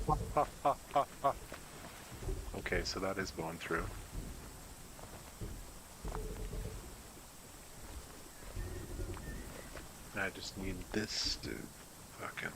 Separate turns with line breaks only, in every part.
Ha, ha, ha, ha. Okay, so that is going through. I just need this to fucking...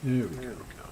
There we
There
go.
we go.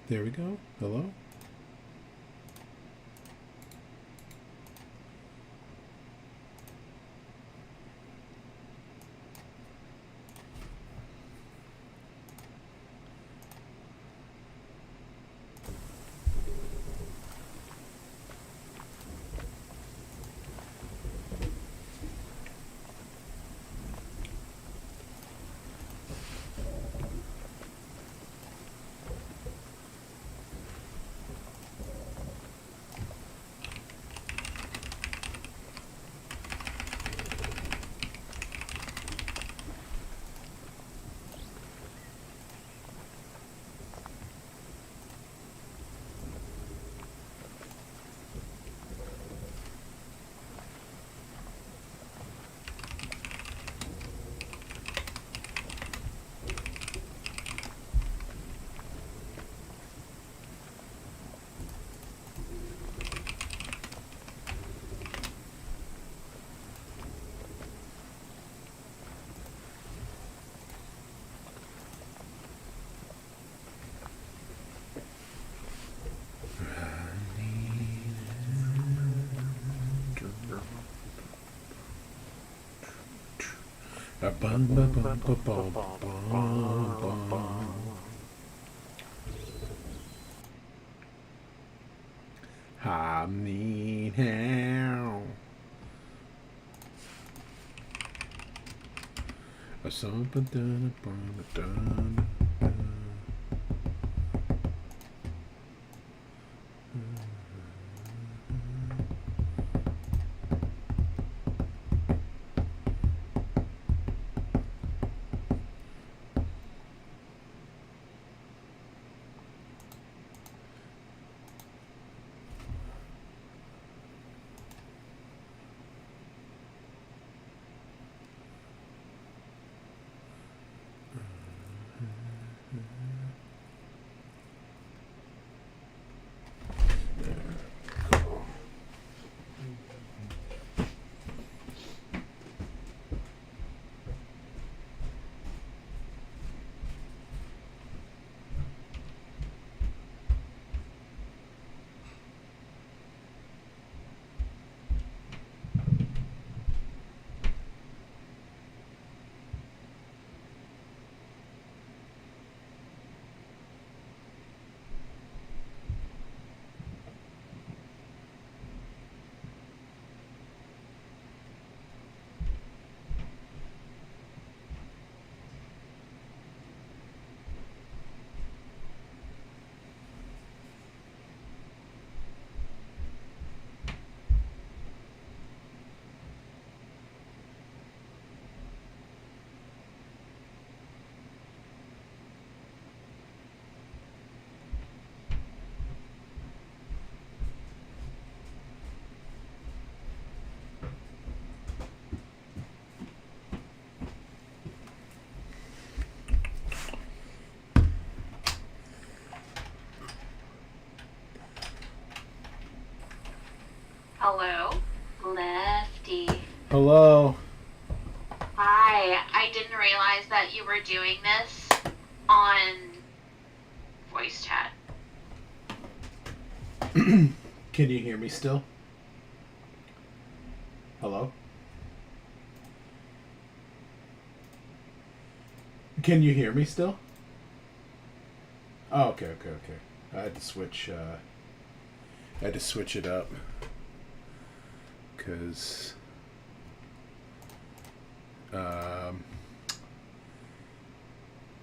There we go. Hello?
Hello? Lefty.
Hello.
Hi. I didn't realize that you were doing this on voice chat.
Can you hear me still? Hello? Can you hear me still? Oh, okay. I had to switch it up. Because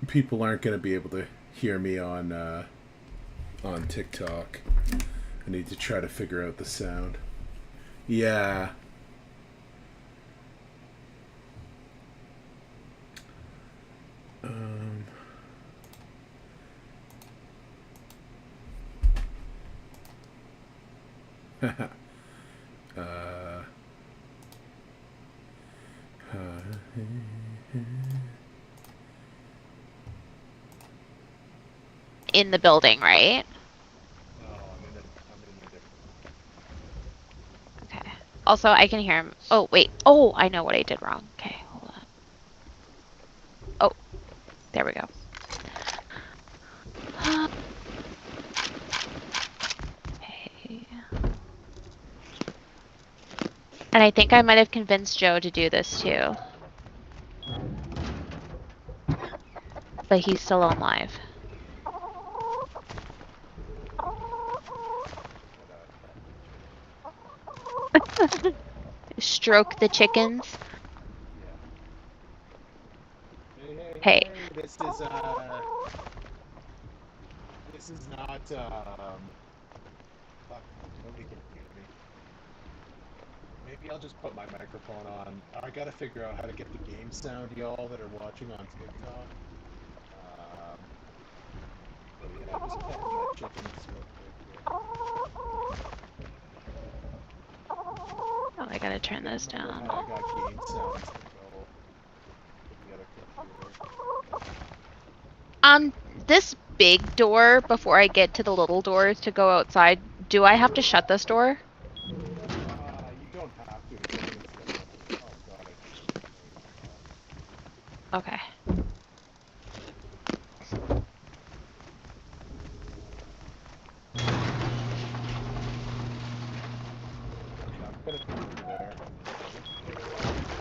people aren't going to be able to hear me on TikTok. I need to try to figure out the sound. Yeah.
In the building, right? Okay. Also, I can hear him. Oh, wait. Oh, I know what I did wrong. Okay, hold on. Oh, there we go.
And I think I might have convinced Joe to do this too. But he's still on live. Stroke the chickens. Hey.
This is not fuck, nobody can hear me. Maybe I'll just put my microphone on. I gotta figure out how to get the game sound, y'all that are watching on TikTok. But yeah, just petting my chickens real quick here.
Oh, I gotta turn this down.
How I got game sounds to go with the other computer.
This big door, before I get to the little doors to go outside, do I have to shut this door?
You don't have to. Oh god,
Okay.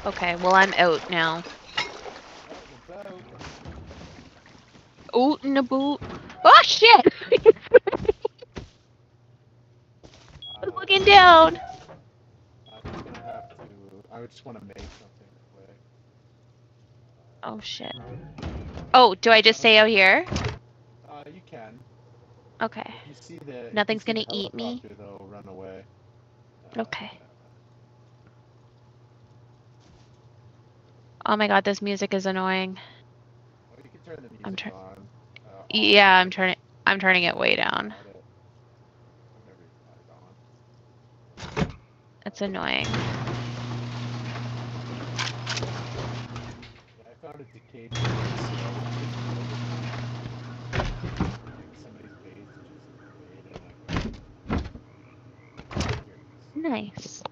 Okay, well I'm out now. Oot and a boot. Oh shit! I was looking down.
I just want to make something quick.
Oh shit. Oh, do I just stay out here?
You can.
Okay.
If you see the
Nothing's gonna eat me.
Though, run away.
Okay. Oh my god, this music is annoying.
Well, you can turn the music on.
Yeah, I'm turning it way down. It's annoying.
Yeah, I found a decayed somebody's base just
Nice.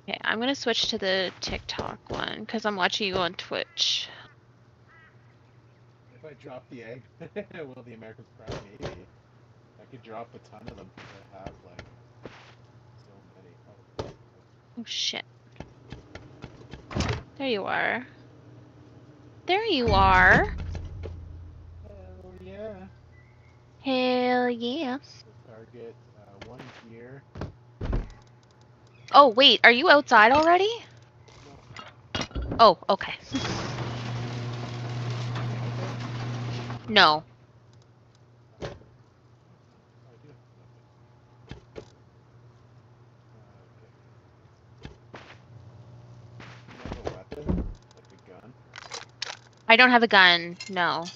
Okay, I'm gonna switch to the TikTok one because I'm watching you on Twitch.
If I drop the egg, will the Americans cry? Maybe. I could drop a ton of them because I have like so many.
Oh shit. There you are. There you are.
Hell yeah.
Hell yeah.
Target one here.
Oh wait, are you outside already?
No.
Oh, okay. No. I don't have a gun. No.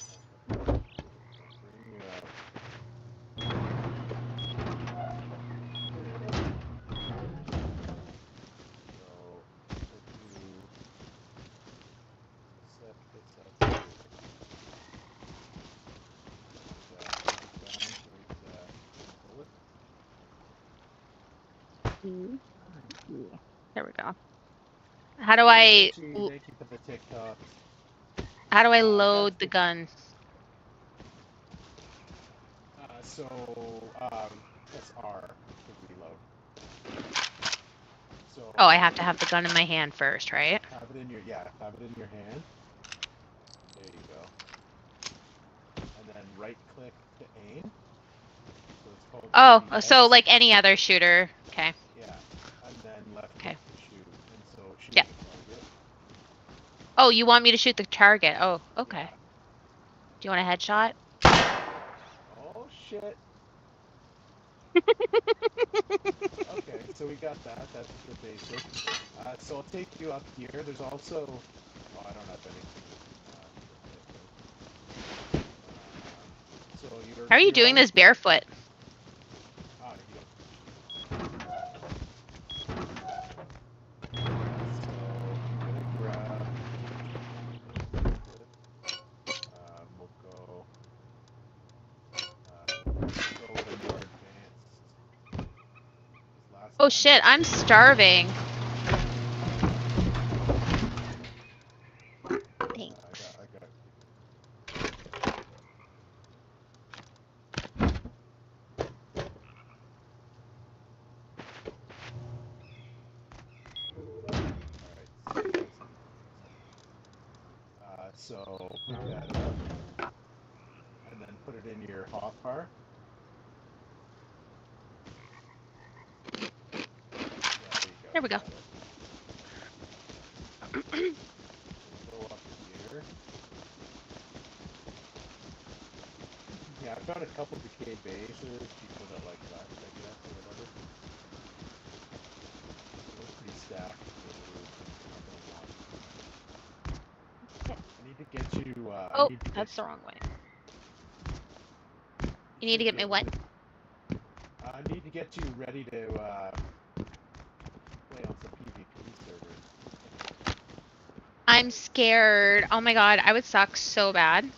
There we go. How do I load the gun?
Press R to reload. So
Oh, I have to have the gun in my hand first, right?
have it in your hand. There you go. And then right click to aim. So it's called
Oh, so like any other shooter. Okay.
Yeah. And then left click to shoot. And so shoot
yeah.
the target.
Oh, you want me to shoot the target? Oh, okay. Yeah. Do you want a headshot?
Oh shit. Okay, so we got that. That's the basic. So I'll take you up here. There's also... Oh, I don't have anything. So
how are you doing this barefoot?
Oh, we'll go with a more advanced.
Oh shit, I'm starving. Thanks.
So pick that up, and then put it in your hotbar. Yeah,
There we go.
got it. Go up here. Yeah, I found a couple decayed bases, people that like that, I guess, or whatever. It was pretty stacked. I need to get you, I
Oh,
need to get
that's the
you,
wrong way. You need to get me what?
I need to get you ready to, play on some PvP servers.
I'm scared. Oh my god, I would suck so bad.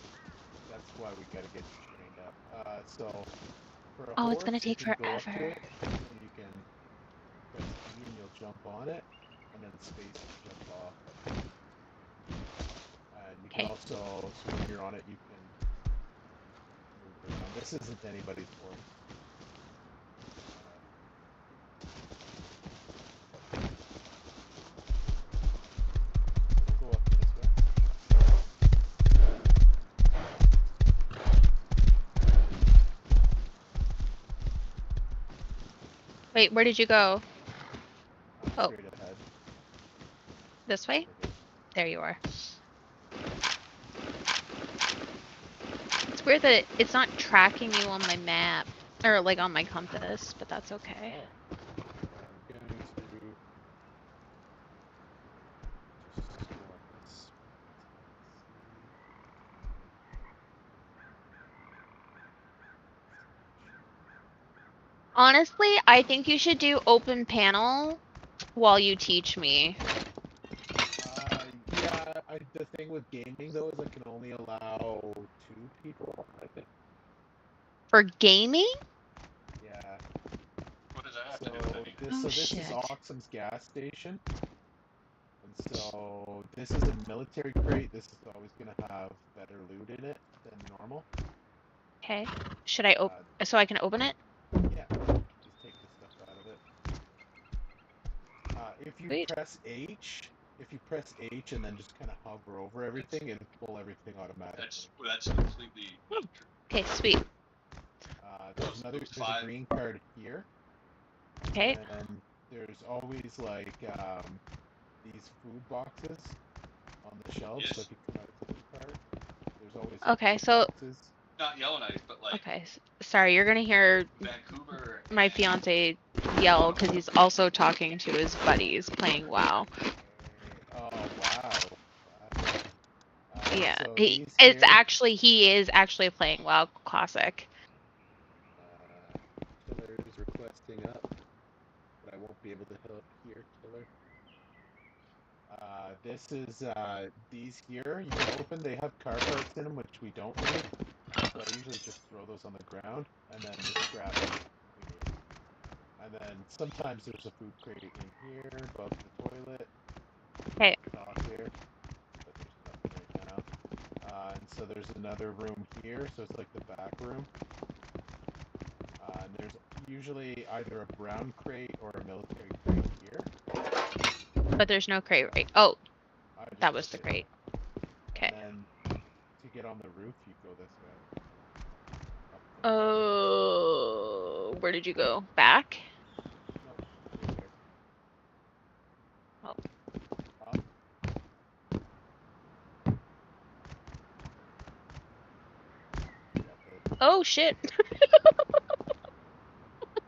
That's why we gotta get you trained up. So, for a
Oh,
horse,
it's gonna
you
take
can go up to
forever.
it, and you can press E and you'll jump on it, and then space to jump off. And you can
Okay.
also, so when you're on it, you can move around. This isn't anybody's horse. We'll go up this way.
Wait, where did you go? Oh,
Straight ahead.
this way? There you are. It's weird that it's not tracking you on my map. Or, like, on my compass, but that's okay.
I'm going to just go on this.
Honestly, I think you should do open panel while you teach me.
Yeah, the thing with gaming though is I can only allow 2 people, I think.
For gaming?
Yeah.
What does that have
So
to do with anything?
Oh,
this is
shit.
Oxum's gas station. And so this is a military crate. This is always gonna have better loot in it than normal.
Okay. Should I open so I can open it?
Yeah. Just take the stuff out of it. If you
Sweet.
press H and then just kind of hover over everything, it'll pull everything automatically.
That's completely not true.
Okay, sweet.
There's a green card here.
Okay.
And there's always like these food boxes on the shelves.
Yes.
So if you come out of the food card, there's always
Okay,
food
so
boxes.
Not Yellowknife, but like
okay. Sorry, you're gonna hear
Vancouver.
my fiance yell because he's also talking to his buddies playing WoW.
Oh wow.
Yeah,
So
he is actually playing WoW Classic.
Killer is requesting up, but I won't be able to hear Killer. This is these here you can open. They have car parts in them, which we don't need. So I usually just throw those on the ground and then just grab what we need. And then sometimes there's a food crate in here above the toilet.
Okay.
Off here, but there's nothing right now. And so there's another room here, so it's like the back room. And there's usually either a brown crate or a military crate here.
But there's no crate, right? Oh,
I just
that was
took
the
it.
crate. Okay.
And then to get on the roof, you go this way.
Oh, where did you go? Back?
Nope, right here.
Oh.
Up.
Oh shit.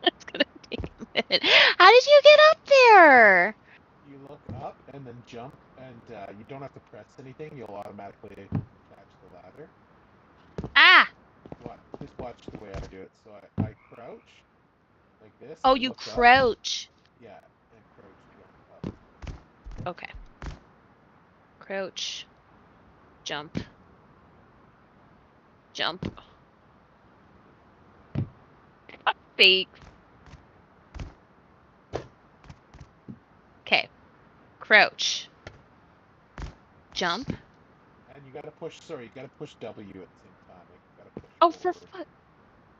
It's gonna take a minute. How did you get up there?
You look up and then jump, and you don't have to press anything. You'll automatically catch the ladder.
Ah!
What? Just watch the way I do it. So I crouch like this.
Oh,
and
you
look up.
crouch.
Yeah, and crouch jump up.
Okay. Crouch. Jump. Jump. Fake. Okay. Crouch. Jump.
And you gotta push. Sorry, you gotta push W at the same time. Like, you gotta push
Oh, for
forward.
fuck.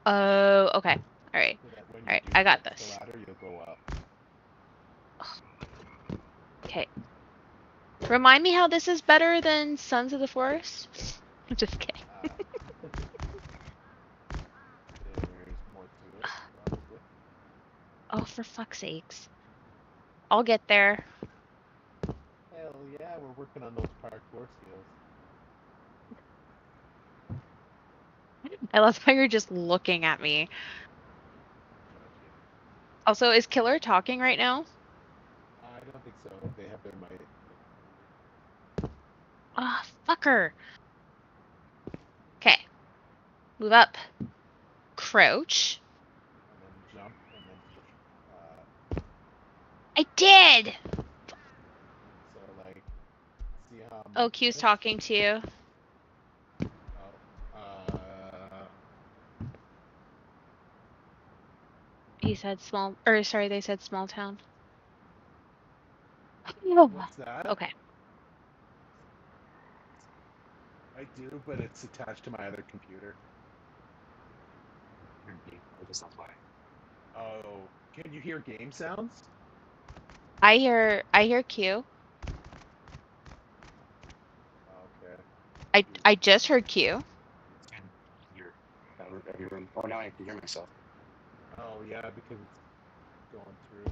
Oh, okay. All right.
So that when you
Alright,
do
I got
touch
this.
the ladder, you'll go up.
Okay. Remind me how this is better than Sons of the Forest? Just kidding.
There's more to it, probably.
Oh, for fuck's sakes. I'll get there.
Hell yeah, we're working on those parkour skills.
I love how you're just looking at me. Also, is Killer talking right now?
I don't think so. They have their mic.
Ah, fucker. Okay. Move up. Crouch.
And then jump, and then push.
I did!
So, like, see how I'm
Oh,
like
Q's
this?
talking to you.
Oh,
He said small, or sorry, they said small town.
what's that?
Okay.
I do, but it's attached to my other computer. Oh, can you hear game sounds?
I hear Q.
Okay.
I just heard Q.
Every room. Oh, now I can hear myself.
Oh yeah, because it's going through.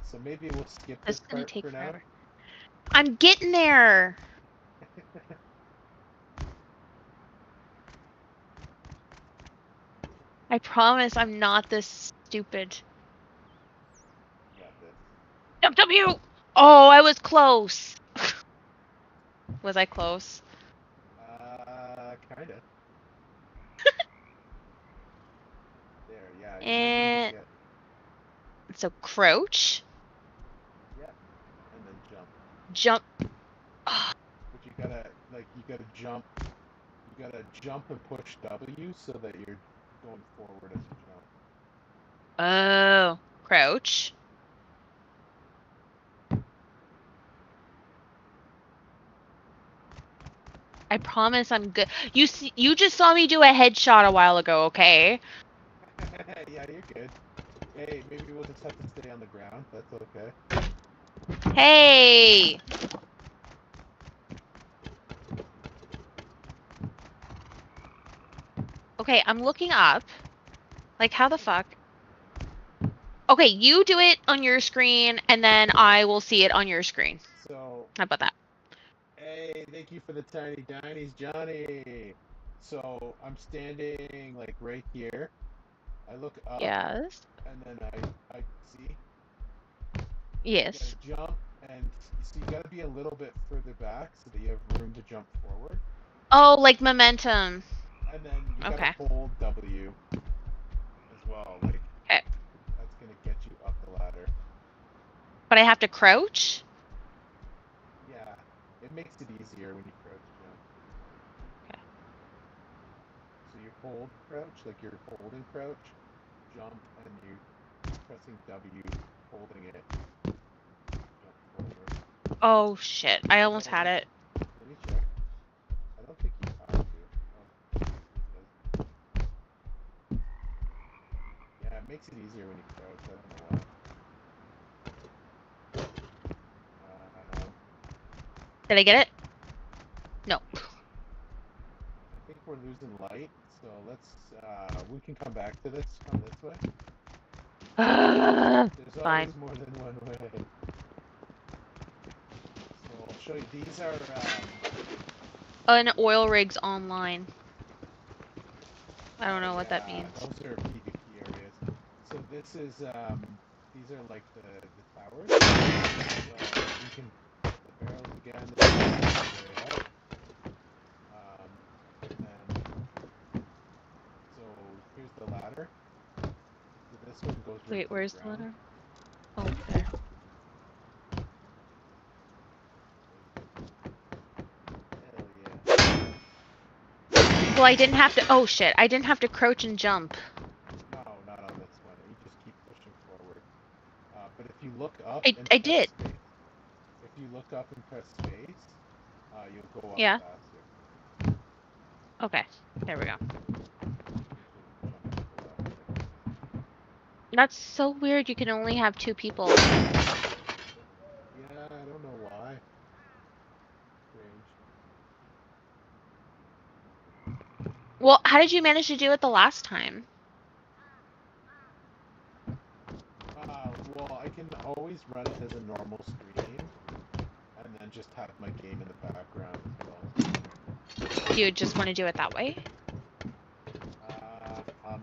So maybe we'll skip
This
this
is gonna
part
take
for now.
forever. I'm getting there. I promise I'm not this stupid.
Got this.
Jump, jump, you! Oh, I was close. Was I close?
Kinda. There, yeah. You might
And
need to get,
so crouch,
yeah, and then jump.
jump.
But you gotta, like, you gotta jump and push W so that you're going forward as you jump.
Oh, crouch. I promise I'm good. You just saw me do a headshot a while ago, okay?
Yeah, you're good. Hey, maybe we'll just have to stay on the ground. That's okay.
Hey! Okay, I'm looking up. Like, how the fuck? Okay, you do it on your screen, and then I will see it on your screen.
So,
How about that?
hey, thank you for the tiny dinies, Johnny. So, I'm standing, like, right here. I look up,
Yes.
and then I see.
Yes.
You gotta jump, and so you gotta be a little bit further back so that you have room to jump forward.
Oh, like momentum.
And then you
Okay.
gotta hold W as well. Like,
Okay.
that's gonna get you up the ladder.
But I have to crouch?
Yeah, it makes it easier when you crouch jump.
Okay.
So you hold crouch, like you're holding crouch, jump, and you're pressing W, holding it, jump forward.
Oh, shit. I almost had it.
Let me check. I don't think you have to. Oh, it does. Yeah, it makes it easier when you crouch. I don't know why.
Did I get it? No.
I think we're losing light, so let's, we can come back to this. Come this way. There's
Fine.
always more than one way. So I'll show you. These are,
An oil rig's online. I don't know what that
yeah,
means.
those are PvP areas. So this is, these are like the towers. So we can put the barrels again. This is the way out. And then, so here's the ladder. So this one goes right
Wait,
to
where's
the
the
ground.
letter? Oh, there.
Hell yeah.
Well, I didn't have to. Oh, shit. I didn't have to crouch and jump.
No, not on this one. You just keep pushing forward. But if you look up and
I
press
did.
space, if you look up and press space, you'll go up
Yeah.
faster.
Okay. There we go.
You can jump to the left.
That's so weird. You can only have 2 people.
Yeah, I don't know why. Strange.
Well, how did you manage to do it the last time?
Well, I can always run it as a normal stream, and then just have my game in the background as well.
You just want to do it that way?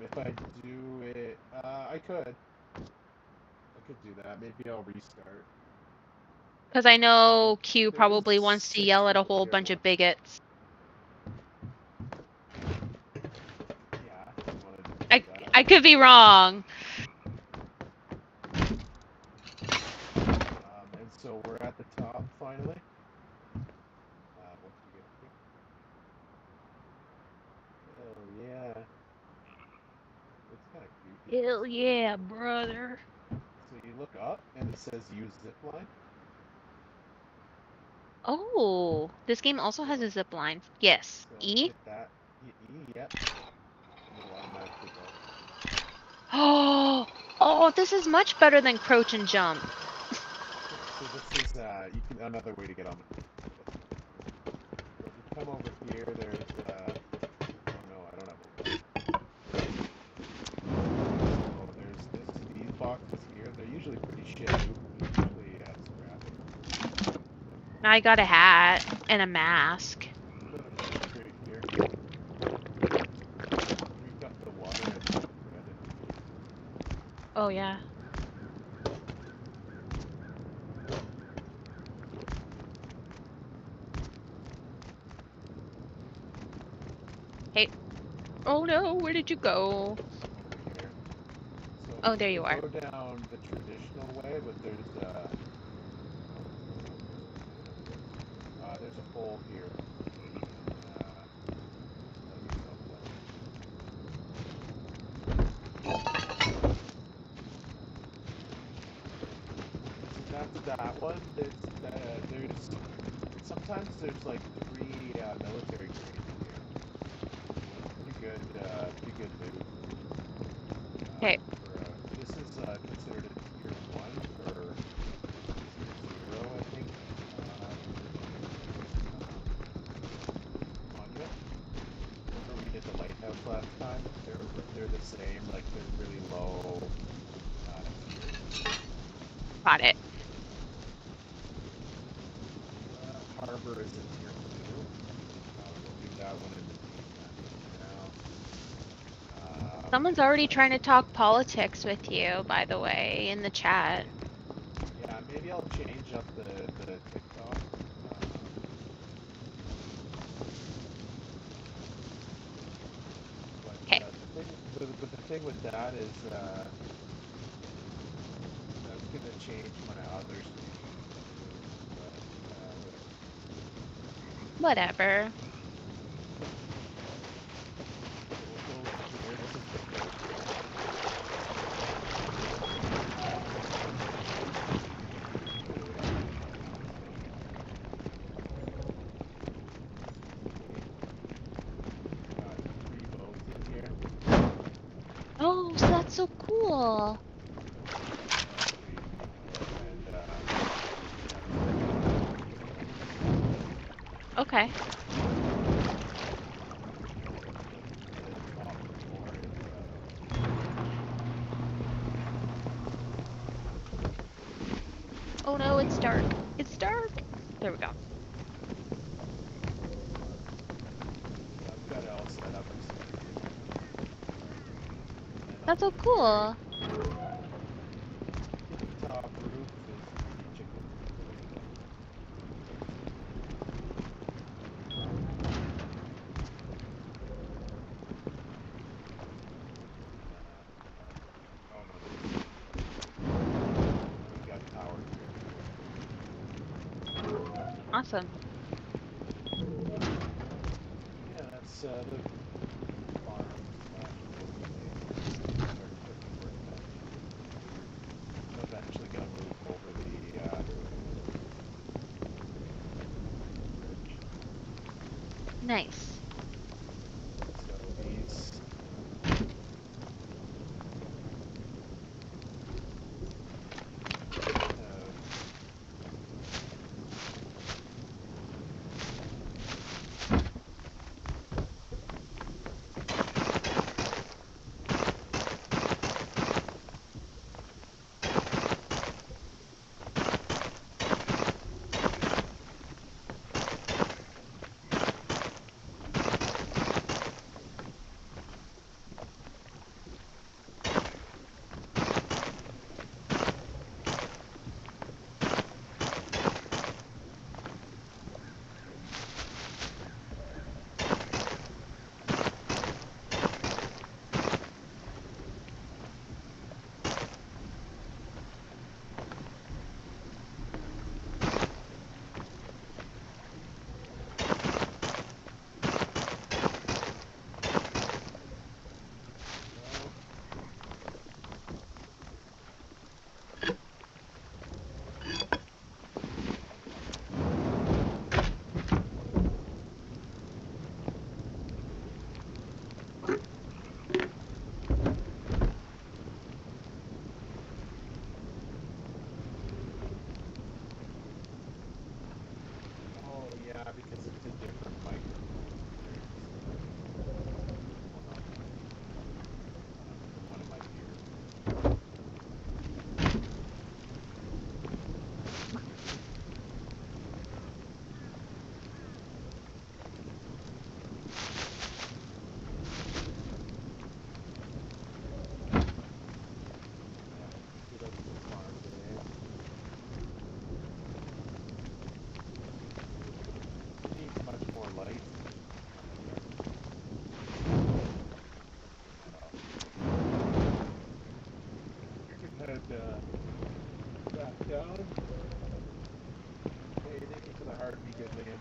If I do it, I could. I could do that. Maybe I'll restart.
Because I know Q
There is
probably wants to
6
yell at a
people
whole
here
bunch
now.
of bigots.
Yeah, if you wanna do
I
that.
could be wrong.
And so we're at the top finally. What do you get here? Oh yeah. It's kind of creepy.
Hell yeah, brother.
So you look up and it says use zipline.
Oh, this game also has a zip line. Yes.
So
E?
hit that. Hit E, yep. And it'll automatically go.
Oh, oh, this is much better than crouch and jump.
So this is you can another way to get on the. So if you come over here, there's oh no, I don't have a. So there's these boxes here. They're usually pretty shitty. Usually scrappy.
I got a hat and a mask.
Straight here. Drink up the water and bread and
Oh, yeah. Hey. Oh no, where did you go?
over here. So
Oh,
we
there you
could
are.
go down the traditional way, but there's a hole here. So that's that one. There's sometimes there's like 3 military cranes here. Pretty good loot.
Okay.
This is considered a tier 1 or tier 0, I think. Monument. Remember we did the lighthouse last time? They're the same, like they're really low tiers.
Got it.
Harbor is in tier 2. We'll do that one in now.
Someone's already trying to talk politics with you, by the way, in the chat.
Yeah, maybe I'll change up the TikTok.
Okay.
But the thing with that is that's gonna change my other stream.
Whatever.
We'll go here. This is the first got 3 boats in here.
Oh, so that's so cool.
And
Okay. Oh no, it's dark. It's dark. There we go.
I've got it all set up.
That's so cool.
Top roof is chicken. Oh no, we got power here.
Awesome.
Yeah, that's the farm. I'm eventually gonna move over the
Nice.
so these down. Hey, thank you for the heart. Be good, Liam.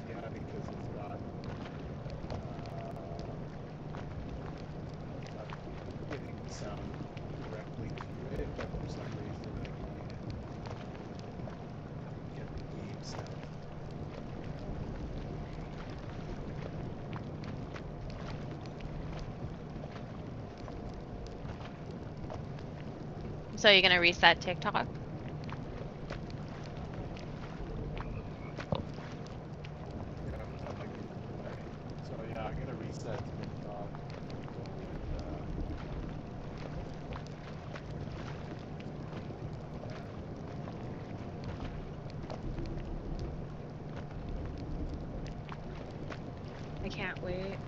Yeah, because it's got getting sound directly to it, but for some reason I can't get the game sound.
So you're gonna reset TikTok?
So yeah, I'm gonna reset TikTok.
I can't wait.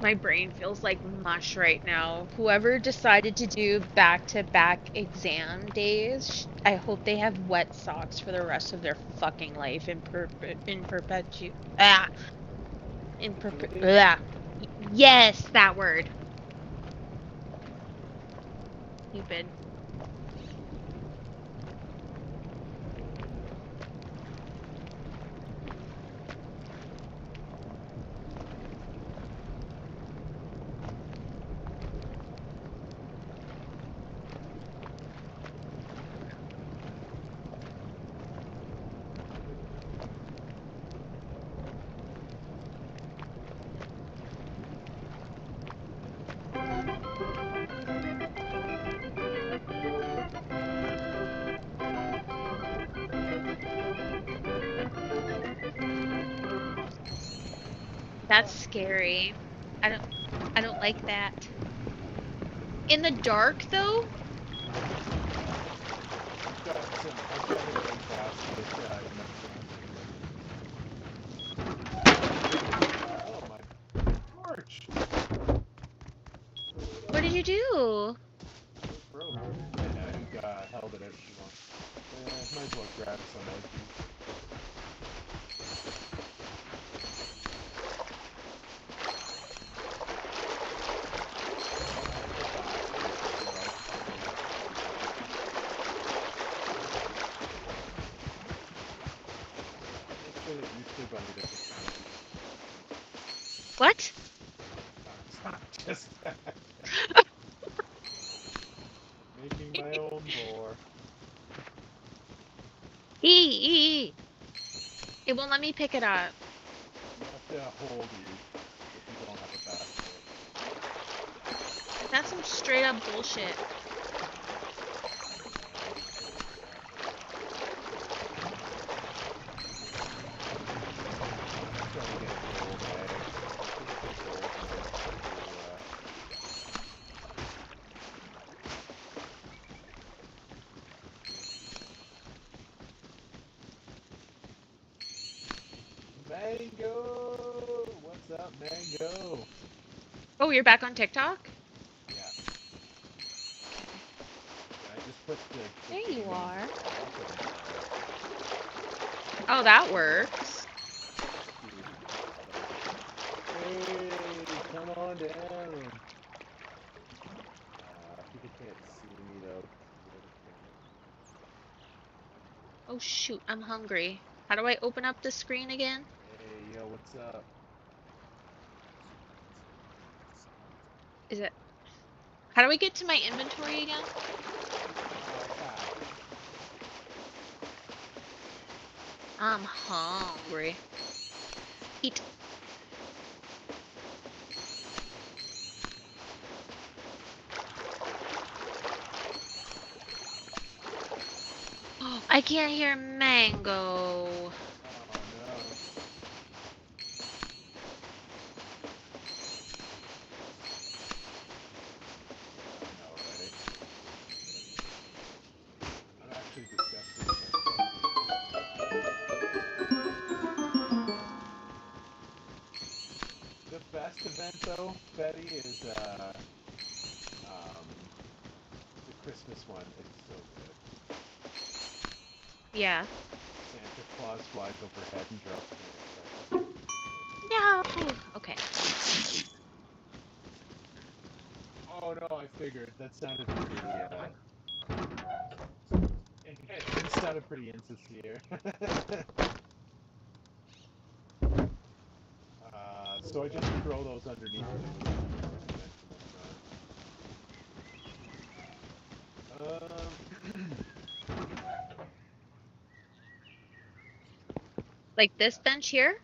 My brain feels like mush right now. Whoever decided to do back-to-back exam days, I hope they have wet socks for the rest of their fucking life in perpetu ah in perpe ah. Yes, that word. Stupid. That's scary. I don't like that. In the dark though?
I've got a really fast oh my torch!
What did you do?
It broke. And I held it out too long. Might as well grab some eggs.
What?
Just making my own lore.
It won't let me pick it up.
You have to hold you if you don't have a basket.
That's some straight up bullshit.
Mango! What's up, Mango?
Oh, you're back on TikTok?
Yeah. I just put the
There you
gaming
are.
setup
Oh, that works.
and hey, come on down. People can't see me though.
Oh shoot, I'm hungry. How do I open up the screen again?
Hey, yo, what's up?
Is it... How do I get to my inventory again? I'm hungry. Eat. Oh, I can't hear mango.
Oh no. I know, right? I'm actually disgusted with myself. The best event though, Betty, is the Christmas one. It's so good.
Yeah.
Santa Claus flies overhead and drops me.
No. Okay.
Oh no, I figured. That sounded pretty, it sounded pretty insincere. So I just throw those underneath
Like this bench here?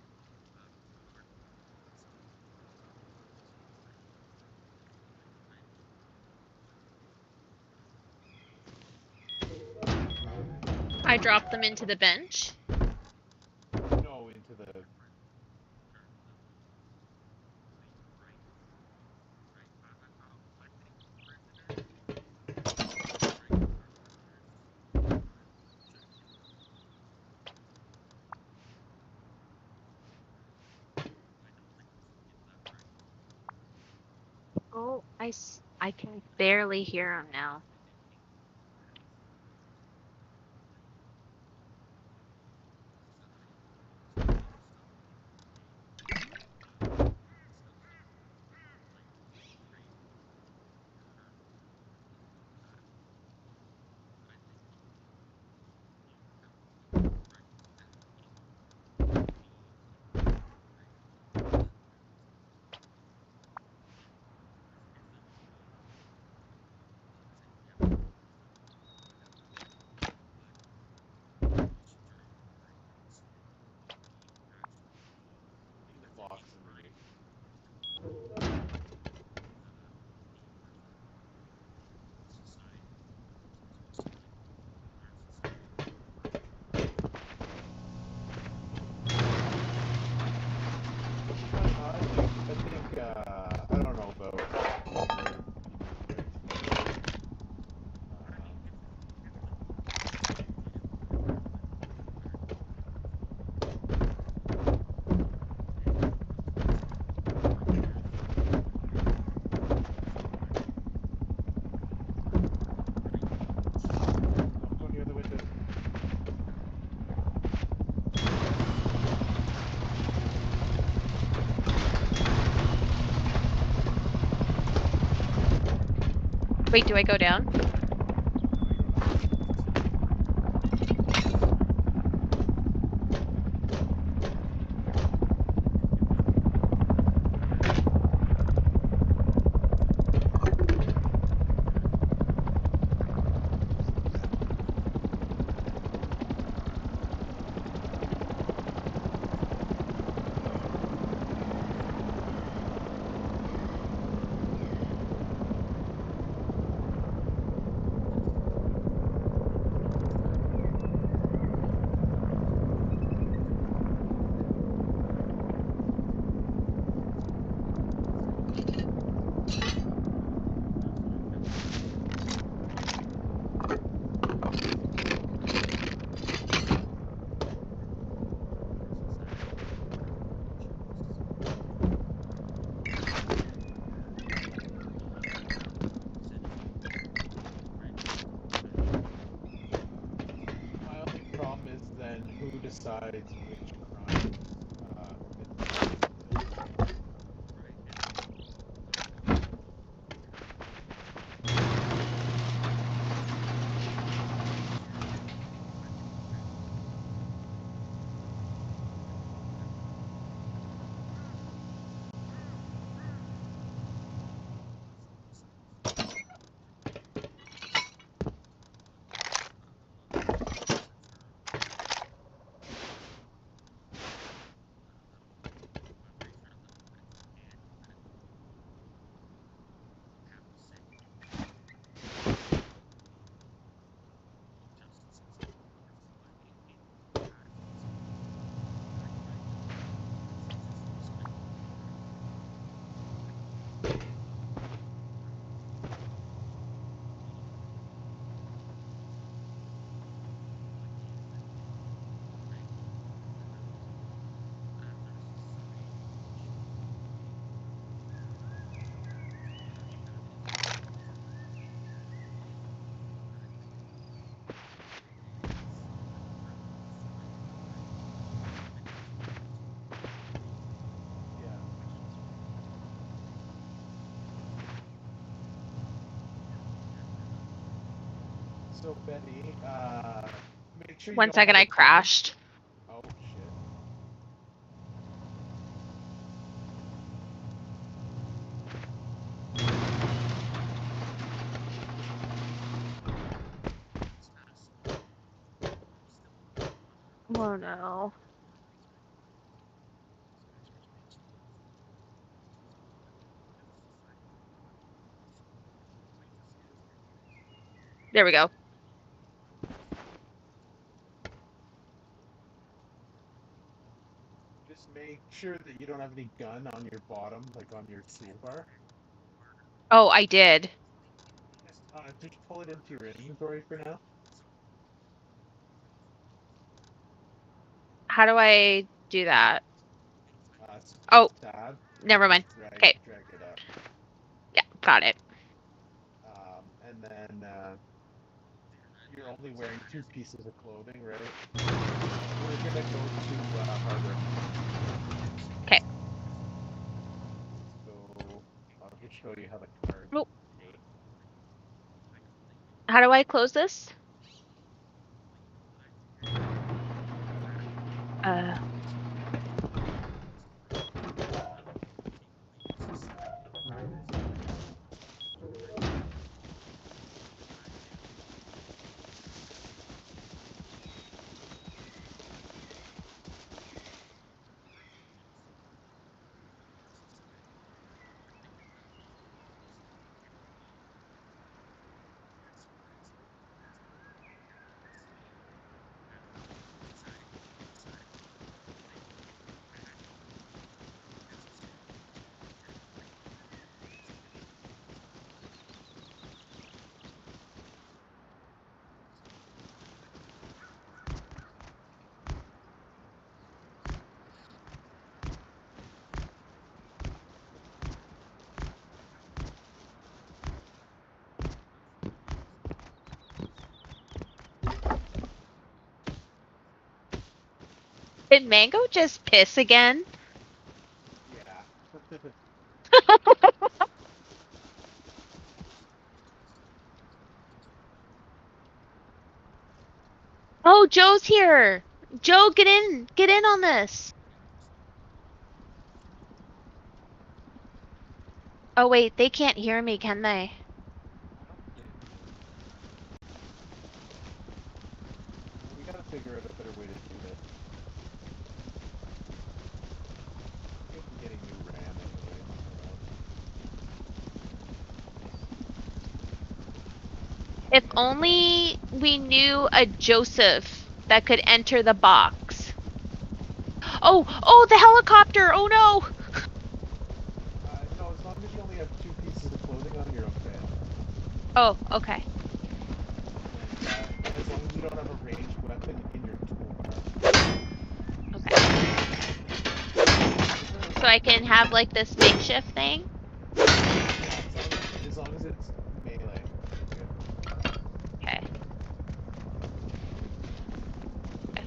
I drop them into the bench.
no, into the...
Oh, I can barely hear him now.
box underneath. I don't know about... Don't go near the window.
Wait, do I go down?
decide which crime. So Betty, make sure you
One
don't
second,
have
I
a gun.
crashed.
Oh shit.
Oh no. There we go.
Just make sure that you don't have any gun on your bottom, like on your toolbar.
Oh, I did.
Just pull it into your inventory for now.
How do I do that?
Press
Oh,
tab.
never mind.
Drag,
Okay.
drag it up.
Yeah, got it.
And then you're only wearing 2 pieces of clothing, right? We're gonna go to Harbor.
Okay.
So I'll just show you how the card.
Oh. How do I close this? Did Mango just piss again?
Yeah.
Oh, Joe's here. Joe, get in. Get in on this. Oh, wait, they can't hear me, can they?
We gotta figure out a better way to do this. I think we're getting new RAM anyway.
If only we knew a Joseph that could enter the box. Oh, the helicopter! Oh no!
No, as long as you only have 2 pieces of clothing on, you're okay.
Oh, okay.
And as long as you don't have a ranged weapon in your toolbar.
Okay. So I can have like this makeshift thing?
Yeah, as long as it's melee.
Okay. Okay.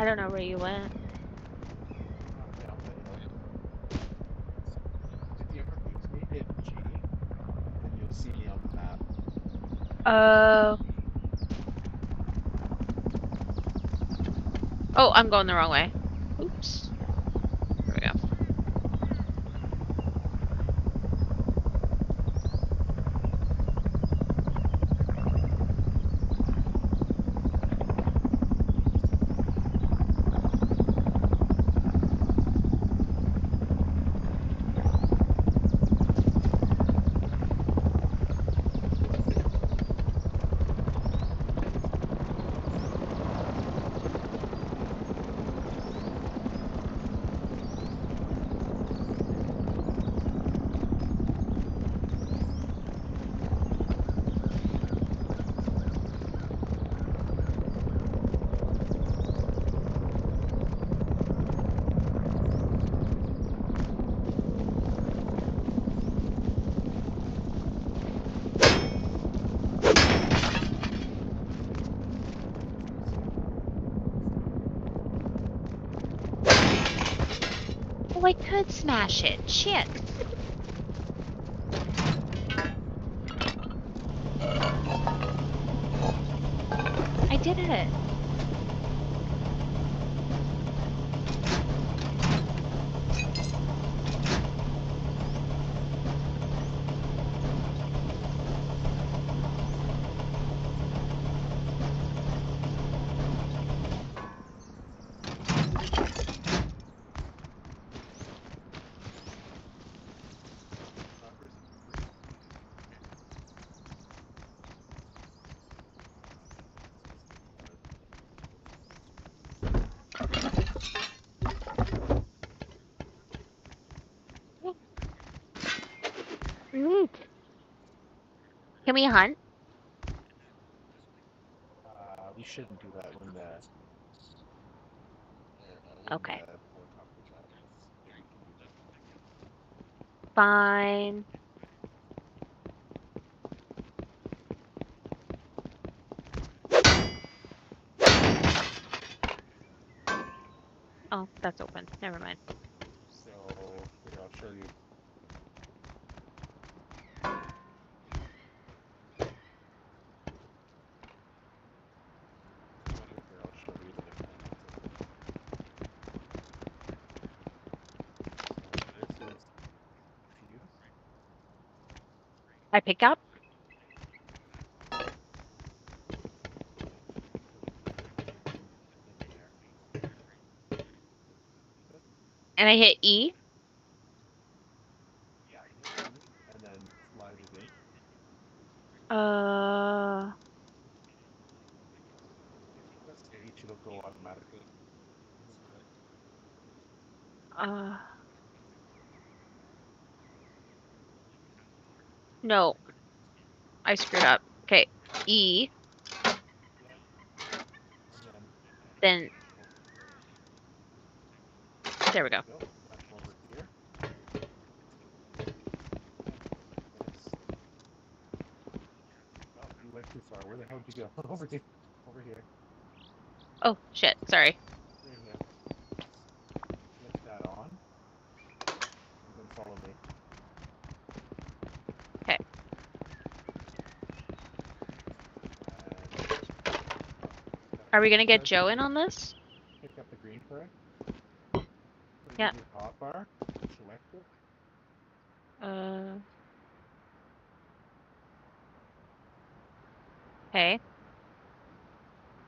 don't know where you went.
Down the hill. If you ever lose me, hit G, and you'll see me on the map.
Oh, I'm going the wrong way. Oops. There we go. Oh, I could smash it. Shit. I did it. Neat. Can we hunt?
We shouldn't do that when the
Okay.
helicopter's at us. Yeah, we can do that.
Fine. Oh, that's open. Never mind.
So here, I'll show you. Here, I'll show you the this is fuse.
I pick up
In there.
and I hit E.
Yeah, hit E, and then slide it in. If you press H, it'll go automatically.
Uh, no, I screwed up. Okay, E,
And
then
then
there we go.
go. Now come over here. This. Oh, you went too far. Where the hell did you go? Over here. Over here.
Oh shit, sorry.
Right here. Flick that on. And then follow me.
Okay,
And
are we gonna get Joe in on this?
pick up the green card. Put it
Yeah.
in your hotbar. Select it.
Okay.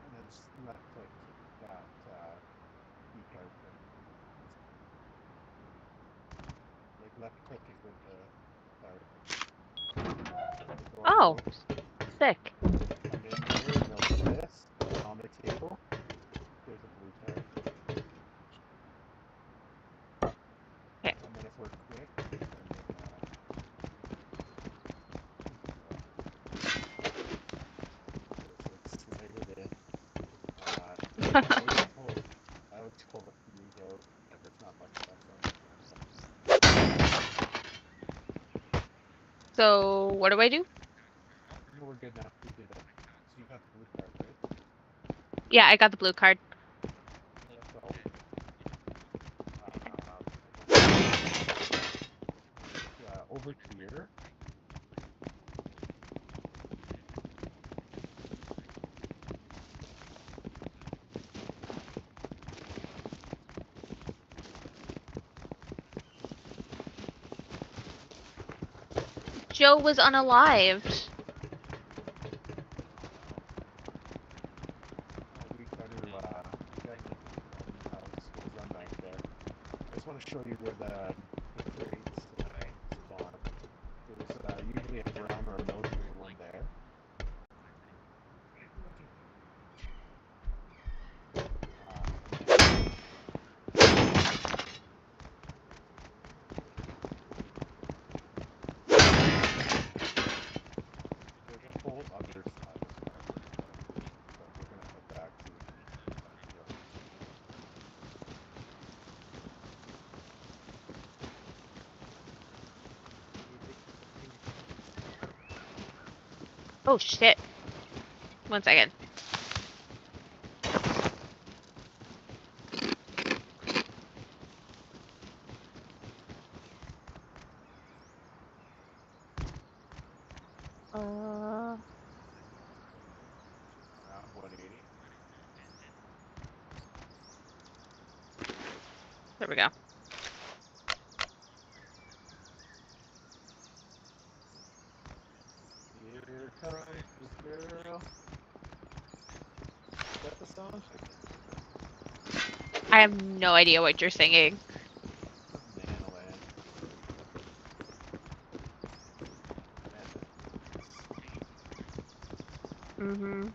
And then just left click that key card thing. Like left click it with the card. Go on
Oh,
both.
sick.
Come in here and they'll do this. And on the table, there's a blue card.
Okay.
And then if we're quick, then slide it in. I would pull the fuse out, but there's not much left on it.
So what do I do?
We're good now. We did it. So you got the blue card, right?
Yeah, I got the blue card.
Then over here.
Joe was unalived.
We got to house goes on back there. I just want to show you where the crates spawn. There's usually a brown or a military one there. There's a whole other side as well, but we're gonna head back to
Oh shit. 1 second.
around 180.
There we go.
Here comes this girl. Is that the song?
I have no idea what you're singing.
Nanoland.
Mm-hmm.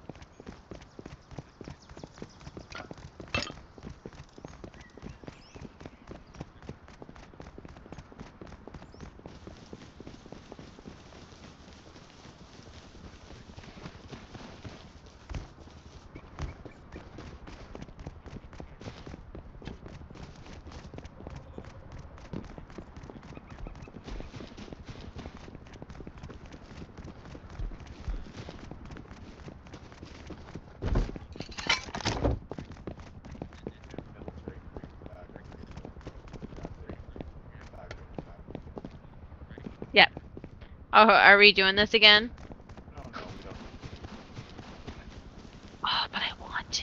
Military back.
Yep. Oh, are we doing this again?
No, we don't.
Oh, but I want to.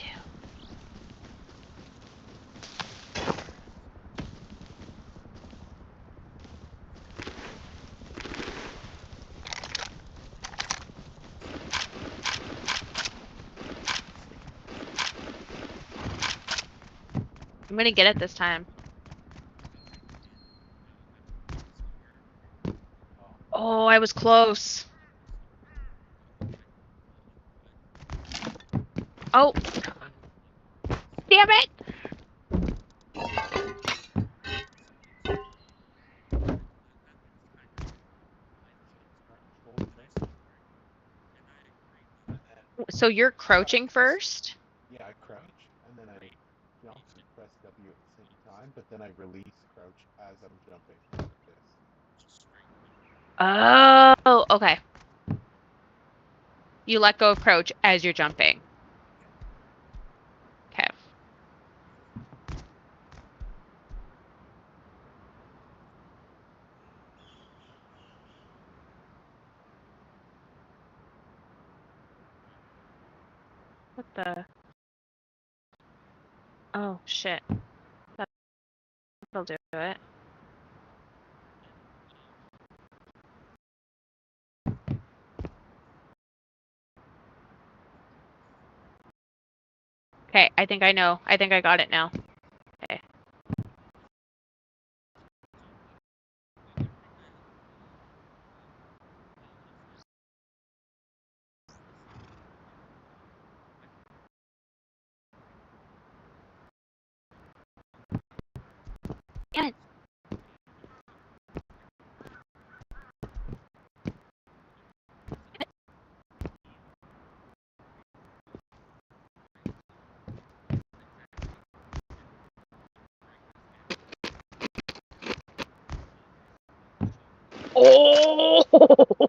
I'm gonna get it this time. Oh, I was close. Oh. Damn it! So you're crouching first?
Yeah, I crouch, and then I jump and press W at the same time, but then I release crouch as I'm jumping. Like this.
Oh, okay. You let go of crouch as you're jumping. Okay. What the? Oh, shit. That'll do it. Okay, I think I know. I think I got it now. Okay. Damn it.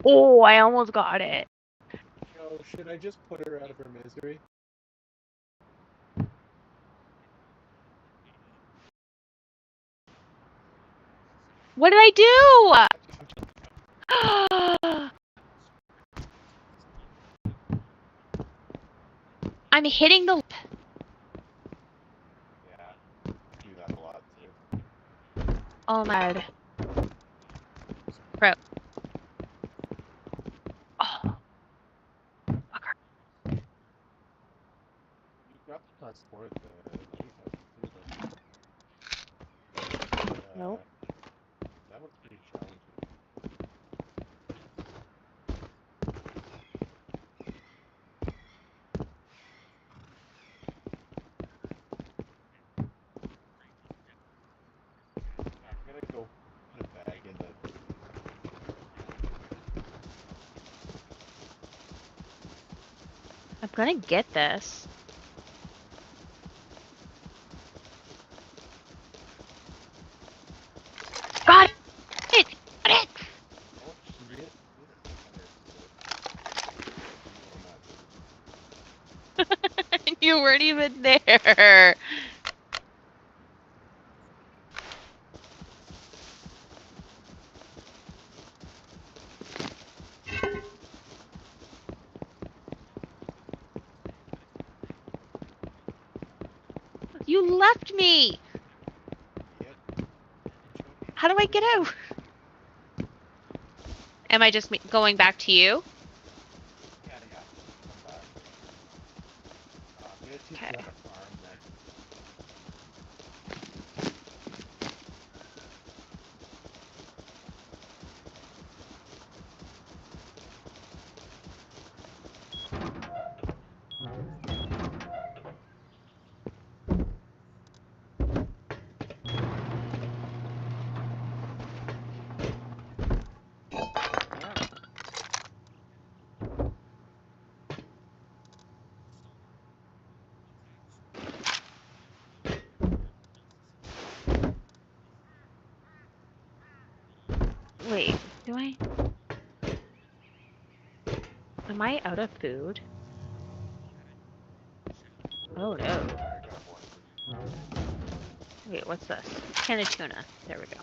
Oh, I almost got it.
Yo, should I just put her out of her misery?
What did I do? I'm hitting the...
Yeah, I do that a lot too.
Oh my god. Bro. Oh, fucker.
You got the passport at the lighthouse too, though.
Nope.
That was pretty challenging. I'm gonna go put a bag in the.
I'm gonna get this. Got it! Got
Oh, she did it.
it! You weren't even there. You left me!
Yep.
How do I get out? Am I just going back to you?
Yeah. Come back. I'm gonna teach you
Okay.
how to farm next.
Wait, do I? Am I out of food? Oh no.
I got one.
Wait, what's this? Can of tuna. There we go.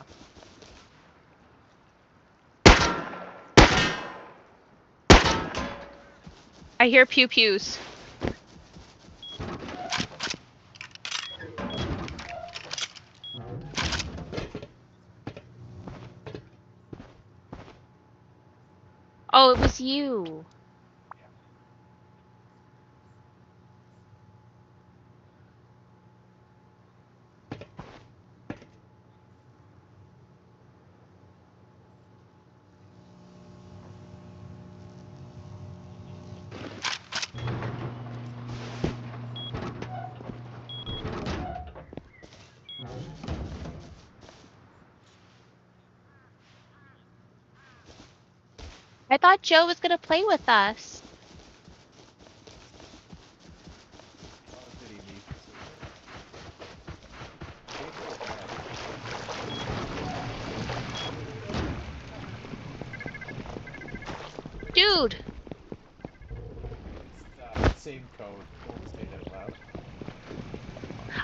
I hear pew pews. Oh, it was you. I thought Joe was gonna play with us.
Oh, did he leave?
Dude!
Same code. Don't say it out loud.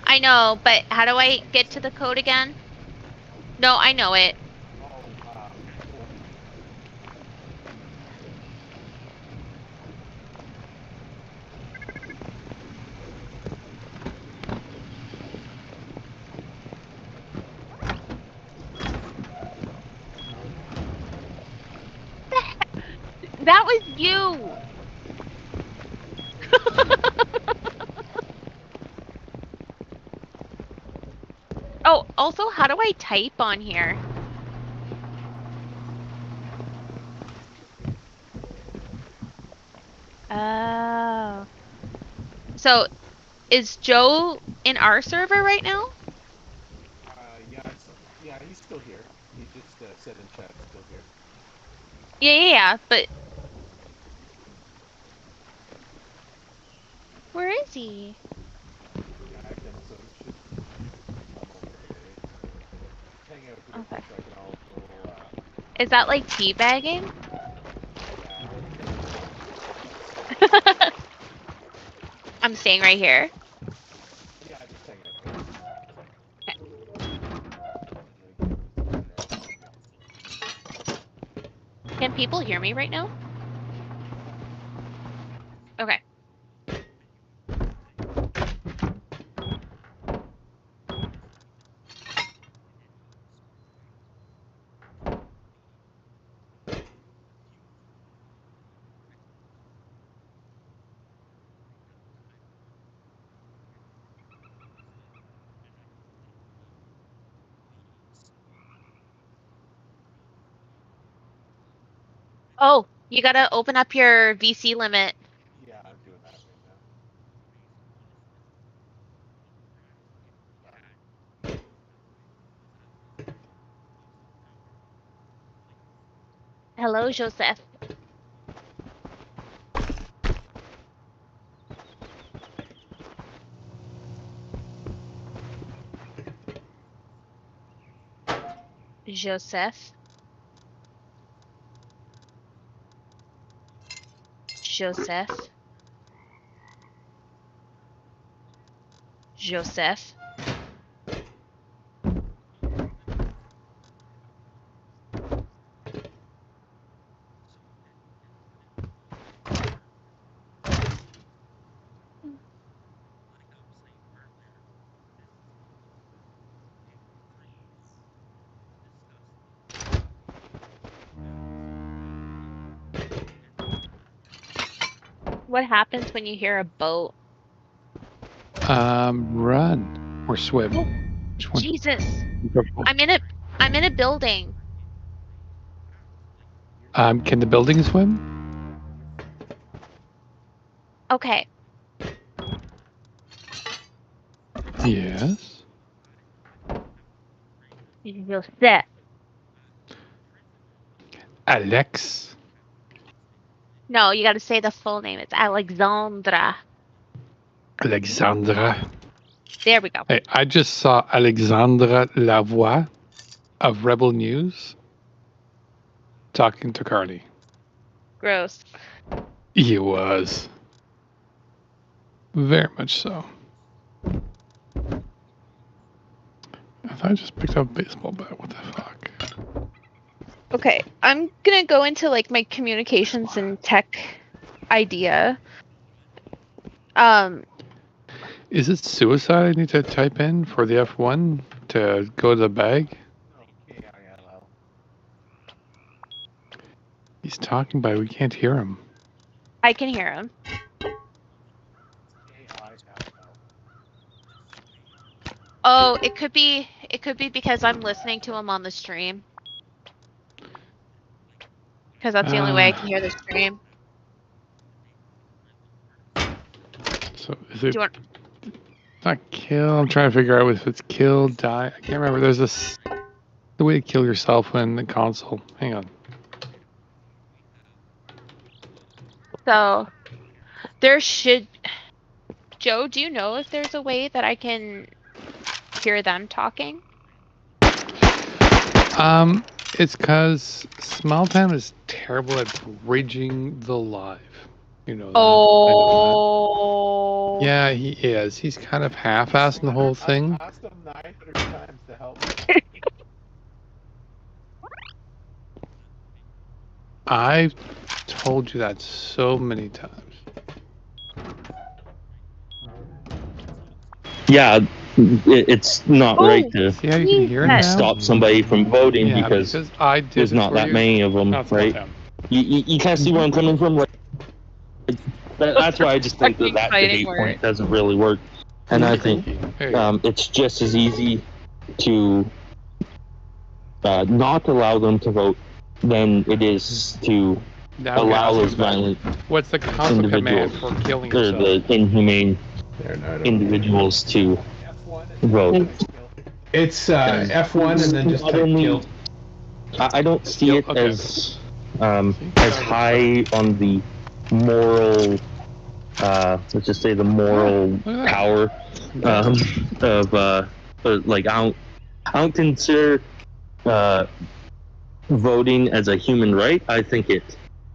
I know, but how do I get to the code again? No, I know it.
Oh, cool.
That was you! Oh, also, how do I type on here? Oh. So, is Joe in our server right now?
Yeah, he's still here. He just said in chat, still here.
Yeah, but... Where is he?
Back, and so he should come over today. Hang out here for
Okay.
a second. I'll go.
Is that like teabagging? I'm staying right here.
Yeah, just hang out here.
Can people hear me right now? Okay. Oh, you gotta open up your VC limit.
Yeah, I'm doing that right
Hello, Joseph. Joseph. Joseph. Joseph. What happens when you hear a boat?
Run or swim. Which one?
Jesus.
Be careful.
I'm in a building.
Can the building swim?
Okay.
Yes.
Joseph.
Alex.
No, you gotta say the full name. It's Alexandra.
Alexandra.
There we go.
Hey, I just saw Alexandra Lavoie of Rebel News talking to Carly.
Gross.
He was. Very much so. I thought I just picked up a baseball bat. What the fuck?
Okay, I'm gonna go into like my communications and tech idea.
Is it suicide I need to type in for the F1 to go to the bag?
now. KILL.
He's talking, but we can't hear him.
I can hear him.
KILL.
Oh, it could be because I'm listening to him on the stream. Because that's the only way I can hear the stream.
So is it
Do you want?
not kill? I'm trying to figure out if it's kill, die. I can't remember. There's this the way to kill yourself in the console. Hang on.
So there should. Joe, do you know if there's a way that I can hear them talking?
It's because Small Town is terrible at bridging the live. You know that.
Oh.
Yeah, he is. He's kind of half-assing the whole thing.
I've asked them 900 times to help me.
I've told you that so many times.
Yeah, it's not right to
See how you can hear it now?
stop somebody from voting
Yeah,
because
I did
there's
it
not
for
that
you.
many of them,
Not Small
right?
Town.
You can't see where I'm coming from. Like, that's why I just think that
Fucking
debate
fighting
point doesn't really work. And I think
There you go.
it's just as easy to not allow them to vote than it is to
Now
allow
ask
those
him back.
violent
What's the console command for
individuals
killing
or
yourself?
the inhumane individuals to
F1
vote.
and kill.
It's F1 and then just
Not
type
only-
kill.
I don't see it
Okay.
as high on the moral, let's just say the moral
Look at that.
power of like I don't consider voting as a human right. I think it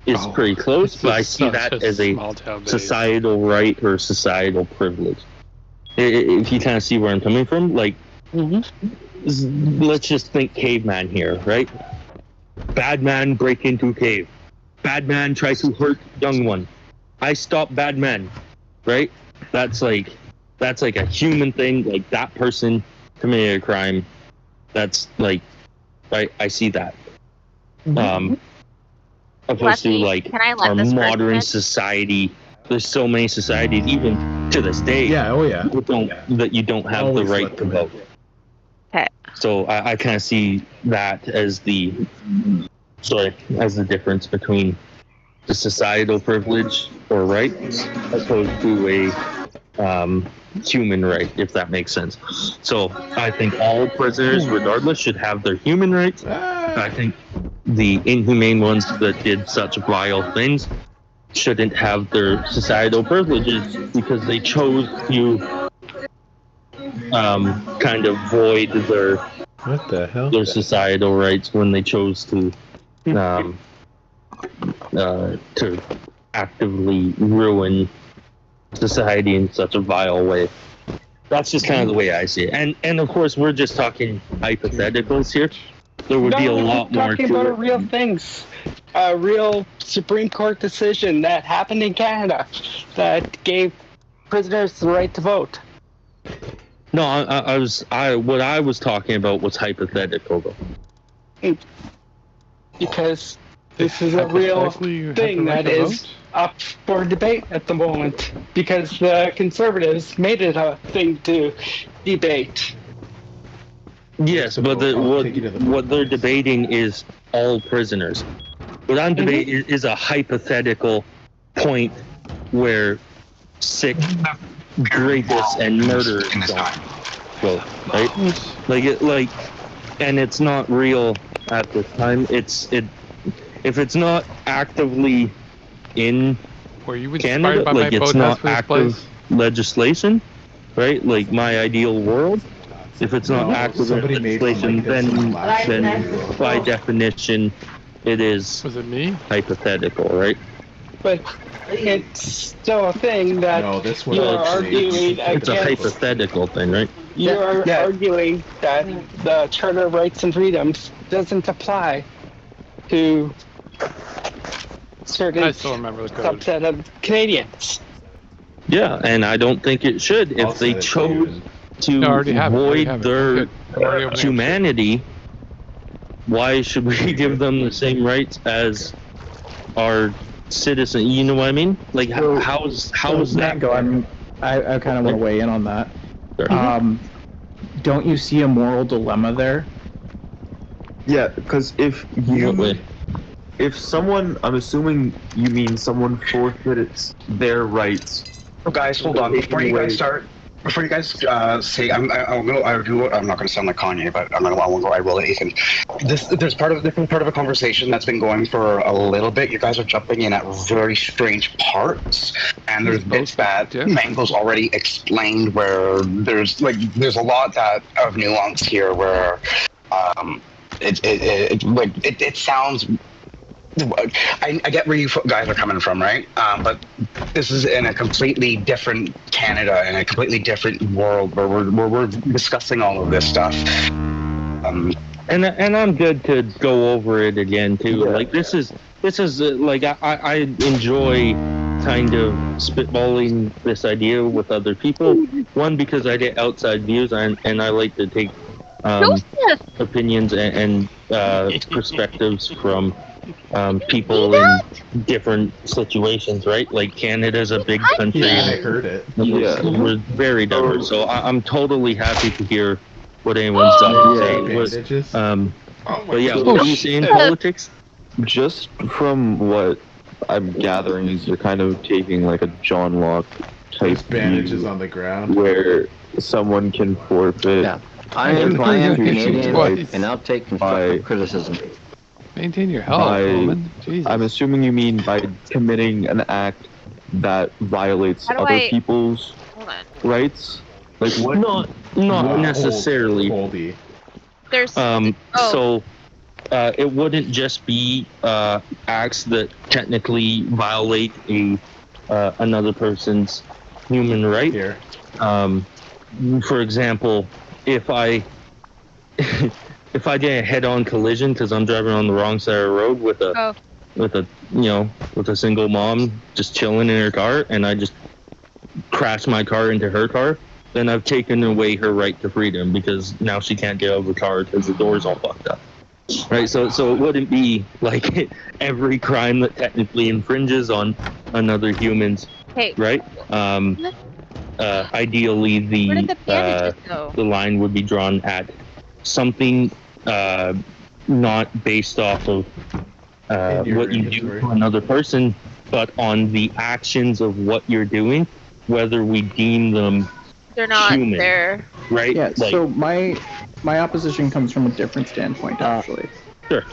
is
Oh,
pretty close,
this
but I
is
see
such
that as a
small town base.
societal right or societal privilege. If you kind of see where I'm coming from, like, let's just think caveman here, right? Bad man break into cave. Bad man try to hurt young one. I stop bad man, right? That's like a human thing. Like that person committed a crime. That's like, I see that. Opposed to
Lefty,
like
can I let
our
this
modern
person in?
society. There's so many societies, even to this day,
Yeah, oh yeah.
that you don't have
Always
the right
let
to
them in.
vote.
Okay.
So I kind of see that as the as the difference between the societal privilege or right opposed to a human right, if that makes sense. So I think all prisoners, regardless, should have their human rights. I think the inhumane ones that did such vile things shouldn't have their societal privileges because they chose to kind of void
What the hell?
their societal rights when they chose to actively ruin society in such a vile way. That's just kind of the way I see it. And of course, we're just talking hypotheticals here. There would be a lot more
talking
to
about
it.
real things. A real Supreme Court decision that happened in Canada that gave prisoners the right to vote.
No, what I was talking about was hypothetical, though.
Because this is a real
Hypothetically, you have
thing
the right
that
to
is
vote?
up for debate at the moment. Because the Conservatives made it a thing to debate.
Yes, but what they're debating is all prisoners. What I'm debating is a hypothetical point where sick rapists and murderers don't vote, right? And it's not real at this time. If it's not actively in
Were you
Canada,
inspired by
like
my
it's
boathouse
not
for this
active
place?
legislation, right? Like my ideal world. If it's not
No,
active
somebody made one
legislation,
like this in the last
then
video.
by definition, it is
Was it me?
hypothetical, right?
But it's still a thing that
No, this one
you're
actually.
arguing
It's a
against.
hypothetical thing, right?
You're arguing that the Charter of Rights and Freedoms doesn't apply to certain
I still remember the code.
subset of Canadians.
Yeah, and I don't think it should.
I'll
If they
send it to
chose
you.
to
No, I already have it. I already
void
have it.
their
Good. I already have it.
humanity, why should we give them the same rights as our citizen? You know what I mean? Like,
So-
how is that?
Mango, I kind of want to weigh in on that.
Sure.
Don't you see a moral dilemma there?
Yeah, because if
In what way?
if someone, I'm assuming you mean someone forfeits their rights.
Oh, guys, hold on. Before you guys say, I'm not going to sound like Kanye, but I will let Ethan. There's different part of a conversation that's been going for a little bit. You guys are jumping in at very strange parts, and there's bits that Mango's already explained where there's a lot of nuance here where it sounds. I get where you guys are coming from, right? But this is in a completely different Canada and a completely different world where we're discussing all of this stuff.
And I'm good to go over it again too.
Yeah.
Like this is like I enjoy kind of spitballing this idea with other people. One, because I get outside views and I like to take opinions and perspectives from people in different situations, right? Like Canada's a big country.
Yeah, I heard it.
We're very diverse, so I'm totally happy to hear what anyone's got to say.
Bandages.
But yeah, what do you see in politics?
Just from what I'm gathering is you're kind of taking like a John Locke type
There's bandages
view
on the ground.
where someone can forfeit.
Yeah. I am Canadian,
Right.
and I'll take constructive criticism.
Maintain your health, woman. Jesus.
I'm assuming you mean by committing an act that violates
How do
other
I-
people's
Hold on.
rights. Like what?
Not necessarily.
Holdy.
There's
So it wouldn't just be acts that technically violate another person's human right.
Here.
For example, if I get a head-on collision because I'm driving on the wrong side of the road with a single mom just chilling in her car, and I just crash my car into her car, then I've taken away her right to freedom because now she can't get out of the car because the door's all fucked up. Right, so it wouldn't be like every crime that technically infringes on another human's right. Ideally,
where did the bandages go?
the line would be drawn at something not based off of
your
what you do
inventory.
to another person, but on the actions of what you're doing, whether we deem them
They're not
human,
there.
right?
Yeah.
Like,
So my opposition comes from a different standpoint, actually.
sure.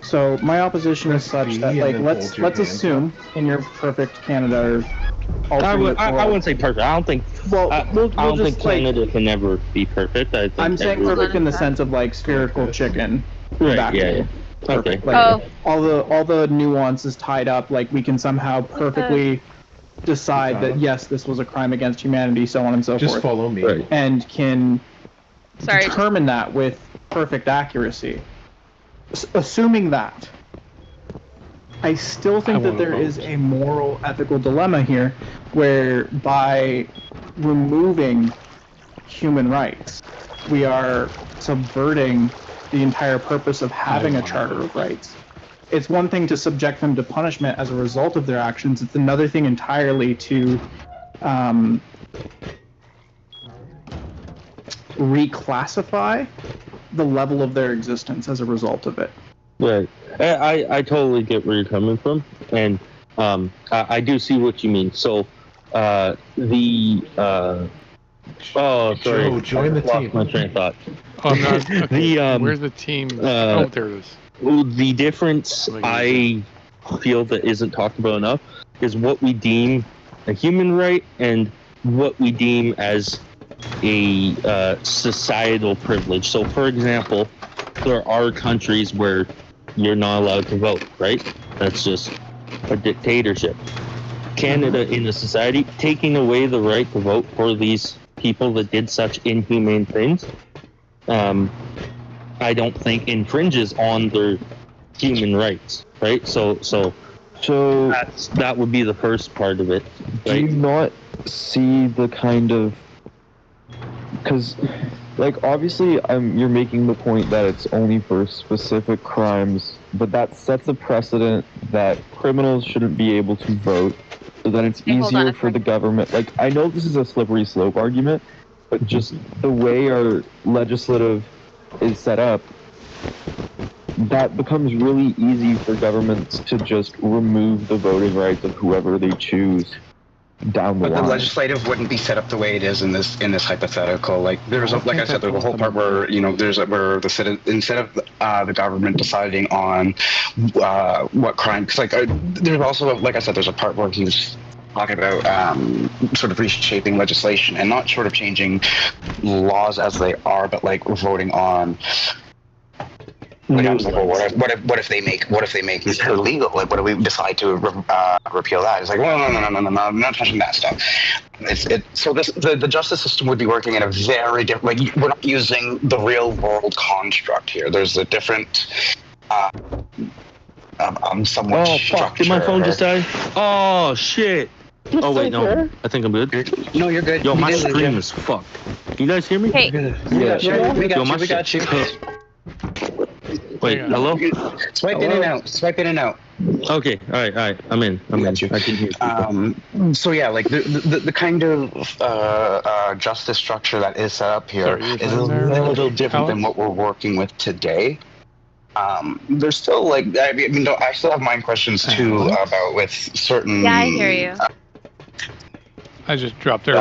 So my opposition is such
B
that,
and
like,
then
let's
hold your hands
assume in your perfect Canada or
I
alternate world.
wouldn't say perfect. I don't think.
Well,
I
we'll
don't
just,
think
like,
Canada can ever be perfect. I think
I'm saying
everyone-
perfect in the sense of like spherical chicken.
Right.
back
Yeah.
to
Yeah.
perfect.
Okay.
Like all the nuances tied up. Like we can somehow perfectly decide that yes, this was a crime against humanity, so on and so
Just
forth.
follow me.
Right.
And can determine that with perfect accuracy. Assuming that, I still think that there is a moral, ethical dilemma here, where by removing human rights, we are subverting the entire purpose of having a charter of rights. It's one thing to subject them to punishment as a result of their actions. It's another thing entirely to reclassify the level of their existence as a result of it.
Right. I totally get where you're coming from, and I do see what you mean. So oh, sorry.
Joe, join the
I
team.
lost my train of thought.
Oh, I'm not. Okay. Where's the team?
Oh,
there it is.
The difference I feel that isn't talked about enough is what we deem a human right and what we deem as a societal privilege. So, for example, there are countries where you're not allowed to vote, right? That's just a dictatorship. Canada, in a society, taking away the right to vote for these people that did such inhumane things, I don't think infringes on their human rights, right? So that would be the first part of it.
Do you not see the kind of, because, like, obviously, you're making the point that it's only for specific crimes, but that sets a precedent that criminals shouldn't be able to vote, so then it's easier for the government. Like, I know this is a slippery slope argument, but just the way our legislative is set up, that becomes really easy for governments to just remove the voting rights of whoever they choose down the
But
line.
the legislative wouldn't be set up the way it is in this hypothetical. Like there's like I said, there's a whole part where where the citizen, instead of the government deciding on what crime, because there's also, like I said, there's a part where he's talking about sort of reshaping legislation and not sort of changing laws as they are, but like voting on. Like I was like, well, what if they make these illegal? Like, what if we decide to repeal that? It's like, well, no, I'm not touching that stuff. So the justice system would be working in a very different. Like, we're not using the real world construct here. There's a different. Somewhat.
Oh fuck! Did my phone just die? Oh shit! Oh wait, no. I think I'm good.
No, you're good.
Yo, my screen is fucked. Can you guys hear me?
Hey.
We got you.
Wait, hello?
Swipe in and out.
Okay, all right. I'm in. I can hear you.
So yeah, like the kind of justice structure that is set up here is a little different than what we're working with today. There's still like, I still have mind questions too about with certain.
Yeah, I hear you.
I just dropped there.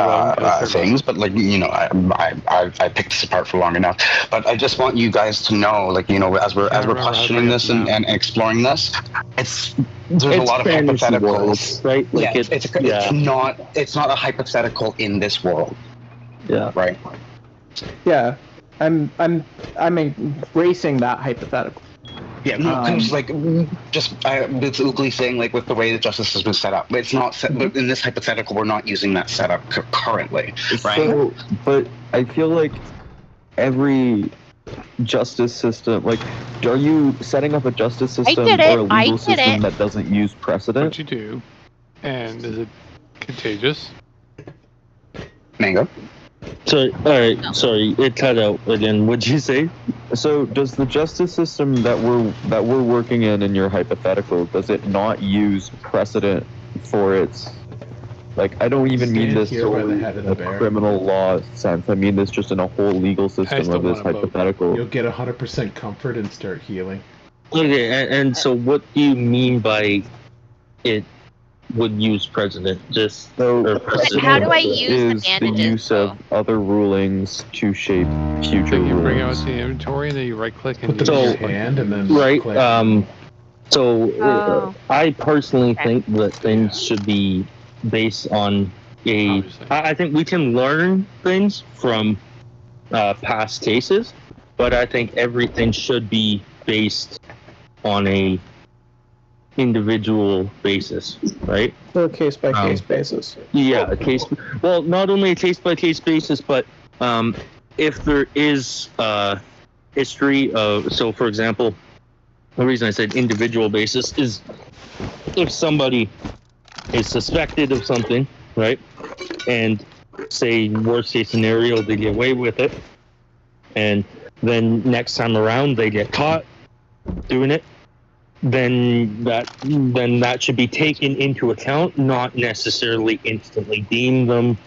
Things, but like I picked this apart for long enough. But I just want you guys to know, like as we're questioning this and exploring this, there's a lot of hypotheticals,
right? Like
it's not a hypothetical in this world.
Yeah.
Right.
Yeah, I'm embracing that hypothetical.
Yeah, no, because it's Oogly saying, like, with the way the justice has been set up, it's not set. But in this hypothetical, we're not using that setup currently, right?
So, but I feel like every justice system, like, are you setting up a justice system or a legal system that doesn't use precedent?
What you do, and is it contagious?
Mango.
Sorry, sorry, it cut out again. What'd you say?
So, does the justice system that we're working in your hypothetical, does it not use precedent for its? Like, I don't even mean this solely in a criminal law sense. I mean this just in a whole legal system of this hypothetical.
You'll get 100% comfort and start healing.
Okay, and so what do you mean by it would use president? Just
So
or
Like,
president?
how do I use the
is the
bandages,
use of other rulings to shape future
So you bring out
rulings.
the inventory and then you right click and
Put them
use
in your
So-
hand and then
Right.
click.
So
Oh.
I personally
Okay.
think that things should be based on a.
Obviously.
I think we can learn things from past cases, but I think everything should be based on a individual basis, right?
Or a case by case basis.
Yeah, a case. Well, not only a case by case basis, but if there is history of, so for example, the reason I said individual basis is if somebody is suspected of something, right, and say worst case scenario they get away with it, and then next time around they get caught doing it, then that should be taken into account, not necessarily instantly deem them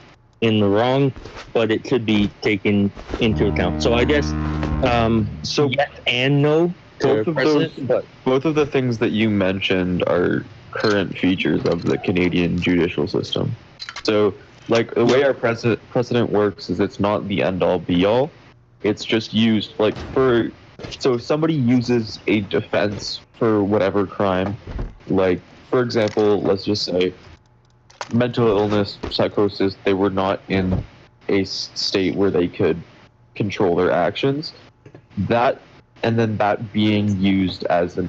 in the wrong, but it could be taken into account. So I guess so yes and no to president, but
Both of the things that you mentioned are current features of the Canadian judicial system. So, like, the way our precedent works is it's not the end-all, be-all. It's just used, like, so if somebody uses a defense for whatever crime, like, for example, let's just say mental illness, psychosis, they were not in a state where they could control their actions, and then that being used as a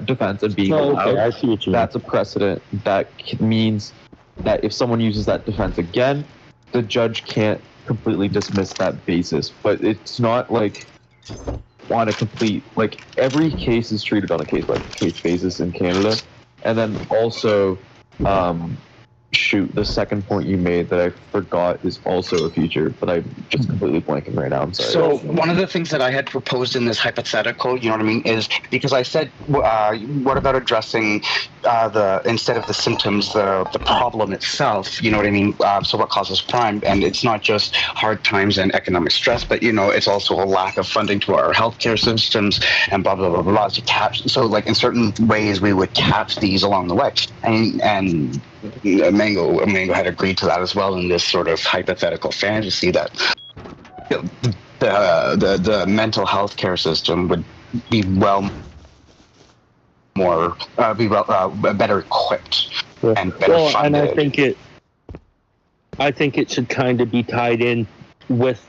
defense and being allowed,
I see what you mean.
that's a precedent that means that if someone uses that defense again, the judge can't completely dismiss that basis. But it's not like on a complete, like, every case is treated on a case by case basis in Canada. And then also, the second point you made that I forgot is also a feature, but I'm just completely blanking right now. I'm sorry.
So one of the things that I had proposed in this hypothetical, you know what I mean, is because I said, what about addressing instead of the symptoms, the problem itself, you know what I mean? So what causes crime? And it's not just hard times and economic stress, but, you know, it's also a lack of funding to our healthcare systems and blah, blah, blah, blah. So like in certain ways we would catch these along the way. And Mango had agreed to that as well in this sort of hypothetical fantasy that the mental health care system would be better equipped and better funded.
And I think it should kind of be tied in with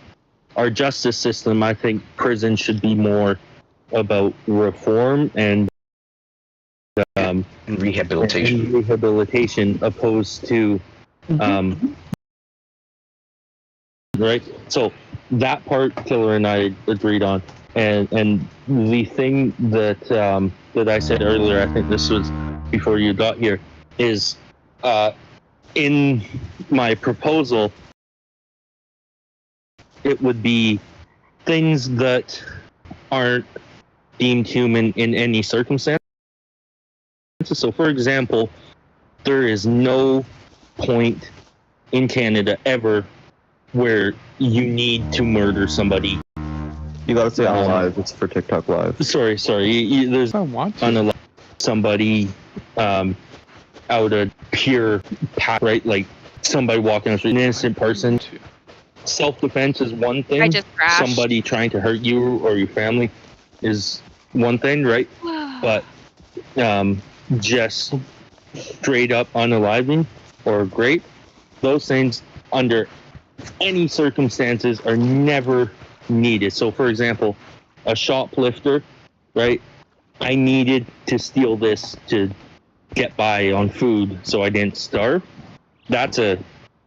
our justice system. I think prison should be more about reform and rehabilitation opposed to right. So that part Killer and I agreed on, and the thing that that I said earlier, I think this was before you got here, is in my proposal it would be things that aren't deemed human in any circumstance. So, for example, there is no point in Canada ever where you need to murder somebody.
You gotta say on live. It's for TikTok Live.
Sorry. There's unalive somebody out of pure right, like somebody walking on the street, an innocent person. Self-defense is one thing.
I just crashed.
Somebody trying to hurt you or your family is one thing, right? But just straight up unaliving or grape, those things under any circumstances are never needed. So for example, a shoplifter, right? I needed to steal this to get by on food so I didn't starve. That's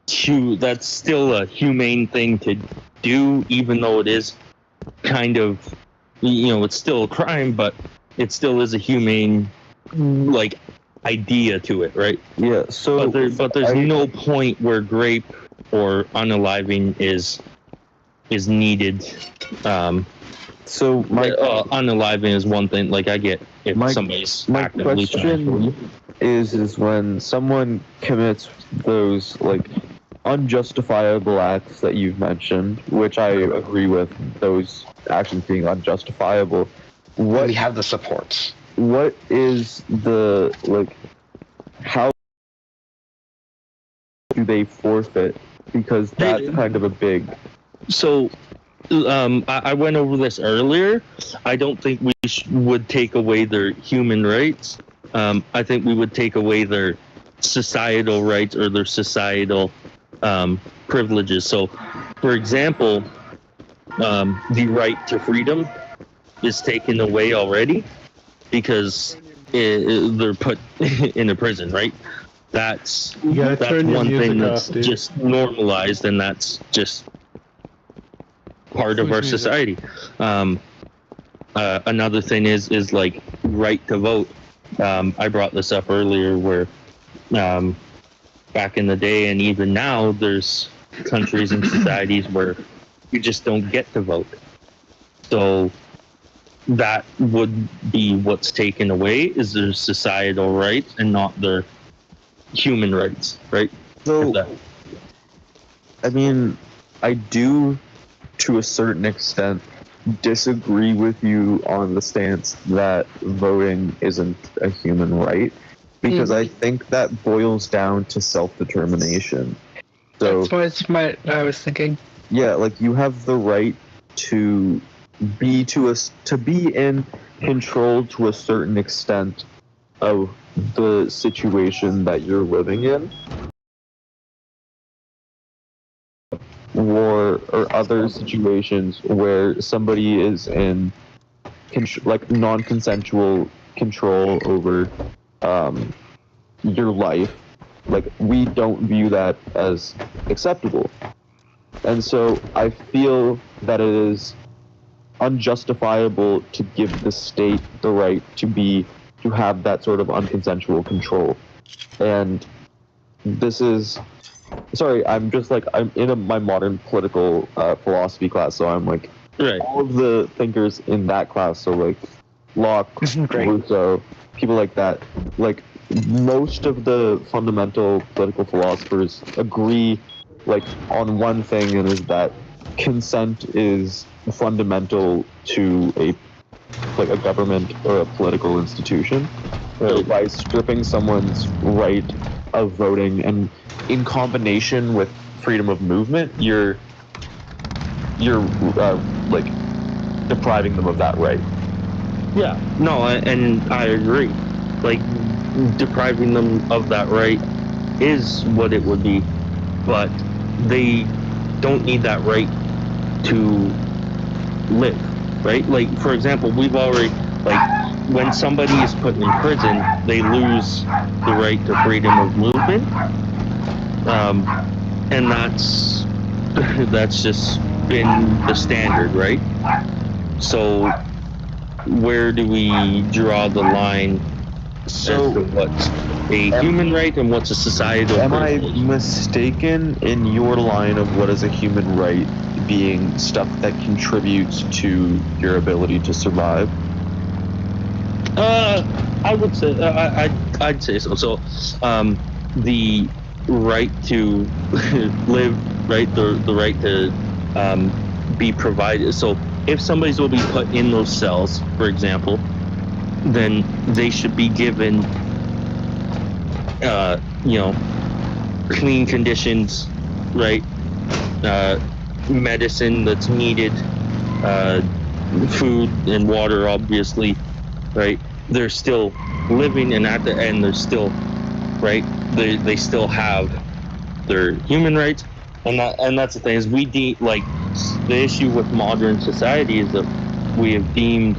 still a humane thing to do, even though it is kind of, it's still a crime, but it still is a humane like idea to it, right?
Yeah. So,
but there's no point where grape or unaliving is needed.
So my
unaliving is one thing. Like I get if somebody's actively
question is when someone commits those like unjustifiable acts that you've mentioned, which I agree with, those actions being unjustifiable.
we have the supports.
What is the, like, how do they forfeit? Because that's kind of a big...
So, I went over this earlier. I don't think we would take away their human rights. I think we would take away their societal rights or their societal privileges. So, for example, the right to freedom is taken away already because they're put in a prison, right? That's one thing that's just normalized, and that's just part of our society. Another thing is like right to vote. I brought this up earlier where back in the day and even now there's countries and societies where you just don't get to vote. So that would be what's taken away is their societal rights and not their human rights, right?
So, I mean, I do, to a certain extent, disagree with you on the stance that voting isn't a human right, because I think that boils down to self-determination. So,
That's what I was thinking.
Yeah, like you have the right to be in control to a certain extent of the situation that you're living in, or other situations where somebody is in like non-consensual control over your life. Like, we don't view that as acceptable. And so I feel that it is unjustifiable to give the state the right to have that sort of unconsensual control. And this is, sorry, I'm in my modern political philosophy class, so I'm like, all of the thinkers in that class, so like Locke, Rousseau, people like that, like most of the fundamental political philosophers agree like on one thing, and is that consent is fundamental to a government or a political institution. So by stripping someone's right of voting, and in combination with freedom of movement, you're like depriving them of that right.
Yeah, no, and I agree. Like, depriving them of that right is what it would be, but they don't need that right to live, right? Like, for example, we've already, like, when somebody is put in prison, they lose the right to freedom of movement, and that's just been the standard, right? So where do we draw the line as to what's a human right and what's a societal privilege?
Am I mistaken in your line of what is a human right being stuff that contributes to your ability to survive?
I would say I'd say so. So, the right to live, right? The right to be provided. So, if somebody's will be put in those cells, for example, then they should be given, clean conditions, right? Medicine that's needed, food and water, obviously, right? They're still living, and at the end, they're still, right? They still have their human rights, and that's the thing is the issue with modern society is that we have deemed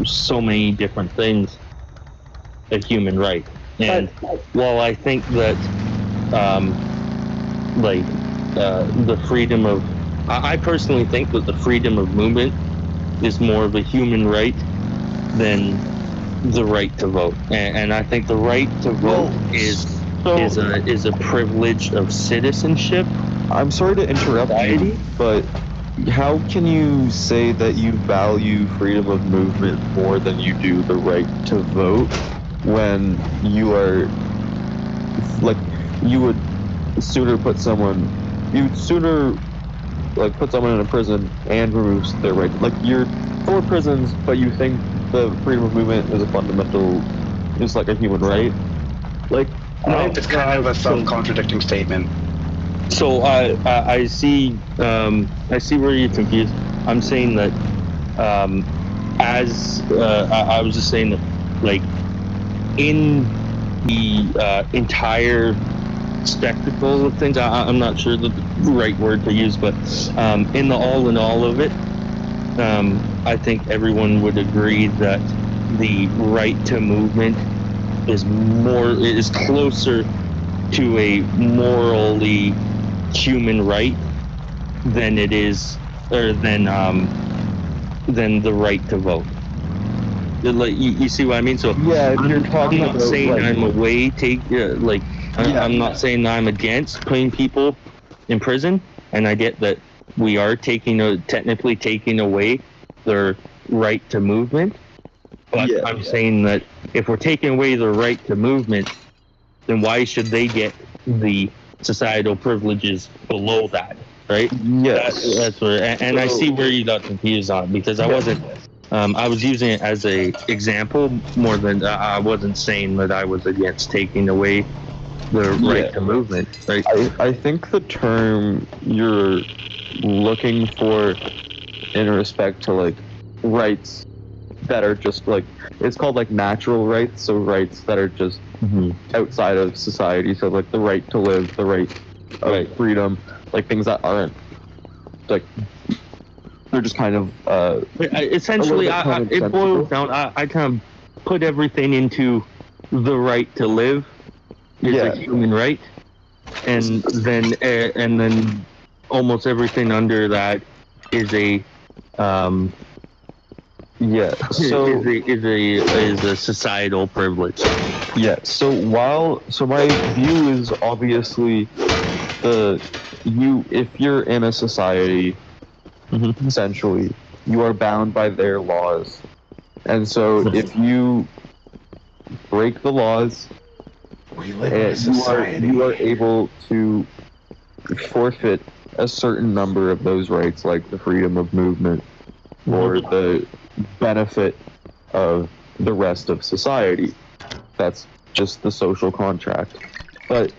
so many different things a human right. And while I think that the freedom of, I personally think that the freedom of movement is more of a human right than the right to vote, and I think the right to vote is a privilege of citizenship.
I'm sorry to interrupt you, but how can you say that you value freedom of movement more than you do the right to vote when you are, like, you would sooner like put someone in a prison and removes their right. Like you're for prisons, but you think the freedom of movement is a fundamental, is like a human right. Like
No, it's kind of a self-contradicting statement.
So I see where you're confused. I'm saying that I was just saying that, like, in the entire spectacle of things, I'm not sure the right word to use, but in the all in all of it, I think everyone would agree that the right to movement is closer to a morally human right than it is, or than the right to vote. Like you see what I mean? So
yeah, if you're
I'm
talking
not
about
saying
like,
I'm I'm not saying I'm against putting people in prison, and I get that we are technically taking away their right to movement. But I'm saying that if we're taking away their right to movement, then why should they get the societal privileges below that, right?
Yes.
That's where, and I see where you got confused on, because I wasn't. I was using it as a example more than I wasn't saying that I was against taking away the right to movement. Right?
I think the term you're looking for in respect to like rights that are just like, it's called like natural rights, so rights that are just outside of society, so like the right to live, the right of freedom, like things that aren't like, they're just kind of
essentially it boils down. I kind of put everything into the right to live is a human right, and then almost everything under that is a
so
is a societal privilege.
So my view is obviously if you're in a society, essentially you are bound by their laws, and so if you break the laws,
we live in a society.
You are able to forfeit a certain number of those rights, like the freedom of movement or the benefit of the rest of society. That's just the social contract. But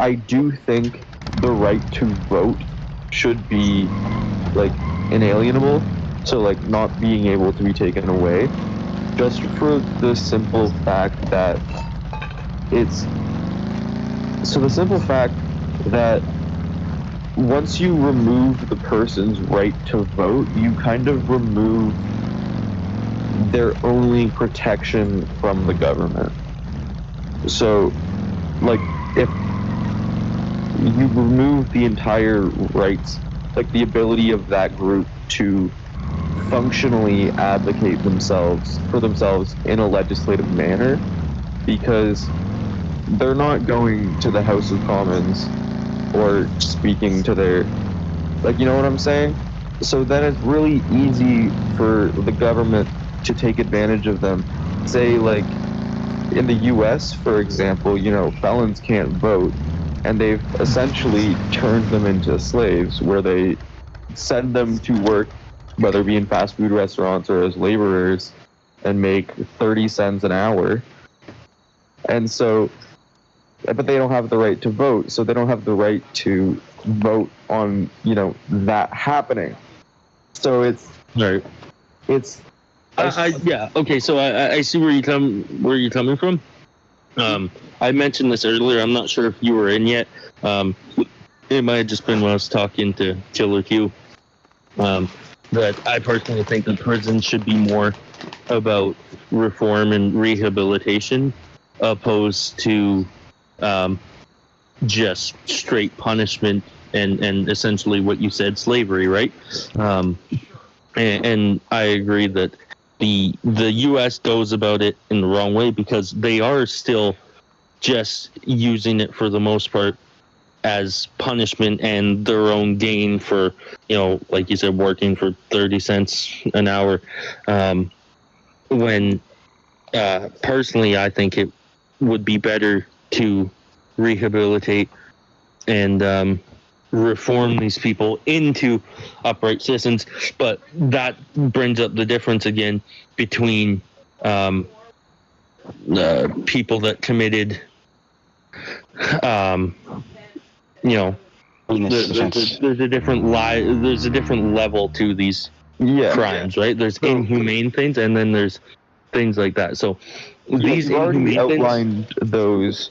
I do think the right to vote should be like inalienable, so like not being able to be taken away, just for the simple fact that once you remove the person's right to vote, you kind of remove their only protection from the government. So, like, if you remove the entire rights, like the ability of that group to functionally advocate for themselves in a legislative manner, because they're not going to the House of Commons or speaking to their, like, you know what I'm saying? So then it's really easy for the government to take advantage of them. Say, like, in the US, for example, felons can't vote, and they've essentially turned them into slaves, where they send them to work, whether it be in fast food restaurants or as laborers, and make 30 cents an hour. And so, but they don't have the right to vote, so they don't have the right to vote on, that happening. So it's
right.
It's
okay. So I see where you're coming from. I mentioned this earlier. I'm not sure if you were in yet. It might have just been when I was talking to Killer Q. That I personally think that prison should be more about reform and rehabilitation, opposed to just straight punishment and essentially what you said, slavery, right? And I agree that the U.S. goes about it in the wrong way, because they are still just using it for the most part as punishment and their own gain for, like you said, working for 30 cents an hour. When personally, I think it would be better to rehabilitate and reform these people into upright citizens. But that brings up the difference again between people that committed, there's a different there's a different level to these crimes, right? There's inhumane things, and then there's things like that. So these
you've already
inhumane
outlined those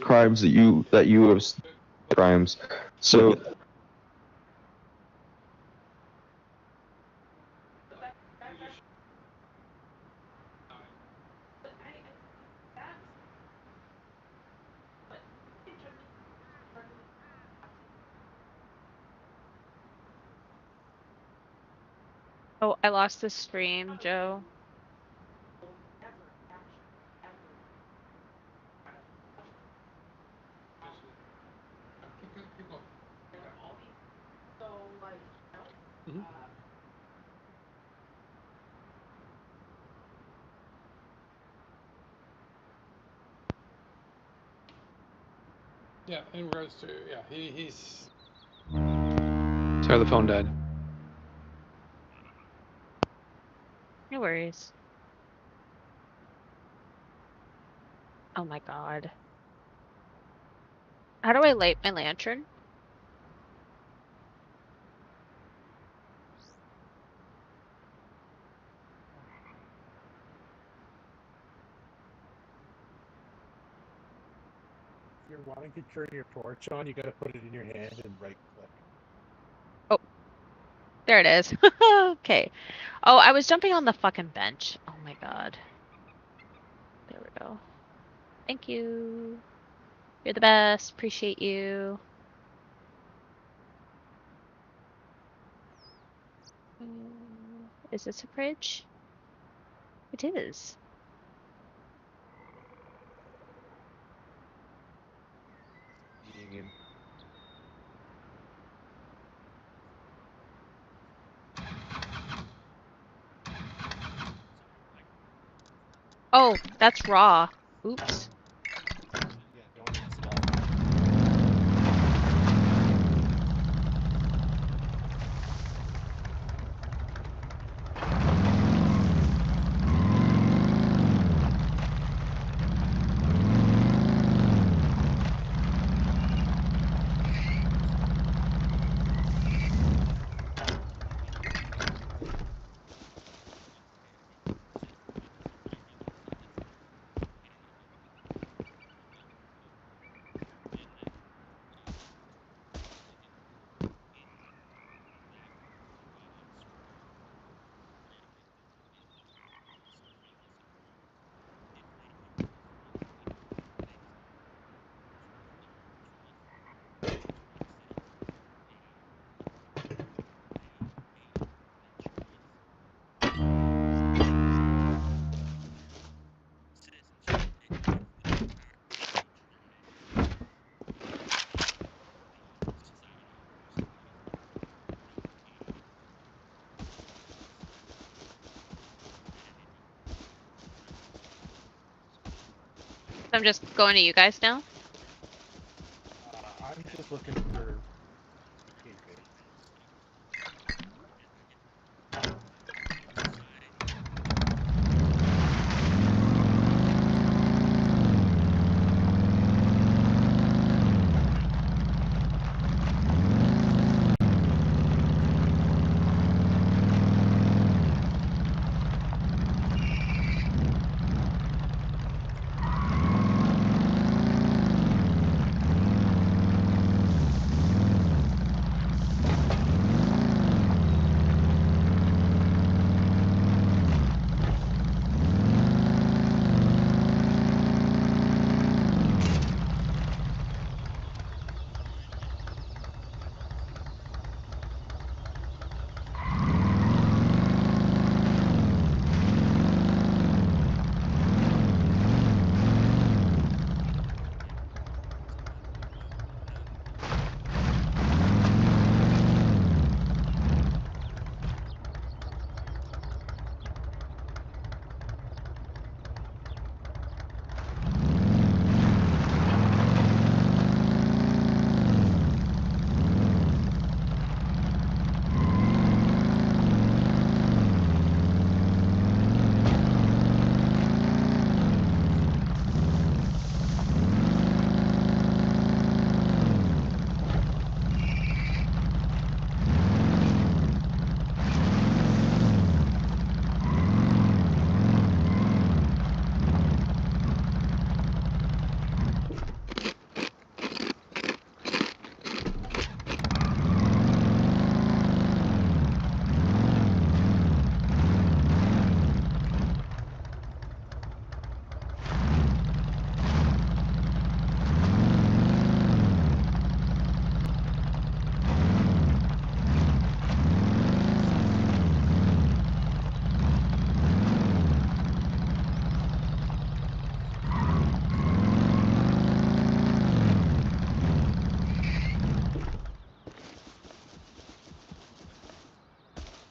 crimes that you have crimes. So
Oh, I lost the stream, Joe.
Yeah, in regards to he's. Sorry, the phone died.
No worries. Oh my god. How do I light my lantern?
If you're wanting to turn your torch on, you gotta put it in your hand and right click.
Oh. There it is. Okay. Oh, I was jumping on the fucking bench. Oh my god. There we go. Thank you. You're the best. Appreciate you. Is this a fridge? It is. Oh, that's raw. Oops.
Yeah, don't install.
I'm just going to you guys now.
I'm just looking for kingfish.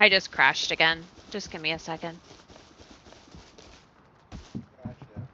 I just crashed again. Just give me a second.
Gotcha.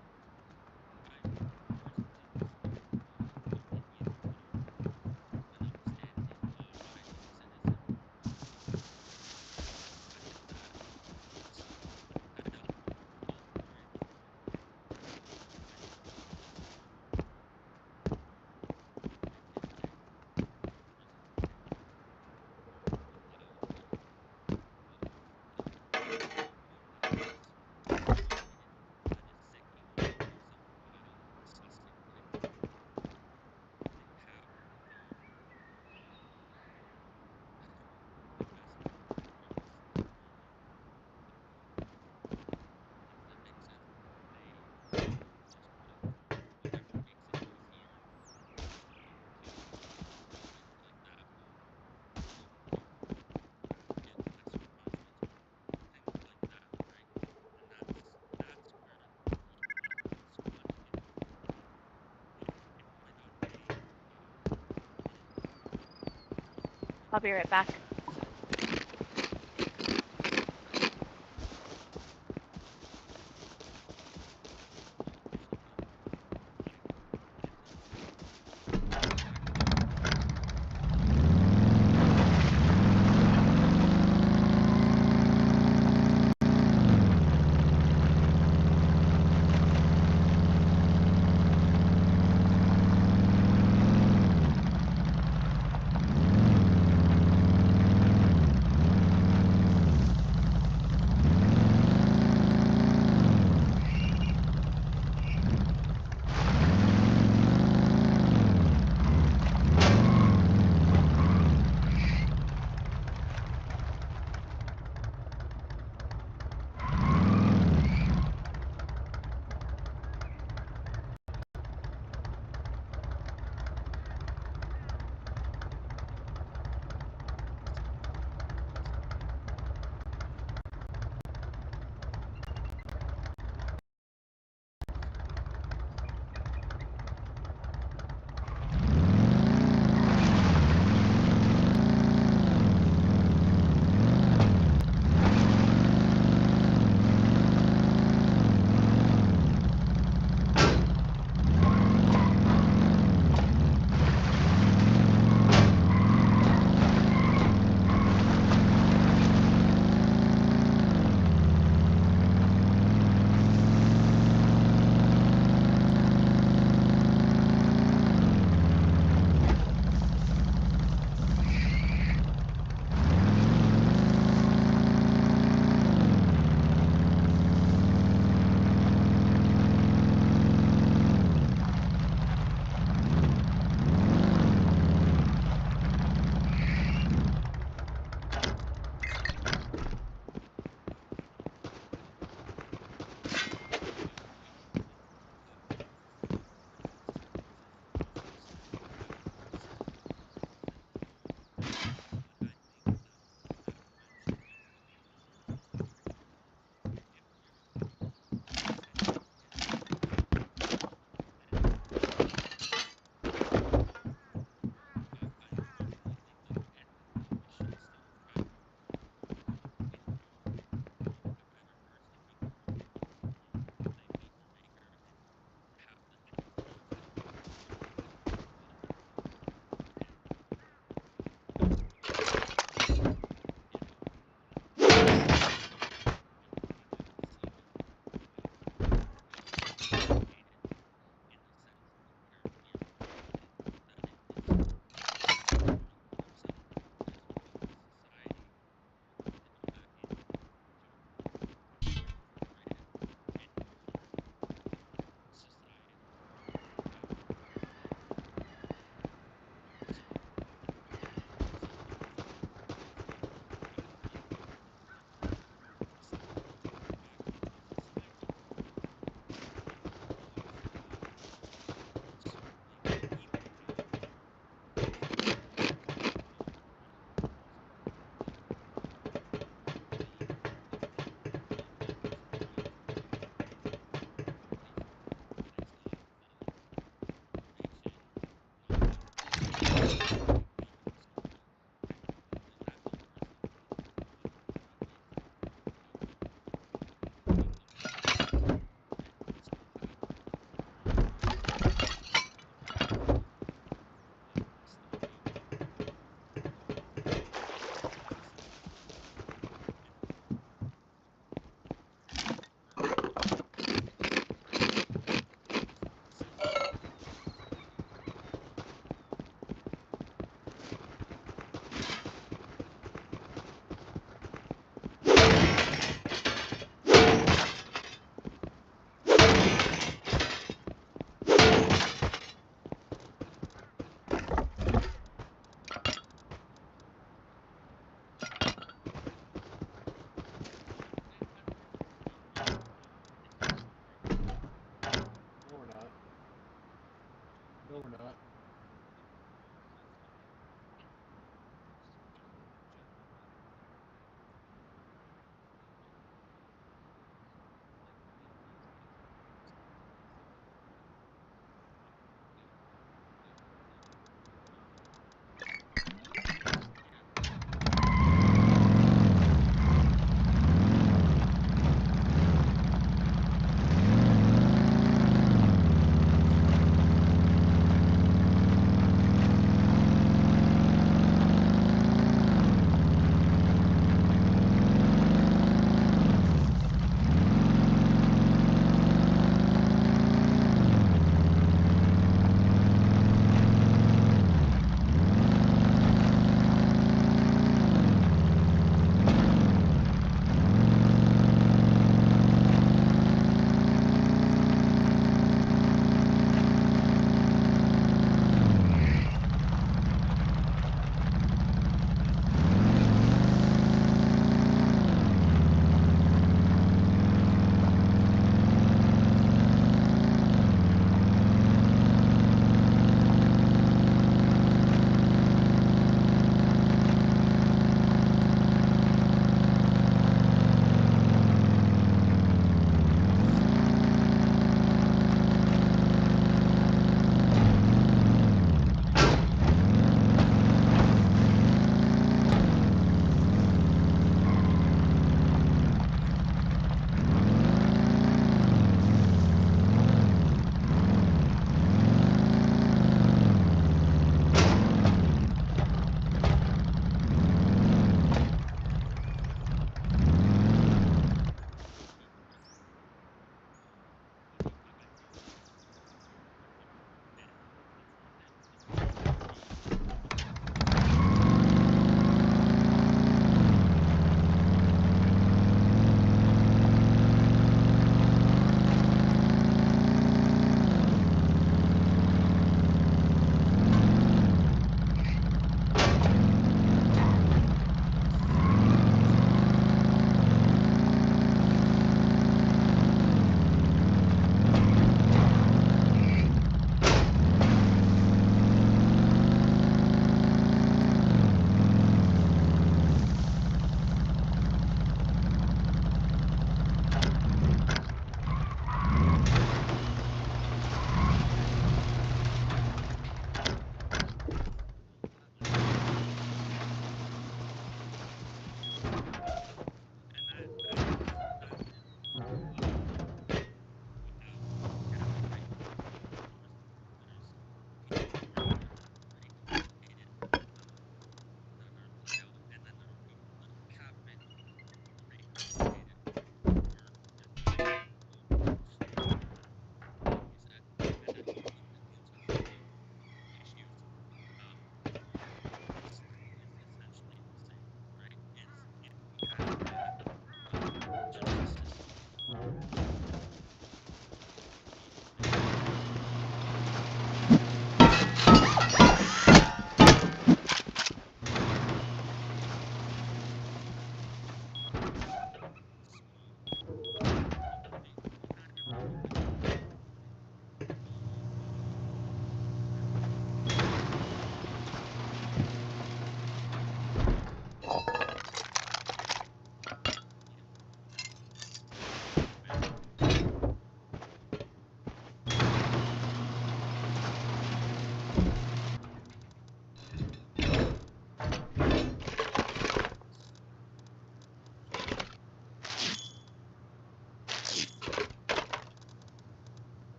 I'll be right back.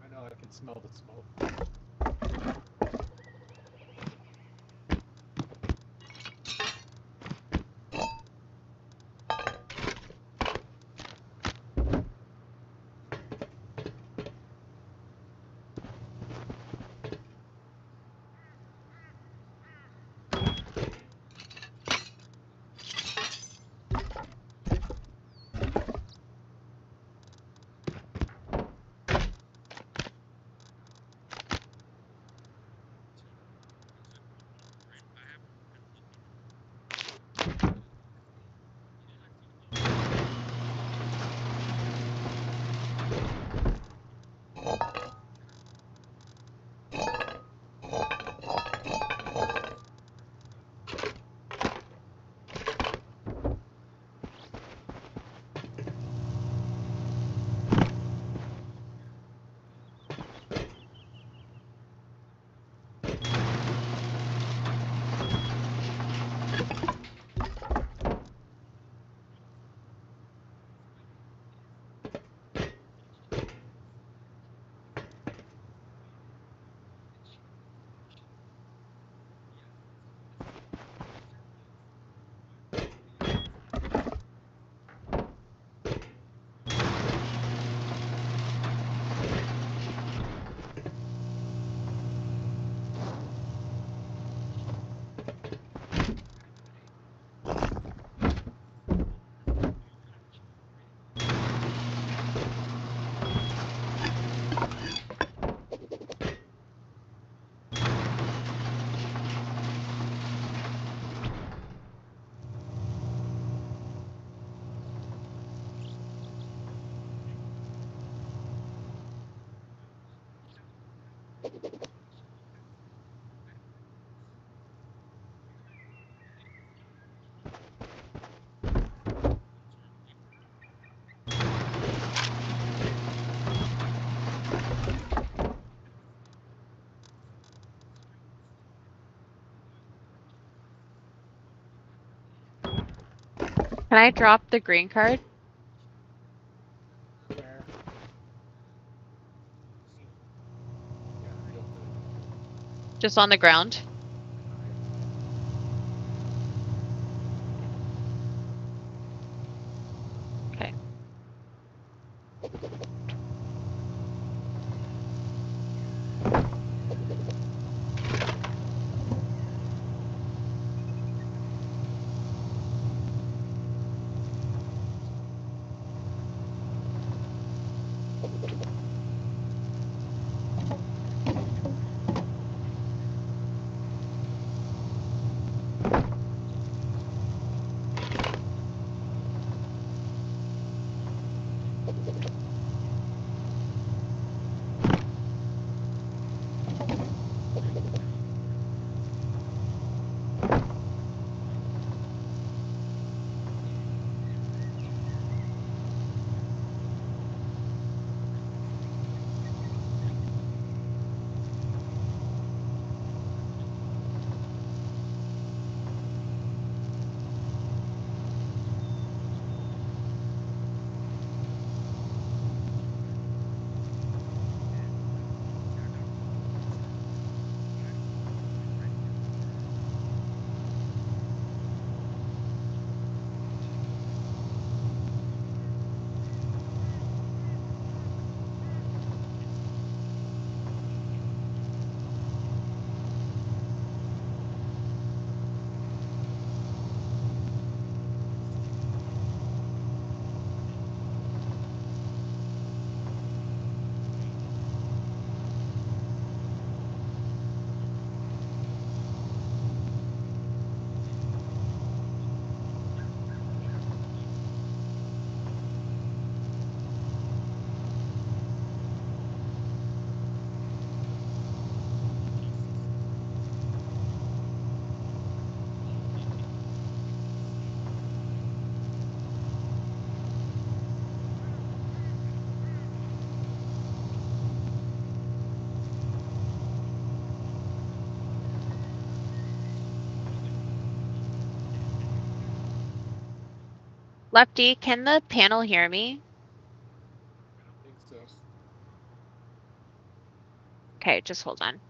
I know I can smell the smoke.
Can I drop the green card?
Where?
Just on the ground. Okay. Lefty, can the panel hear me?
I think so.
Okay, just hold on.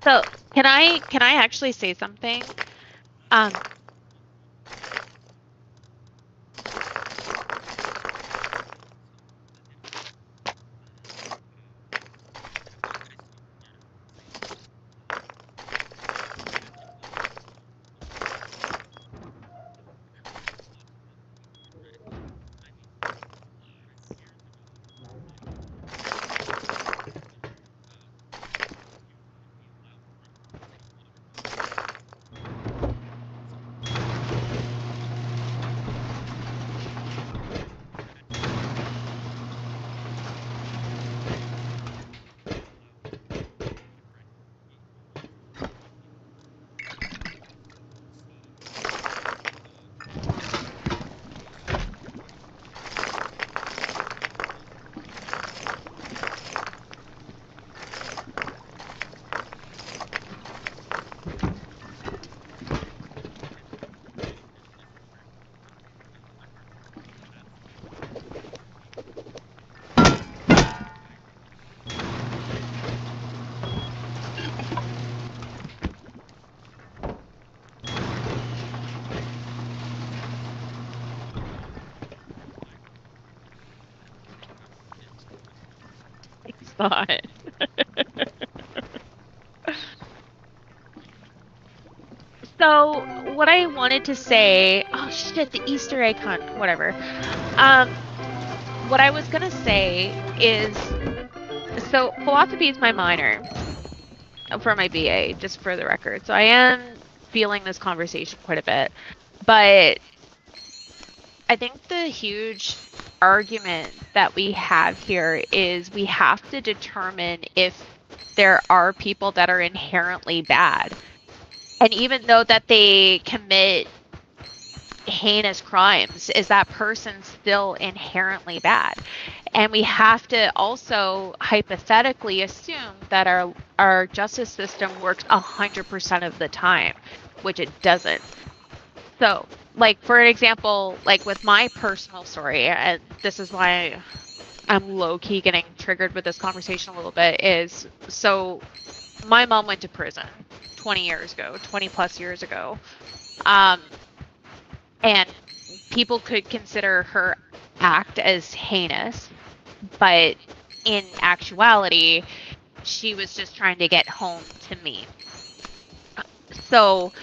So, can I actually say something? It's not. So, what I wanted to say, oh shit, the Easter egg hunt, whatever. What I was gonna say is, so philosophy is my minor for my BA, just for the record. So I am feeling this conversation quite a bit, but I think the huge argument that we have here is we have to determine if there are people that are inherently bad. And even though that they commit heinous crimes, is that person still inherently bad? And we have to also hypothetically assume that our justice system works 100% of the time, which it doesn't. So, like, for an example, like with my personal story, and this is why I'm low-key getting triggered with this conversation a little bit, is so my mom went to prison 20 years ago, 20 plus years ago. And people could consider her act as heinous, but in actuality, she was just trying to get home to me. So,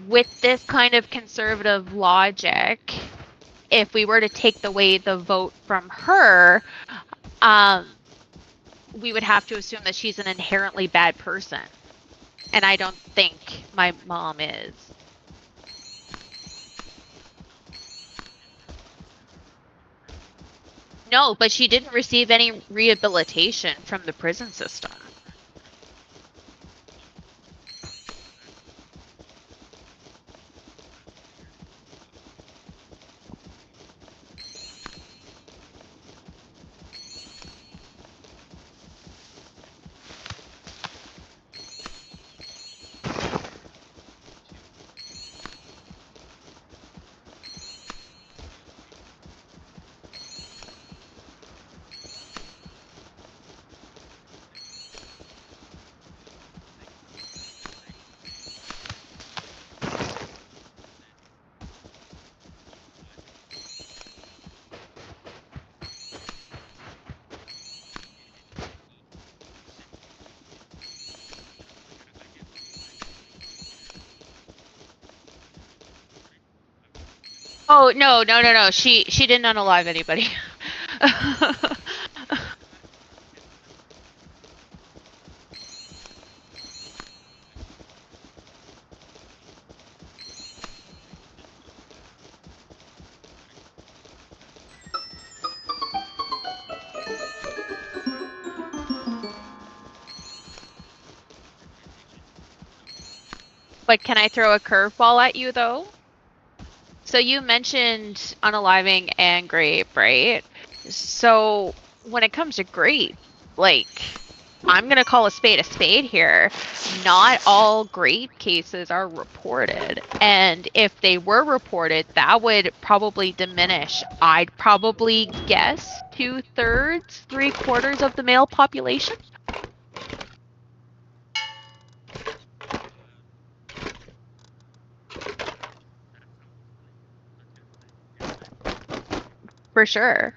with this kind of conservative logic, if we were to take away the vote from her, we would have to assume that she's an inherently bad person. And I don't think my mom is. No, but she didn't receive any rehabilitation from the prison system. Oh no. She didn't unalive anybody. But can I throw a curveball at you though? So you mentioned unaliving and grape, right? So when it comes to grape, like, I'm gonna call a spade here. Not all grape cases are reported, and if they were reported, that would probably diminish. I'd probably guess 2/3, 3/4 of the male population. For sure.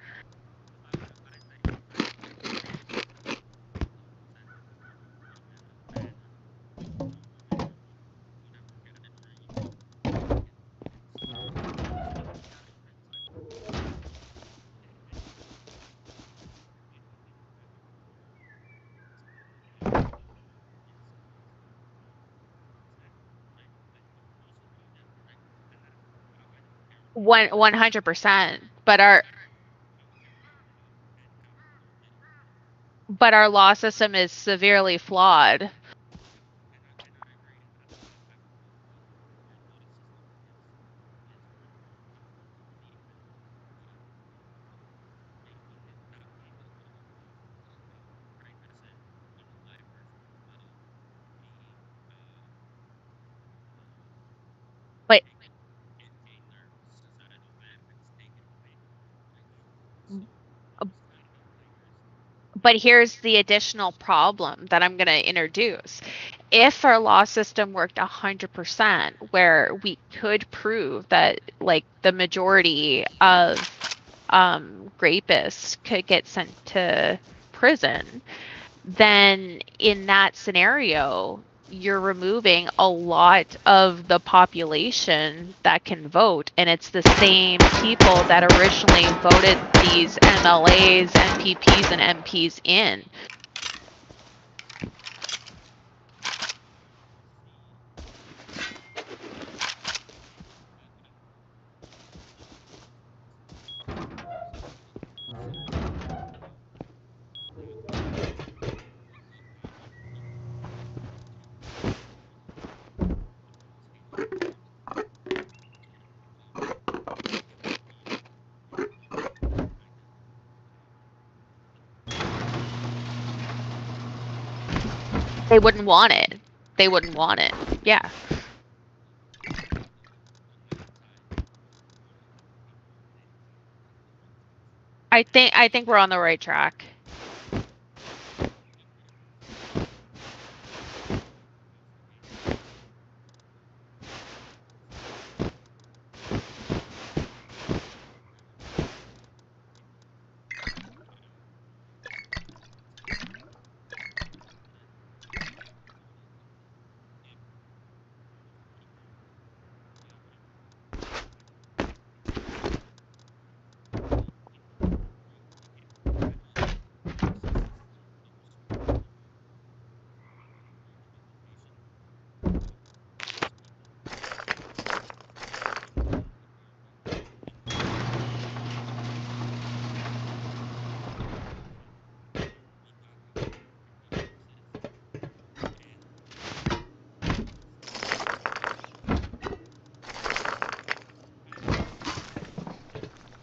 One 100%. But our law system is severely flawed. But But here's the additional problem that I'm going to introduce. If our law system worked 100%, where we could prove that, like, the majority of rapists could get sent to prison, then in that scenario, you're removing a lot of the population that can vote, and it's the same people that originally voted these MLAs, MPPs, and MPs in. They wouldn't want it. They wouldn't want it. Yeah. I think we're on the right track.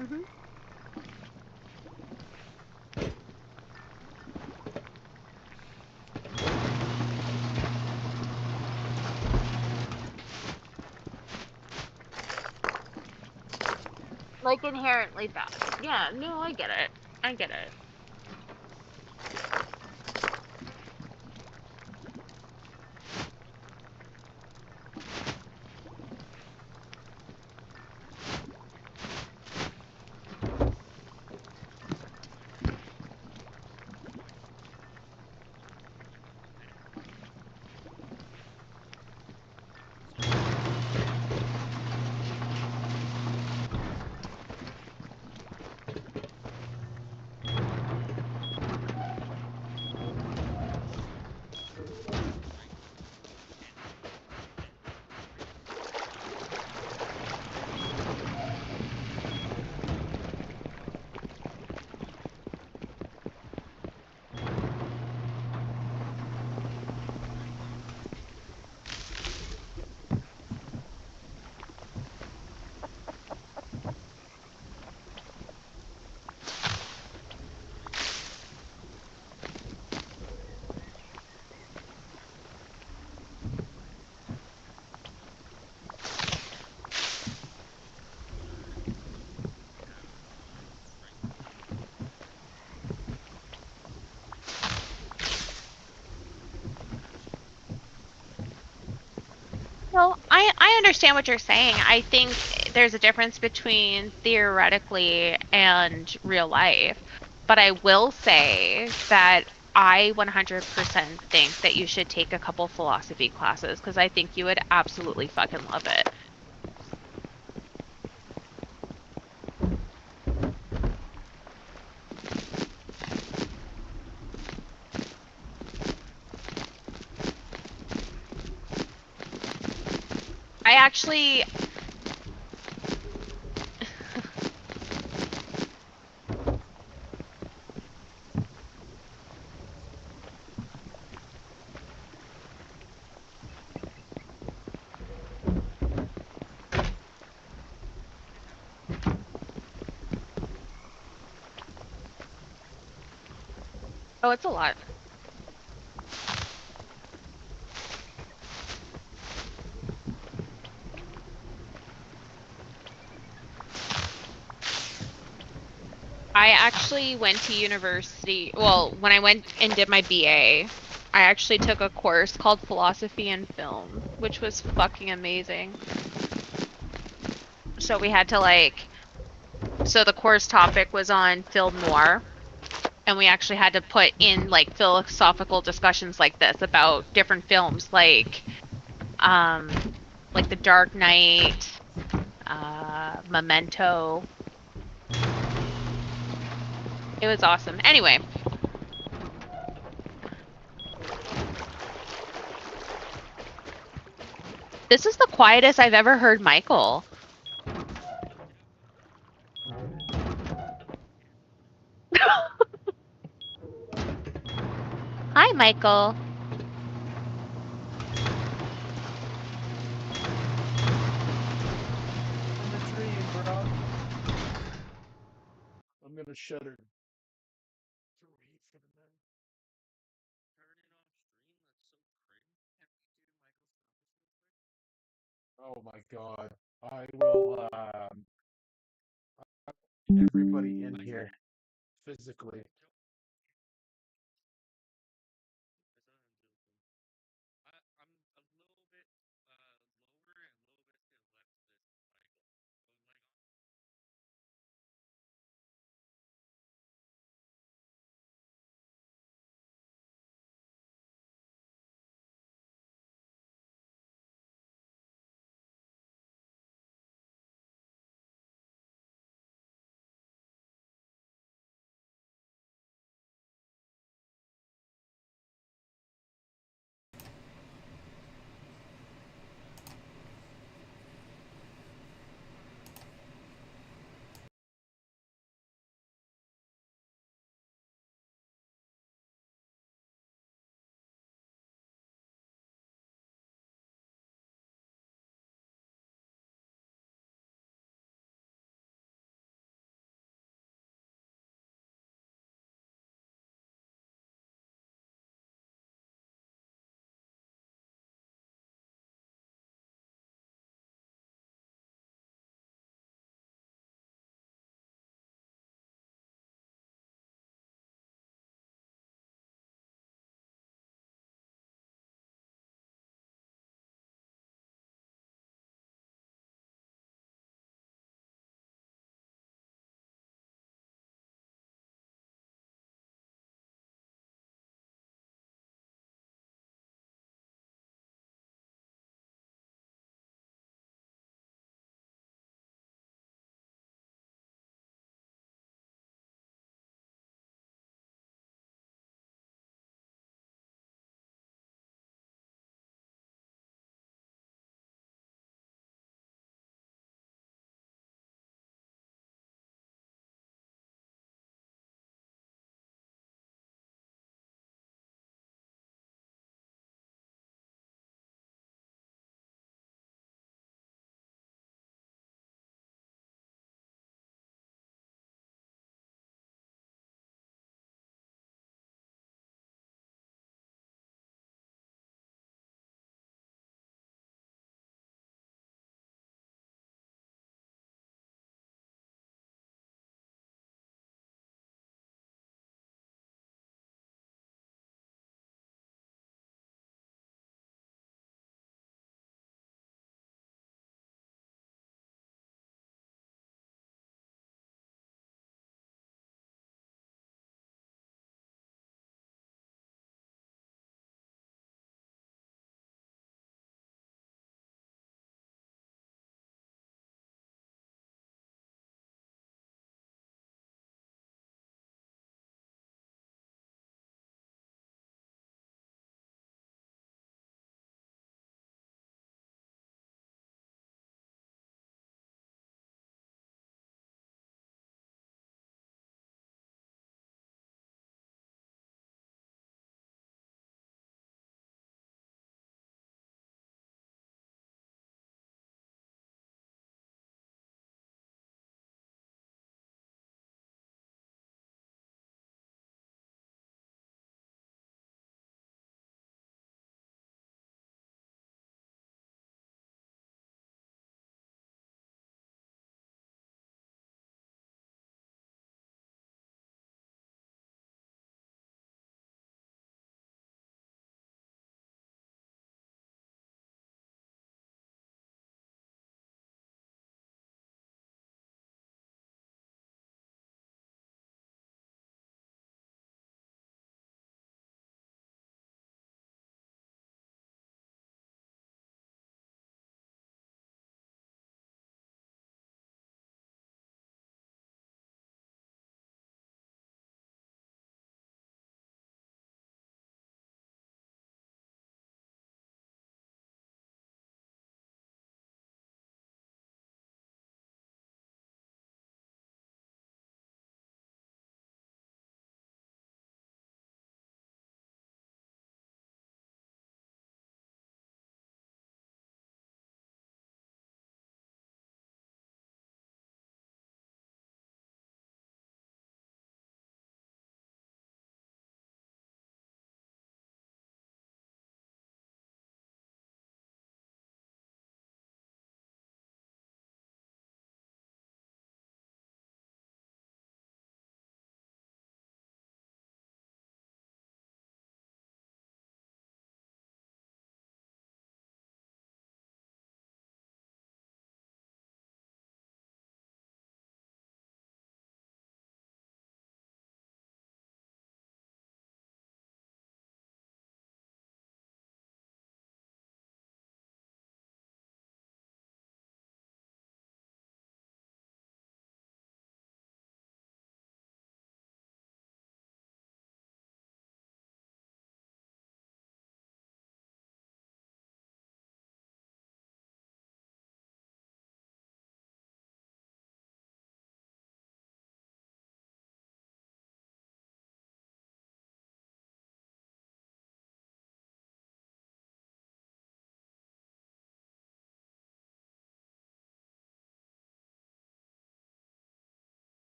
Mm-hmm. Like, inherently bad. Yeah, no, I get it. I get it. Michael, I understand what you're saying. I think there's a difference between theoretically and real life. But I will say that I 100% think that you should take a couple philosophy classes because I think you would absolutely fucking love it. I actually... Oh, it's a lot. I actually went to university. Well, when I went and did my BA, I actually took a course called Philosophy and Film, which was fucking amazing. So we had to so the course topic was on film noir, and we actually had to put in philosophical discussions like this about different films, like The Dark Knight, Memento. It was awesome. Anyway. This is the quietest I've ever heard Michael. Hi, Michael.
In the tree, bro. I'm gonna shudder. Oh my god. I will everybody in here physically.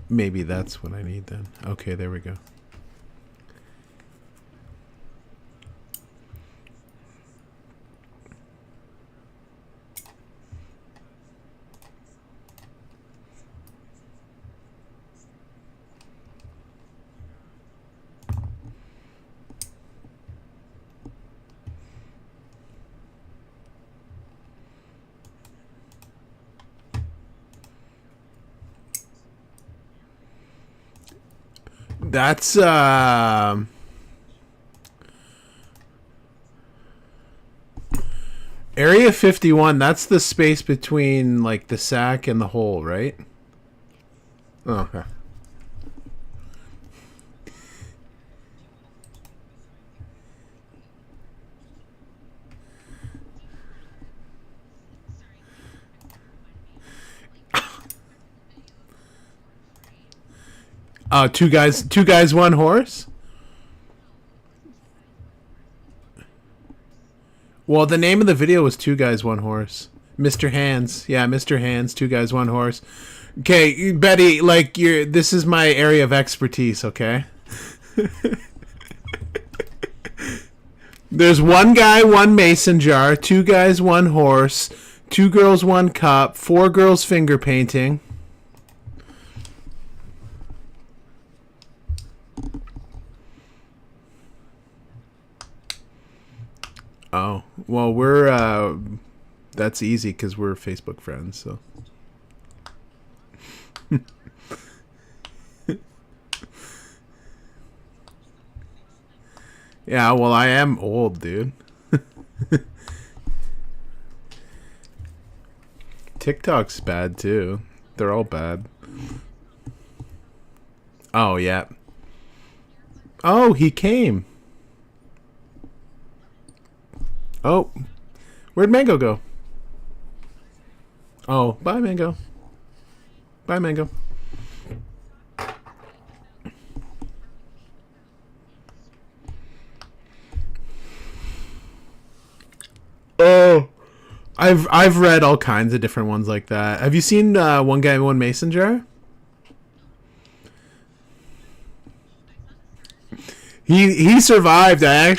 Maybe that's what I need then. Okay, there we go. That's Area 51, that's the space between like the sack and the hole, right? Oh, okay. Two guys, one horse? Well, the name of the video was Two Guys, One Horse. Mr. Hands. Yeah, Mr. Hands, Two Guys, One Horse. Okay, Betty, like this is my area of expertise, okay? There's one guy, one mason jar, two guys, one horse, two girls, one cup, four girls finger painting. Oh, well, we're, that's easy because we're Facebook friends, so. Yeah, well, I am old, dude. TikTok's bad, too. They're all bad. Oh, yeah. Oh, he came. Oh, where'd Mango go? Oh, bye, Mango. Bye, Mango. Oh, I've read all kinds of different ones like that. Have you seen One Guy, One Mason Jar? He survived. I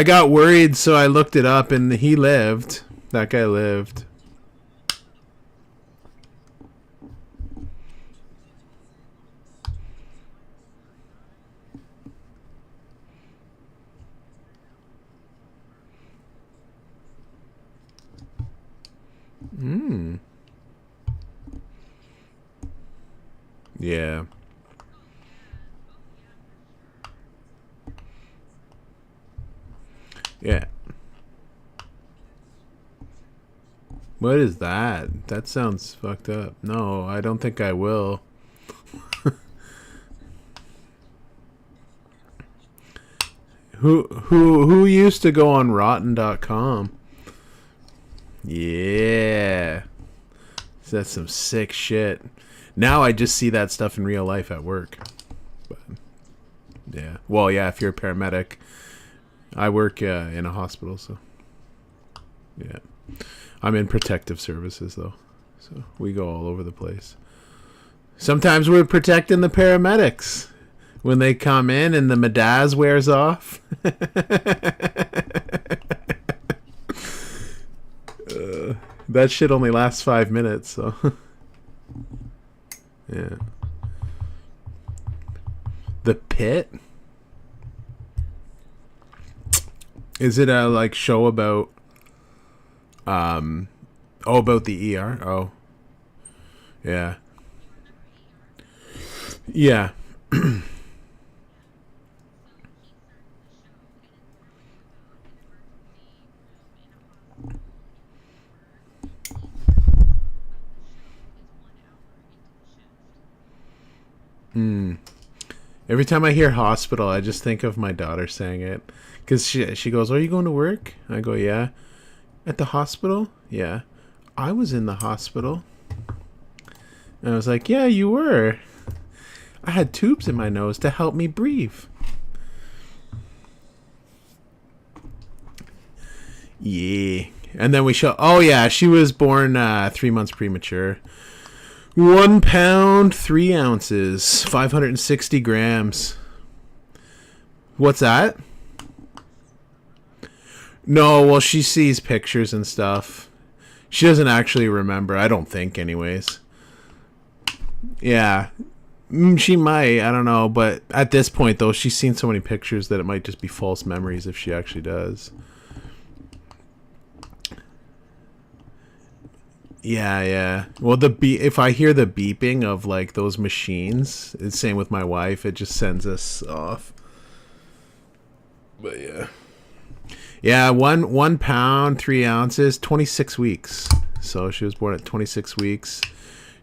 got worried, so I looked it up, and he lived. That guy lived. Hmm. Yeah. Yeah. What is that? That sounds fucked up. No, I don't think I will. Who used to go on rotten.com? Yeah. That's some sick shit. Now I just see that stuff in real life at work. But yeah. Well, yeah, if you're a paramedic. I work in a hospital, so yeah. I'm in protective services, though, so we go all over the place. Sometimes we're protecting the paramedics when they come in and the medaz wears off. That shit only lasts 5 minutes, so yeah. The Pit? Is it a like show about about the ER? Oh. Yeah. Yeah. Every time I hear hospital, I just think of my daughter saying it. Because she goes, are you going to work? I go, yeah. At the hospital? Yeah. I was in the hospital. And I was like, yeah, you were. I had tubes in my nose to help me breathe. Yeah. And then we show... Oh, yeah, she was born 3 months premature. 1 pound, 3 ounces, 560 grams. What's that? No, well, she sees pictures and stuff. She doesn't actually remember. I don't think, anyways. Yeah. She might. I don't know. But at this point, though, she's seen so many pictures that it might just be false memories if she actually does. Yeah, yeah. Well, if I hear the beeping of, like, those machines, it's same with my wife. It just sends us off. But, yeah. Yeah, 1 pound, 3 ounces, 26 weeks. So she was born at 26 weeks.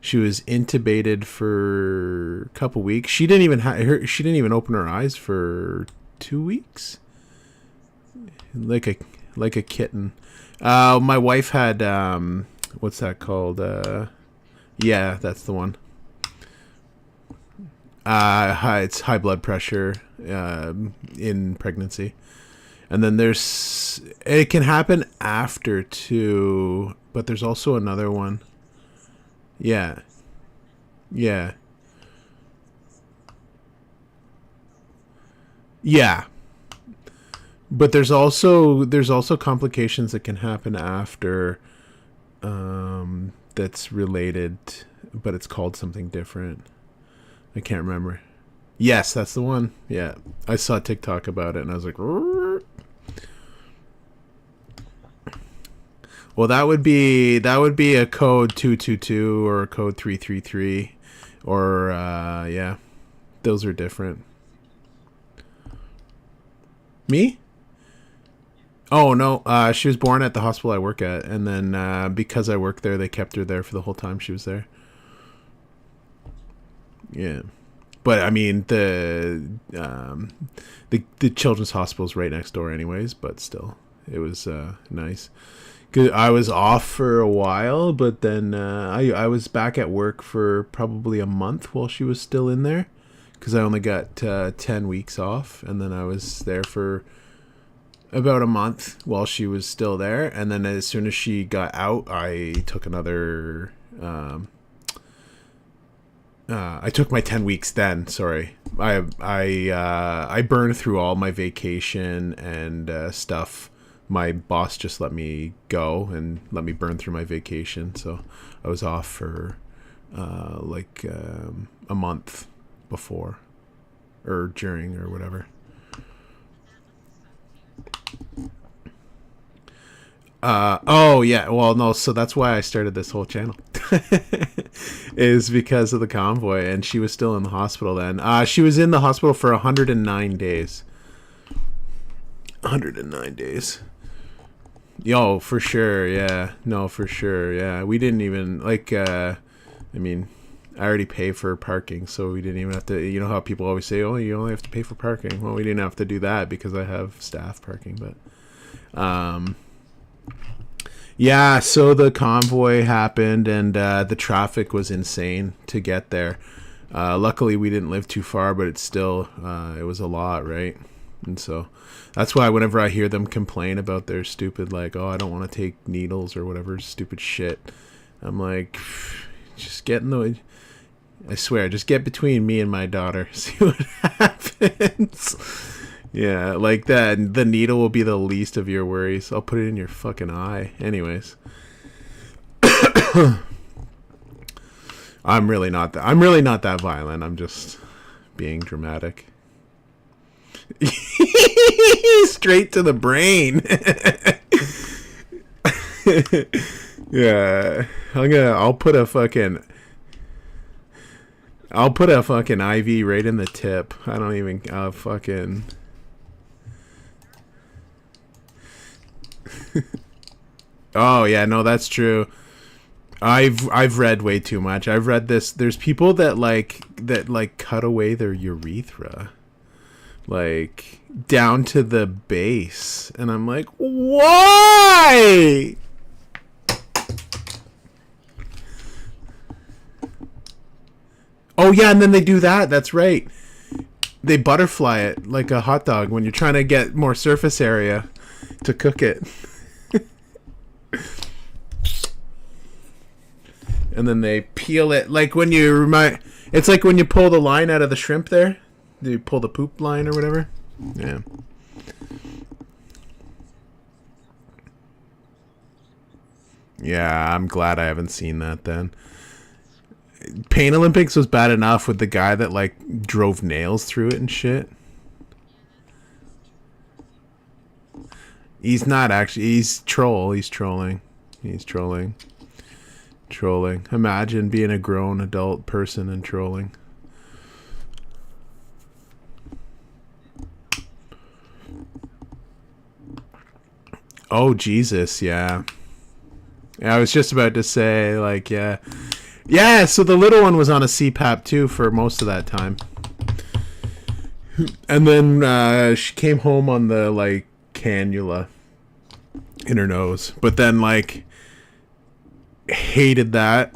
She was intubated for a couple weeks. She didn't even open her eyes for 2 weeks. Like a kitten. My wife had what's that called? Yeah, that's the one. It's high blood pressure in pregnancy. And then it can happen after too, but there's also another one. Yeah. Yeah. Yeah. But there's also complications that can happen after that's related, but it's called something different. I can't remember. Yes, that's the one. Yeah. I saw TikTok about it and I was like, "Rrr." Well, that would be a code 222 or a code 333 or yeah. Those are different. Me? Oh, no. She was born at the hospital I work at, and then because I work there, they kept her there for the whole time she was there. Yeah. But I mean, the children's hospital's right next door anyways, but still. It was nice. I was off for a while, but then I was back at work for probably a month while she was still in there, because I only got 10 weeks off, and then I was there for about a month while she was still there, and then as soon as she got out, I took another I took my 10 weeks then. Sorry, I burned through all my vacation and stuff. My boss just let me go and let me burn through my vacation, so I was off for like a month before or during or whatever. Oh yeah, well no, so that's why I started this whole channel. Is because of the convoy, and she was still in the hospital then. She was in the hospital for 109 days. 109 days. Yo, for sure, yeah. No, for sure, yeah. We didn't even, like, I mean, I already pay for parking, so we didn't even have to, you know how people always say, oh, you only have to pay for parking. Well, we didn't have to do that because I have staff parking, but, yeah, so the convoy happened, and the traffic was insane to get there. Luckily, we didn't live too far, but it's still, it was a lot, right? And so that's why whenever I hear them complain about their stupid, like, oh, I don't want to take needles or whatever stupid shit, I'm like, just get in the, I swear, just get between me and my daughter. See what happens. Yeah, like that. The needle will be the least of your worries. I'll put it in your fucking eye. Anyways. I'm really not that violent. I'm just being dramatic. Straight to the brain. Yeah. I'll put a fucking IV right in the tip. I don't even fucking Oh yeah, no, that's true. I've read way too much. I've read this. There's people that cut away their urethra, like down to the base, and I'm like, why? Oh yeah, and then they do that. That's right. They butterfly it like a hot dog when you're trying to get more surface area to cook it. and then they peel it like when you it's like when you pull the line out of the shrimp there. You pull the poop line or whatever. Yeah. Yeah, I'm glad I haven't seen that then. Pain Olympics was bad enough with the guy that like drove nails through it and shit. He's not actually. He's trolling. He's trolling. Imagine being a grown adult person and trolling. Oh, Jesus, yeah. I was just about to say, like, yeah. Yeah, so the little one was on a CPAP, too, for most of that time. And then she came home on the, like, cannula in her nose. But then, like, hated that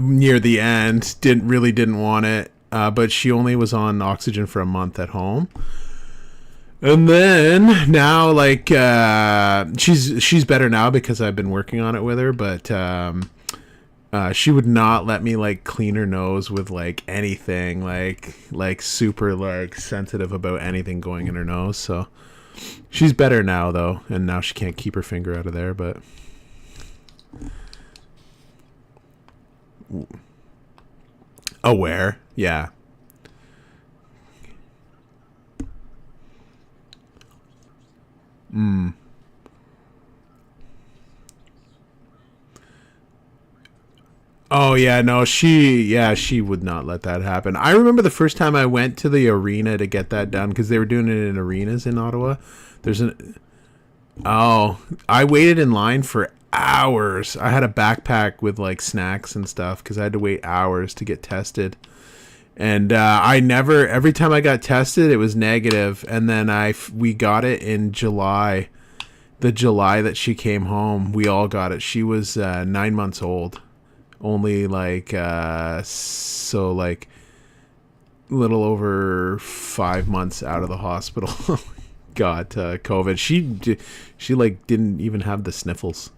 near the end. Didn't want it. But she only was on oxygen for a month at home. And then now, like, she's better now because I've been working on it with her. But she would not let me like clean her nose with like anything, like super like sensitive about anything going in her nose. So she's better now though, and now she can't keep her finger out of there. But aware, yeah. Oh yeah, no, she would not let that happen. I remember the first time I went to the arena to get that done because they were doing it in arenas in Ottawa. I waited in line for hours. I had a backpack with like snacks and stuff because I had to wait hours to get tested. And every time I got tested, it was negative. And then we got it in July. The July that she came home, we all got it. She was 9 months old. Only like, so like little over 5 months out of the hospital got COVID. She like didn't even have the sniffles.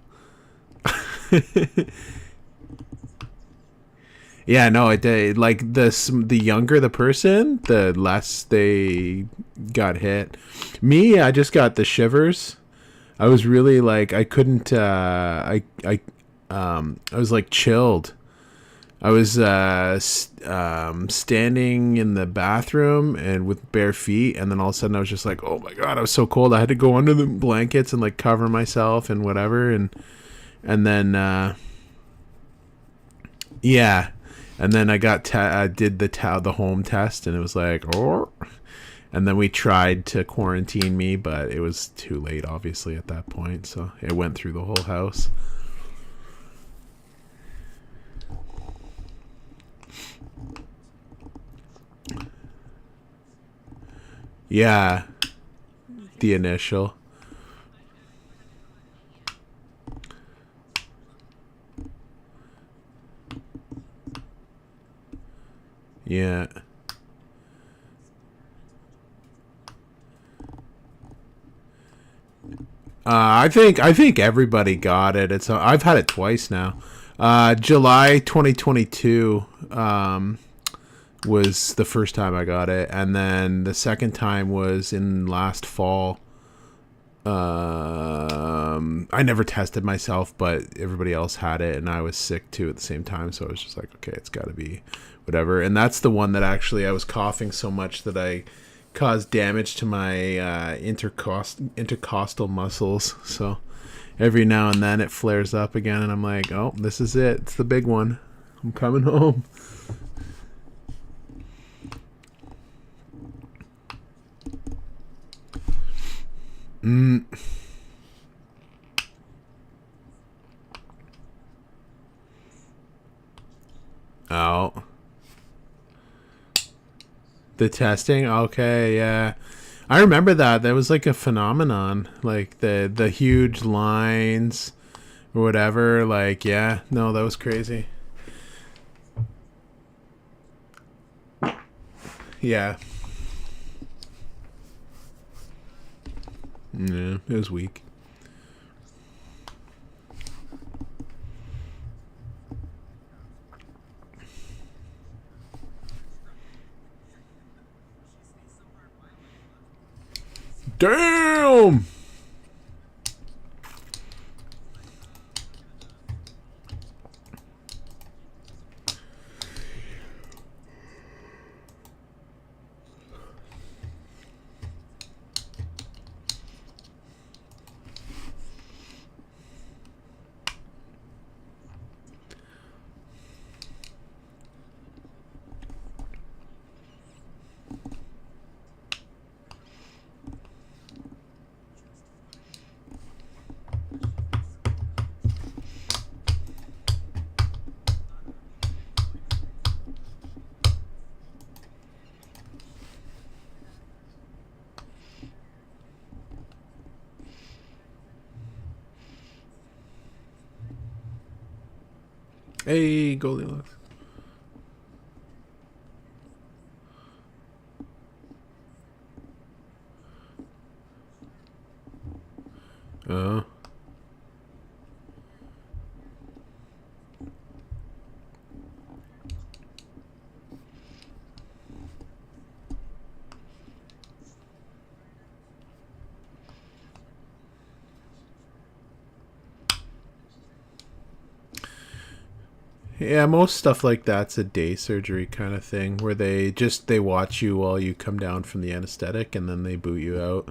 Yeah, no, it like the younger the person, the less they got hit. Me, I just got the shivers. I was really like I couldn't. I was like chilled. I was standing in the bathroom and with bare feet, and then all of a sudden I was just like, oh my god, I was so cold. I had to go under the blankets and like cover myself and whatever, and then yeah. And then I did the home test, and it was like, oh. And then we tried to quarantine me, but it was too late, obviously, at that point. So it went through the whole house. Yeah, the initial. Yeah. I think everybody got it. I've had it twice now. July 2022 was the first time I got it, and then the second time was in last fall. I never tested myself, but everybody else had it, and I was sick too at the same time. So I was just like, okay, it's got to be whatever. And that's the one that actually I was coughing so much that I caused damage to my intercostal muscles. So every now and then it flares up again, and I'm like, oh, this is it. It's the big one. I'm coming home. Oh. The testing? Okay, yeah. I remember that. That was like a phenomenon. Like the huge lines or whatever. Like, yeah. No, that was crazy. Yeah. Yeah, it was weak. Damn! Hey, Goldilocks. Yeah, most stuff like that's a day surgery kind of thing where they watch you while you come down from the anesthetic and then they boot you out.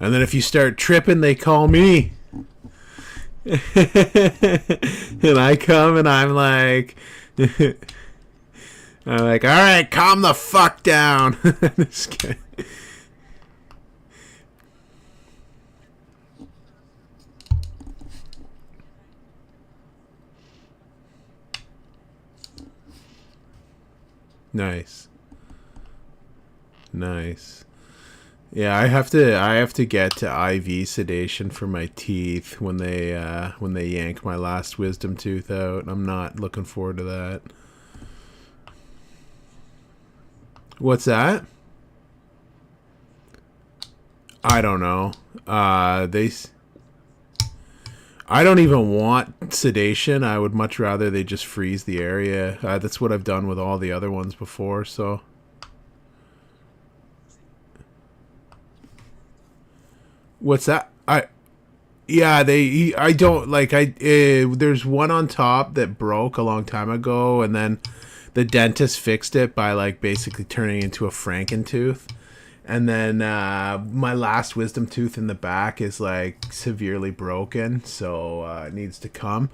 And then if you start tripping, they call me. And I come and I'm like all right, calm the fuck down. This guy. Nice. Yeah, I have to get to IV sedation for my teeth when they yank my last wisdom tooth out. I'm not looking forward to that. What's that? I don't know. I don't even want sedation. I would much rather they just freeze the area. That's what I've done with all the other ones before, so. What's that? There's one on top that broke a long time ago, and then the dentist fixed it by like basically turning it into a Frankentooth. And then my last wisdom tooth in the back is like severely broken, so it needs to come.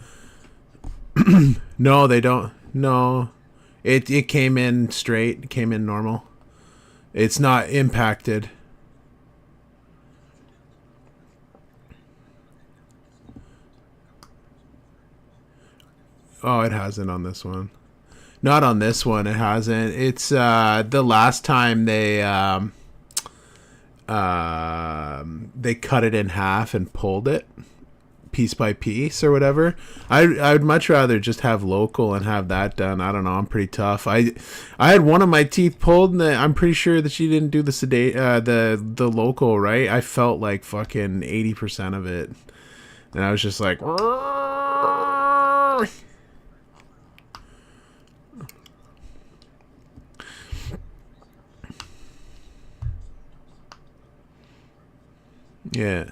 No, they don't. No, it came in straight. It came in normal. It's not impacted. Oh, it hasn't on this one. Not on this one. It hasn't. It's the last time they cut it in half and pulled it piece by piece or whatever. I'd much rather just have local and have that done. I don't know. I'm pretty tough. I had one of my teeth pulled, and I'm pretty sure that she didn't do the local right. I felt like fucking 80% of it, and I was just like. Yeah.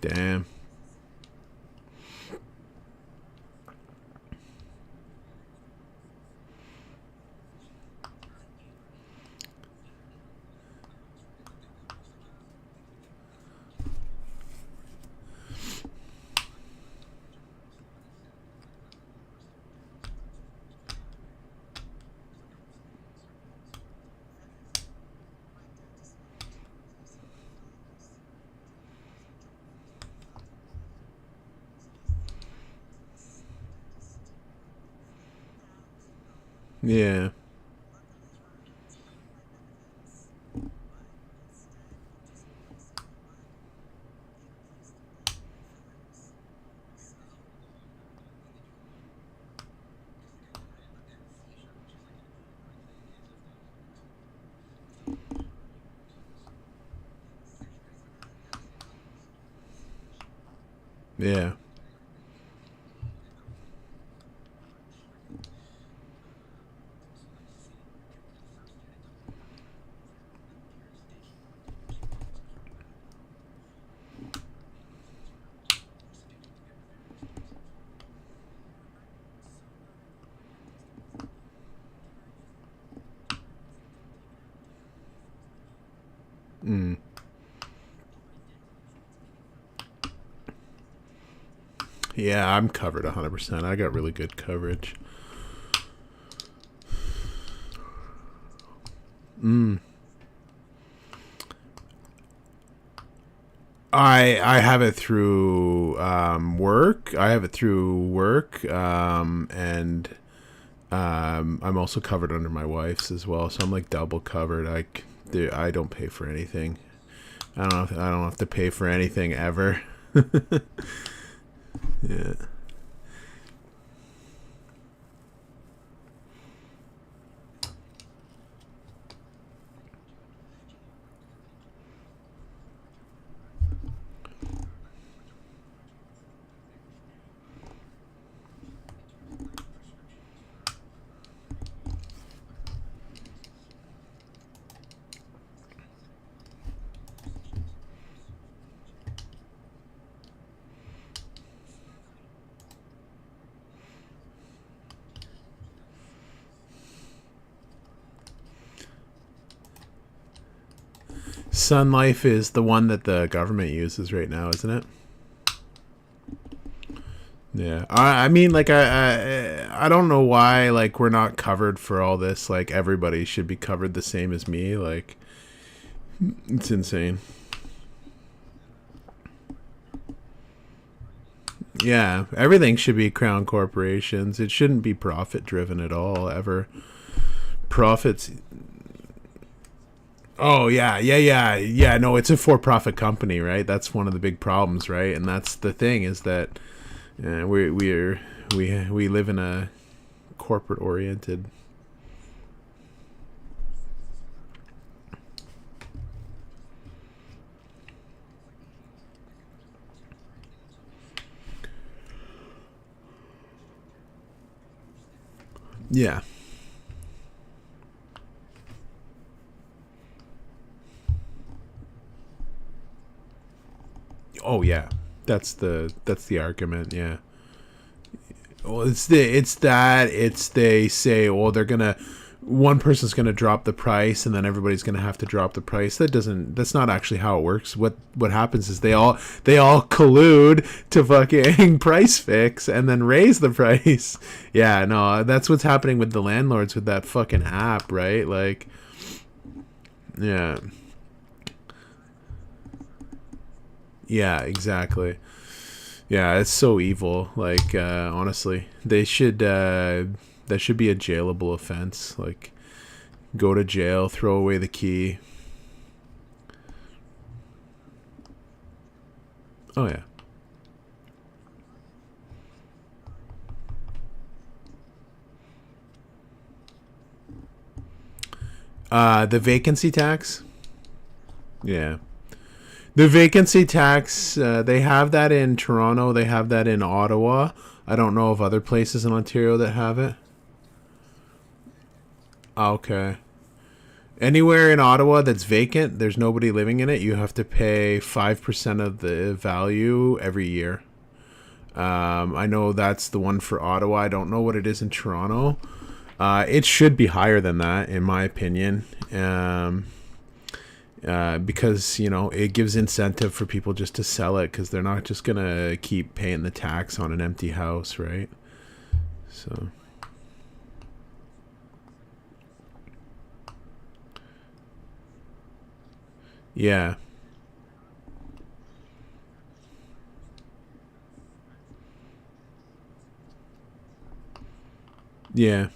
Damn. Yeah. Yeah. Mm. Yeah, I'm covered 100%. I got really good coverage. Mm. I have it through work. I have it through work, and I'm also covered under my wife's as well. So I'm like double covered. I don't pay for anything. I don't have to pay for anything ever. Yeah. Sun Life is the one that the government uses right now, isn't it? Yeah. I mean, like, I don't know why, like, we're not covered for all this. Like, everybody should be covered the same as me. Like, it's insane. Yeah, everything should be crown corporations. It shouldn't be profit driven at all, ever. Profits. Oh yeah. No, it's a for-profit company, right? That's one of the big problems, right? And that's the thing, is that we live in a corporate-oriented. Yeah. Oh yeah, that's the argument. Yeah. Well, it's they say, well, one person's gonna drop the price, and then everybody's gonna have to drop the price. That's not actually how it works. What happens is they all collude to fucking price fix and then raise the price. Yeah, no, that's what's happening with the landlords with that fucking app, right? Like, yeah. Yeah, exactly. Yeah, it's so evil. Like, honestly, that should be a jailable offense. Like, go to jail, throw away the key. Oh yeah. The vacancy tax. Yeah. The vacancy tax, they have that in Toronto. They have that in Ottawa. I don't know of other places in Ontario that have it. Okay. Anywhere in Ottawa that's vacant, there's nobody living in it, you have to pay 5% of the value every year. I know that's the one for Ottawa. I don't know what it is in Toronto. It should be higher than that, in my opinion. Because, it gives incentive for people just to sell it, because they're not just going to keep paying the tax on an empty house, right? So... Yeah. Yeah.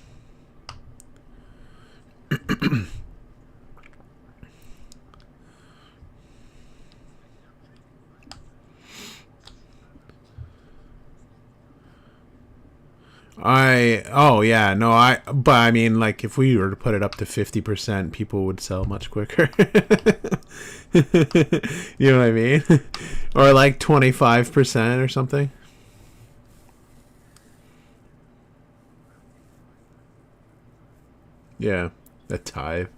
But I mean, like, if we were to put it up to 50%, people would sell much quicker. You know what I mean? Or like 25% or something. Yeah, a tithe.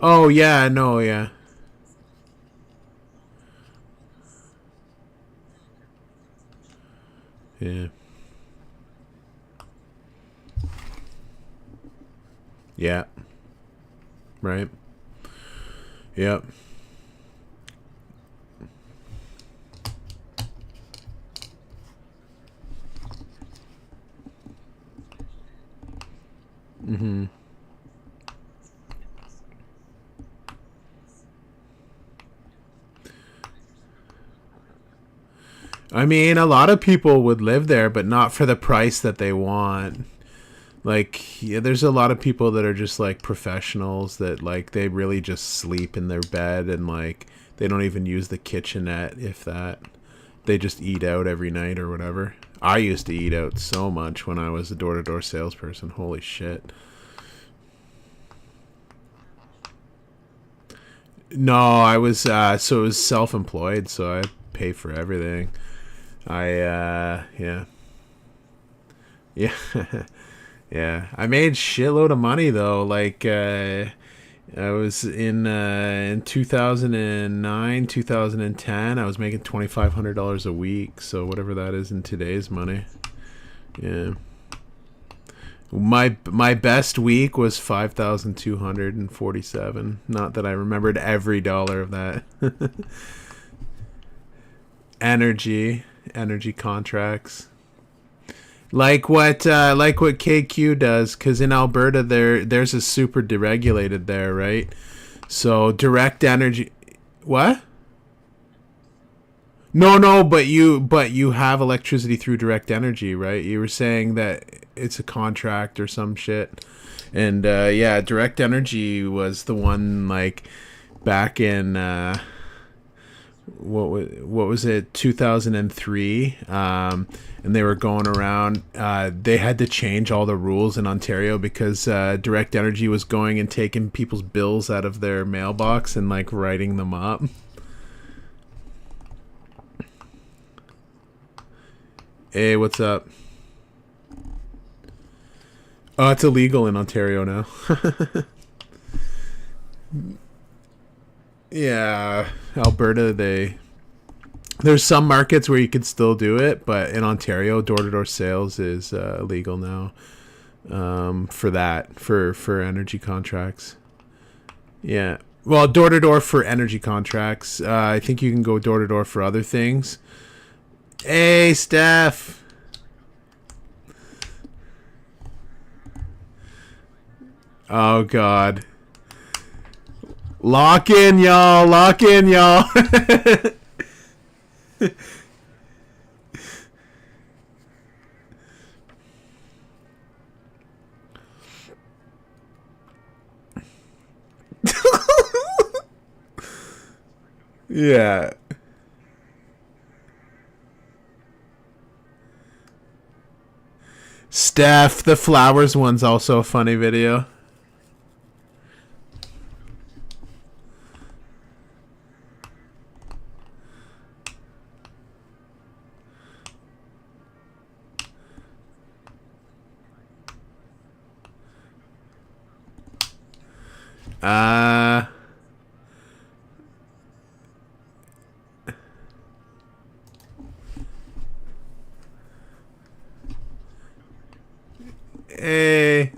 Oh yeah, no, yeah. Yeah. Yeah. Right. Yep. Mm-hmm. I mean, a lot of people would live there, but not for the price that they want. Like, yeah, there's a lot of people that are just like professionals that like they really just sleep in their bed and like they don't even use the kitchenette, if that. They just eat out every night or whatever. I used to eat out so much when I was a door-to-door salesperson. Holy shit. No, I was so it was self-employed, so I pay for everything. Yeah. Yeah. Yeah. I made shitload of money though. Like I was in 2009, 2010, I was making $2,500 a week, so whatever that is in today's money. Yeah. My best week was 5,247. Not that I remembered every dollar of that. energy contracts. Like what KQ does, because in Alberta there's a super deregulated there, right? So direct energy. What? No, but you have electricity through direct energy, right? You were saying that it's a contract or some shit. And yeah, direct energy was the one like back in what was it, 2003, and they were going around, they had to change all the rules in Ontario because direct energy was going and taking people's bills out of their mailbox and like writing them up. Hey, what's up? Oh, it's illegal in Ontario now. Yeah, Alberta, there's some markets where you can still do it, but in Ontario, door-to-door sales is illegal now, for energy contracts. Yeah, well, door-to-door for energy contracts. I think you can go door-to-door for other things. Hey, Steph. Oh God. Lock in, y'all. Lock in, y'all. Yeah. Steph, the flowers one's also a funny video. Uh Hey.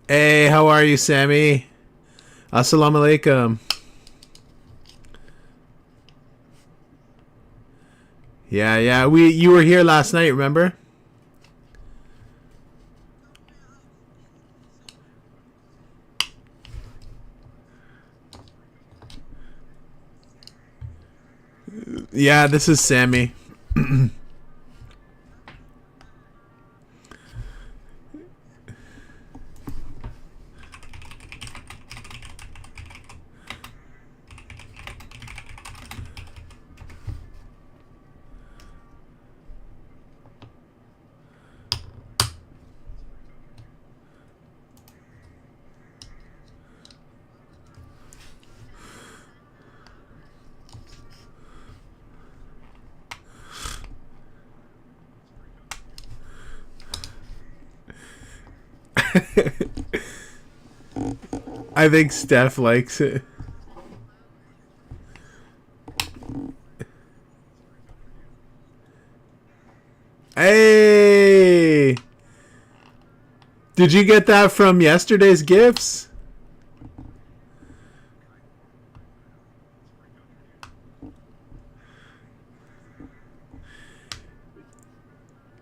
Hey, how are you, Sammy? Assalamu alaikum. Yeah, you were here last night, remember? Yeah, this is Sammy. I think Steph likes it. Hey! Did you get that from yesterday's gifts?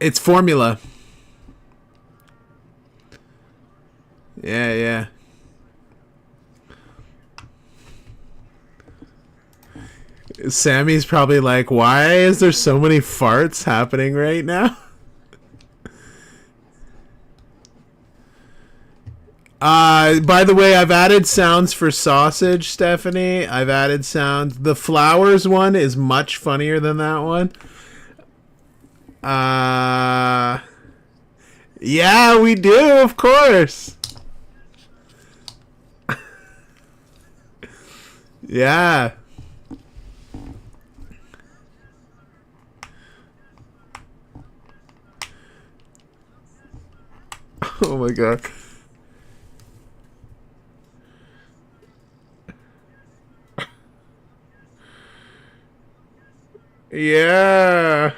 It's formula. Yeah, yeah. Sammy's probably like, why is there so many farts happening right now? By the way, I've added sounds for sausage, Stephanie. I've added sounds. The flowers one is much funnier than that one. Yeah, we do, of course. Yeah. Oh my god. Yeah.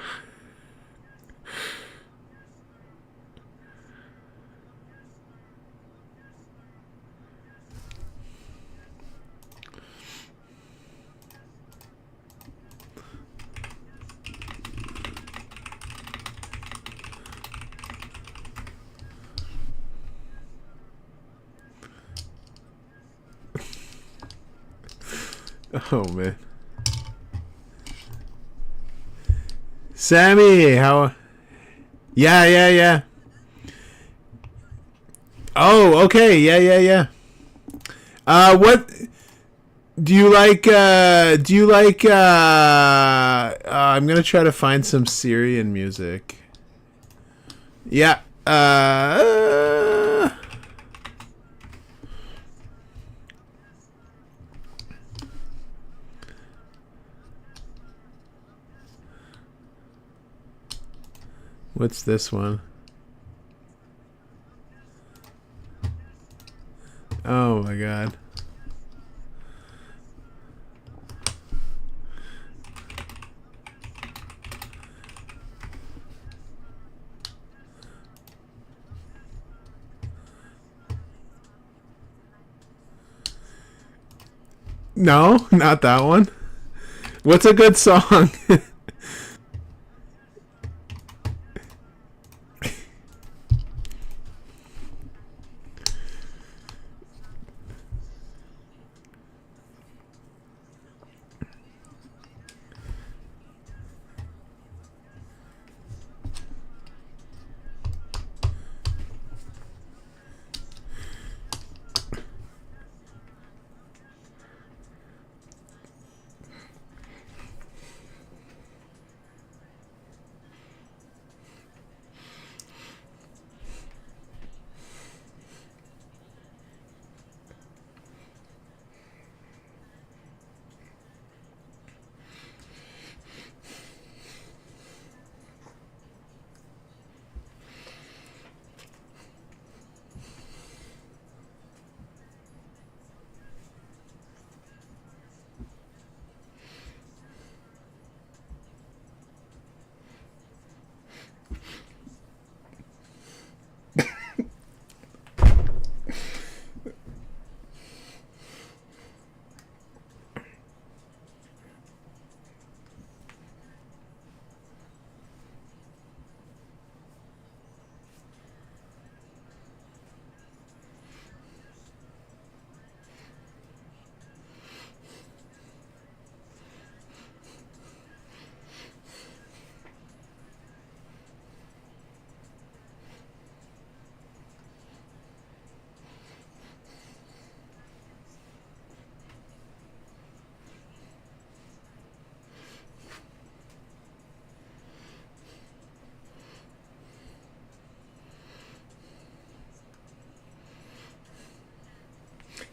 Oh man. Sammy, how? Yeah, yeah, yeah. Oh, okay. Yeah, yeah, yeah. What do you like? I'm gonna try to find some Syrian music. Yeah. What's this one? Oh my god. No, not that one. What's a good song?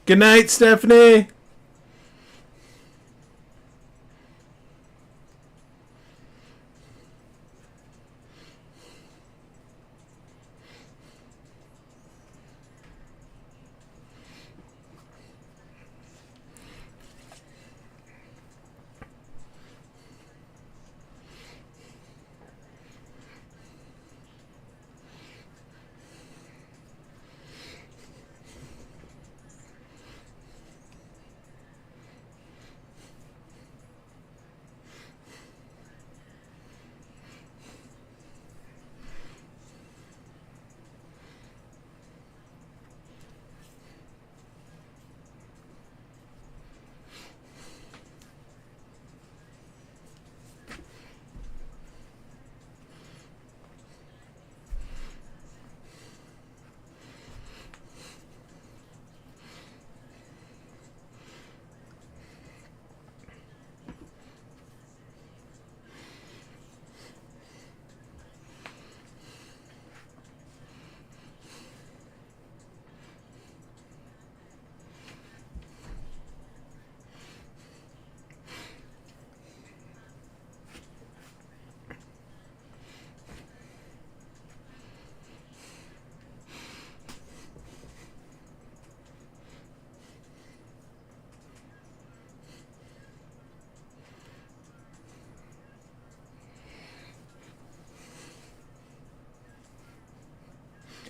Good night, Stephanie.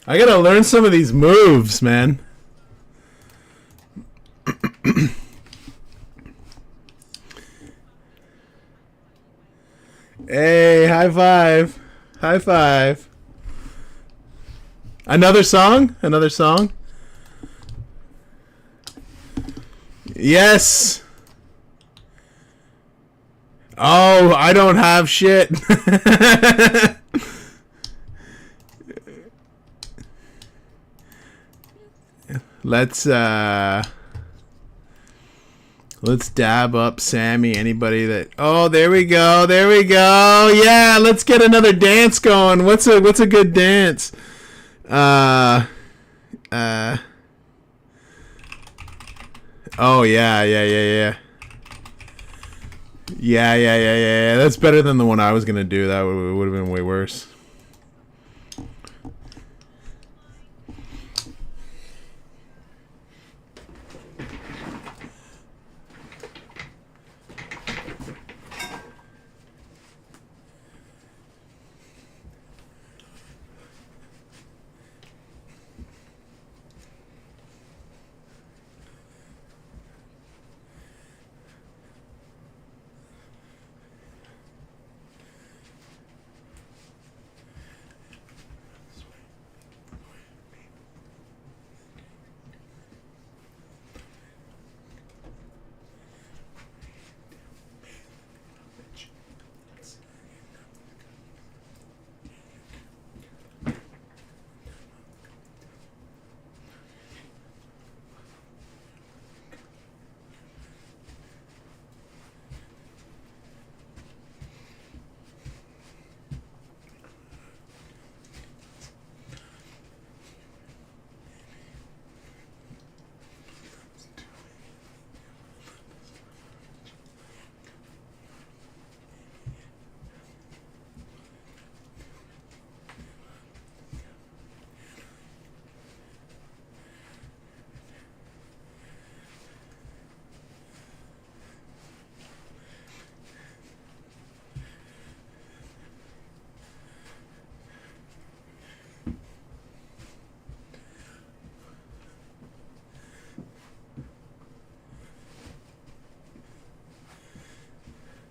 I gotta learn some of these moves, man. Hey, high five. High five. Another song? Another song? Yes. Oh, I don't have shit. Let's dab up Sammy. Anybody that... Oh, there we go. There we go. Yeah, let's get another dance going. What's a good dance? Oh, yeah. Yeah. That's better than the one I was going to do. That would have been way worse.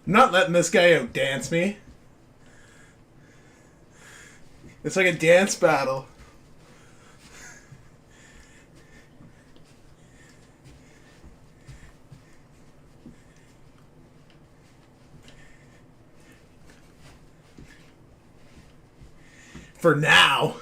I'm not letting this guy out dance me. It's like a dance battle. For now.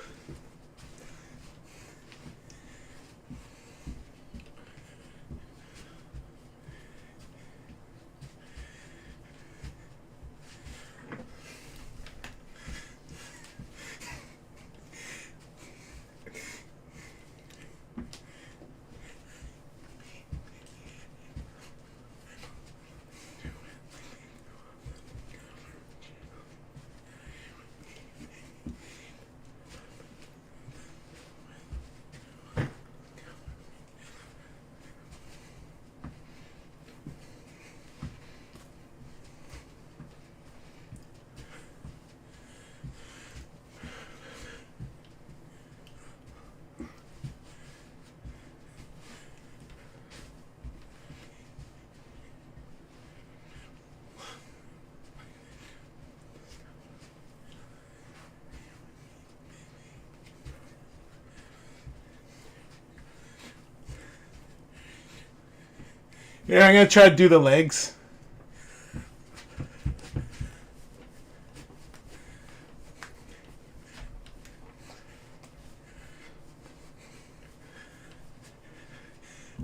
Yeah, I'm gonna try to do the legs.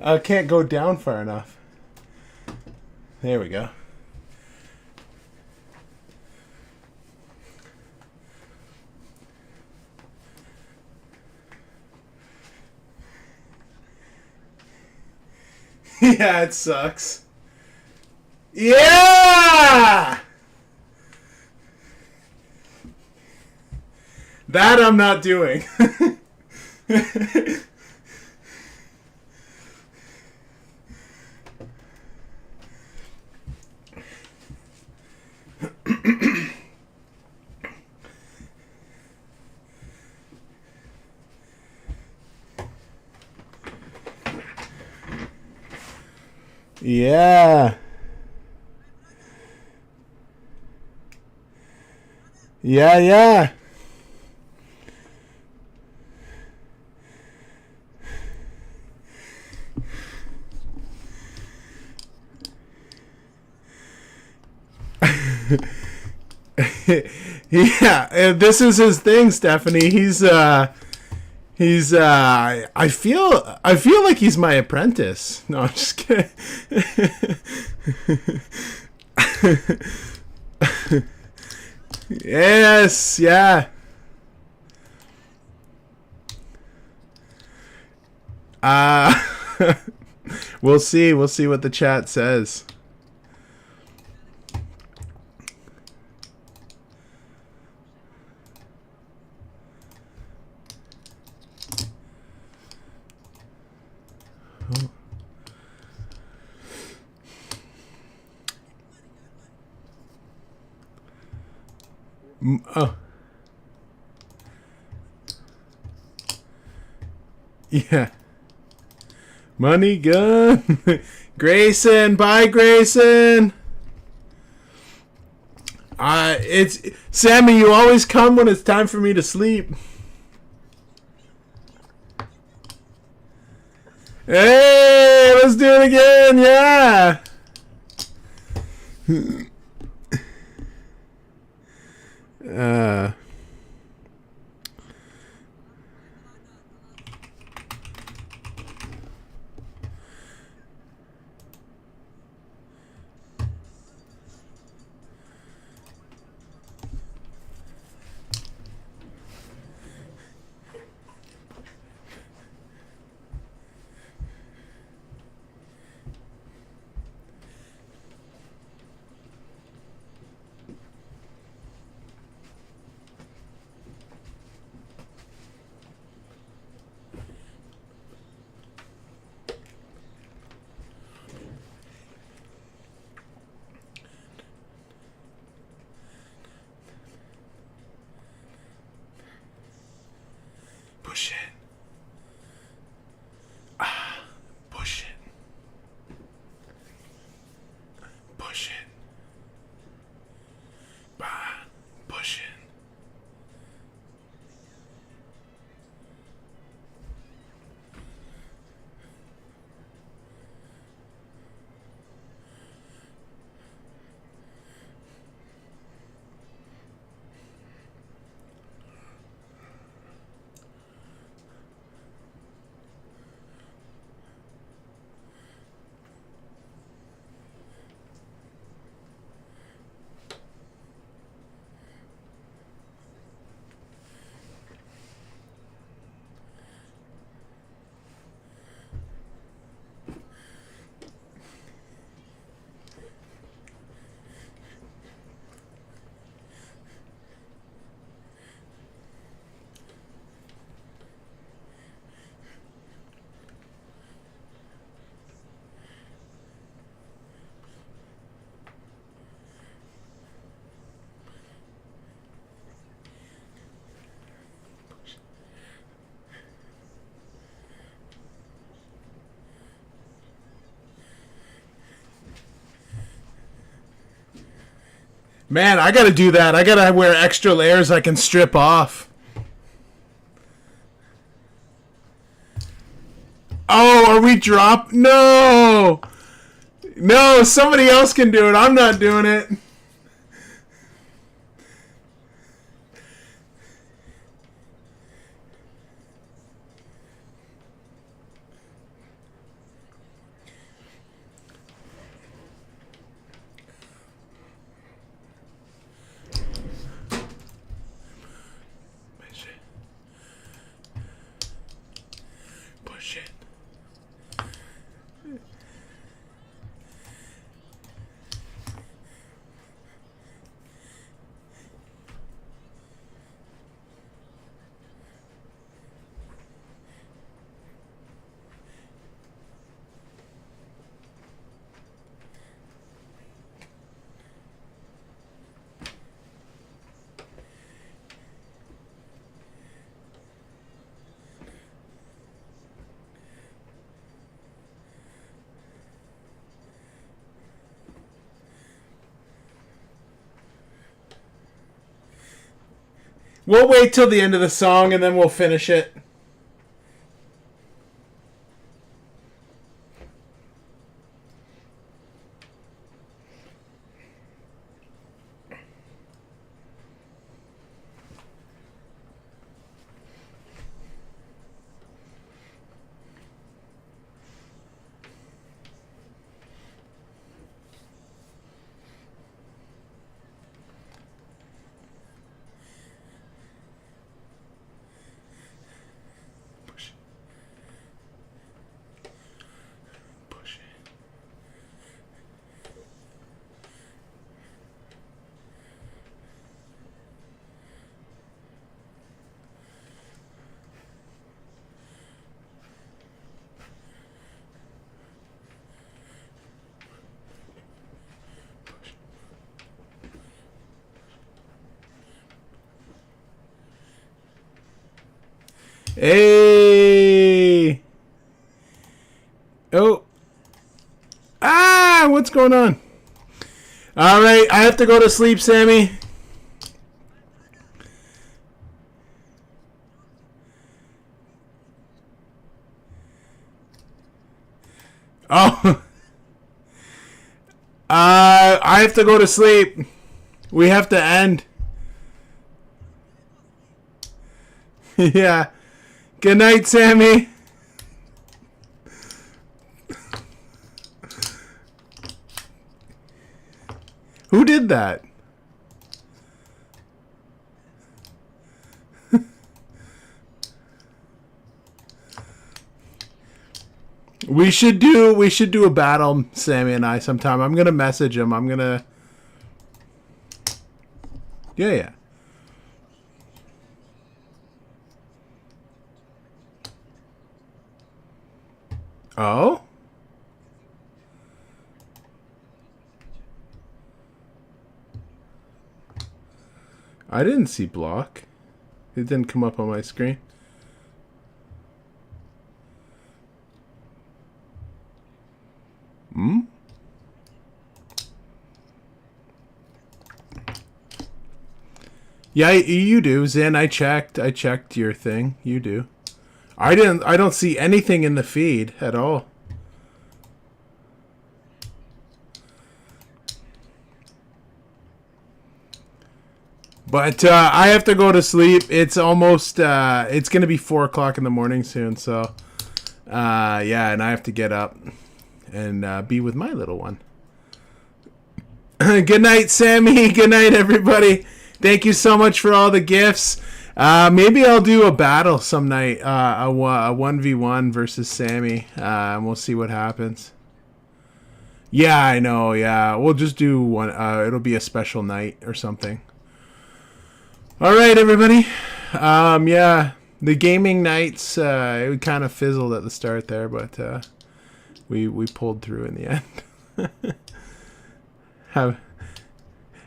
I can't go down far enough. There we go. Yeah, it sucks. Yeah! That I'm not doing. Yeah. Yeah, yeah. Yeah, this is his thing, Stephanie. I feel like he's my apprentice. No, I'm just kidding. Yes, yeah. We'll see what the chat says. Oh. Yeah. Money gun. Grayson, bye Grayson. It's Sammy, you always come when it's time for me to sleep. Hey, let's do it again. Yeah. Push it. Push it. Push it. Push it. Man, I gotta do that. I gotta wear extra layers I can strip off. Oh, are we drop? No! No, somebody else can do it. I'm not doing it. Push it. We'll wait till the end of the song and then we'll finish it. Hey! Oh. Ah! What's going on? Alright, I have to go to sleep, Sammy. Oh. I have to go to sleep. We have to end. Yeah. Good night, Sammy. Who did that? We should do a battle, Sammy and I, sometime. I'm gonna message him. I'm gonna. Yeah. Oh? I didn't see block. It didn't come up on my screen. Hmm? Yeah, you do, Zen. I checked your thing. You do. I don't see anything in the feed at all. But I have to go to sleep. It's almost it's gonna be 4 o'clock in the morning soon, so yeah, and I have to get up and be with my little one. Good night, Sammy. Good night, everybody. Thank you so much for all the gifts. Maybe I'll do a battle some night, a 1v1 versus Sammy, and we'll see what happens. Yeah, I know, yeah. We'll just do one. It'll be a special night or something. All right, everybody. Yeah, the gaming nights, it kind of fizzled at the start there, but we pulled through in the end.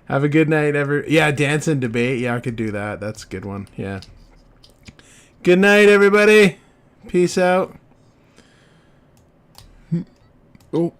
Have a good night, yeah, dance and debate. Yeah, I could do that. That's a good one. Yeah. Good night, everybody. Peace out. Oh.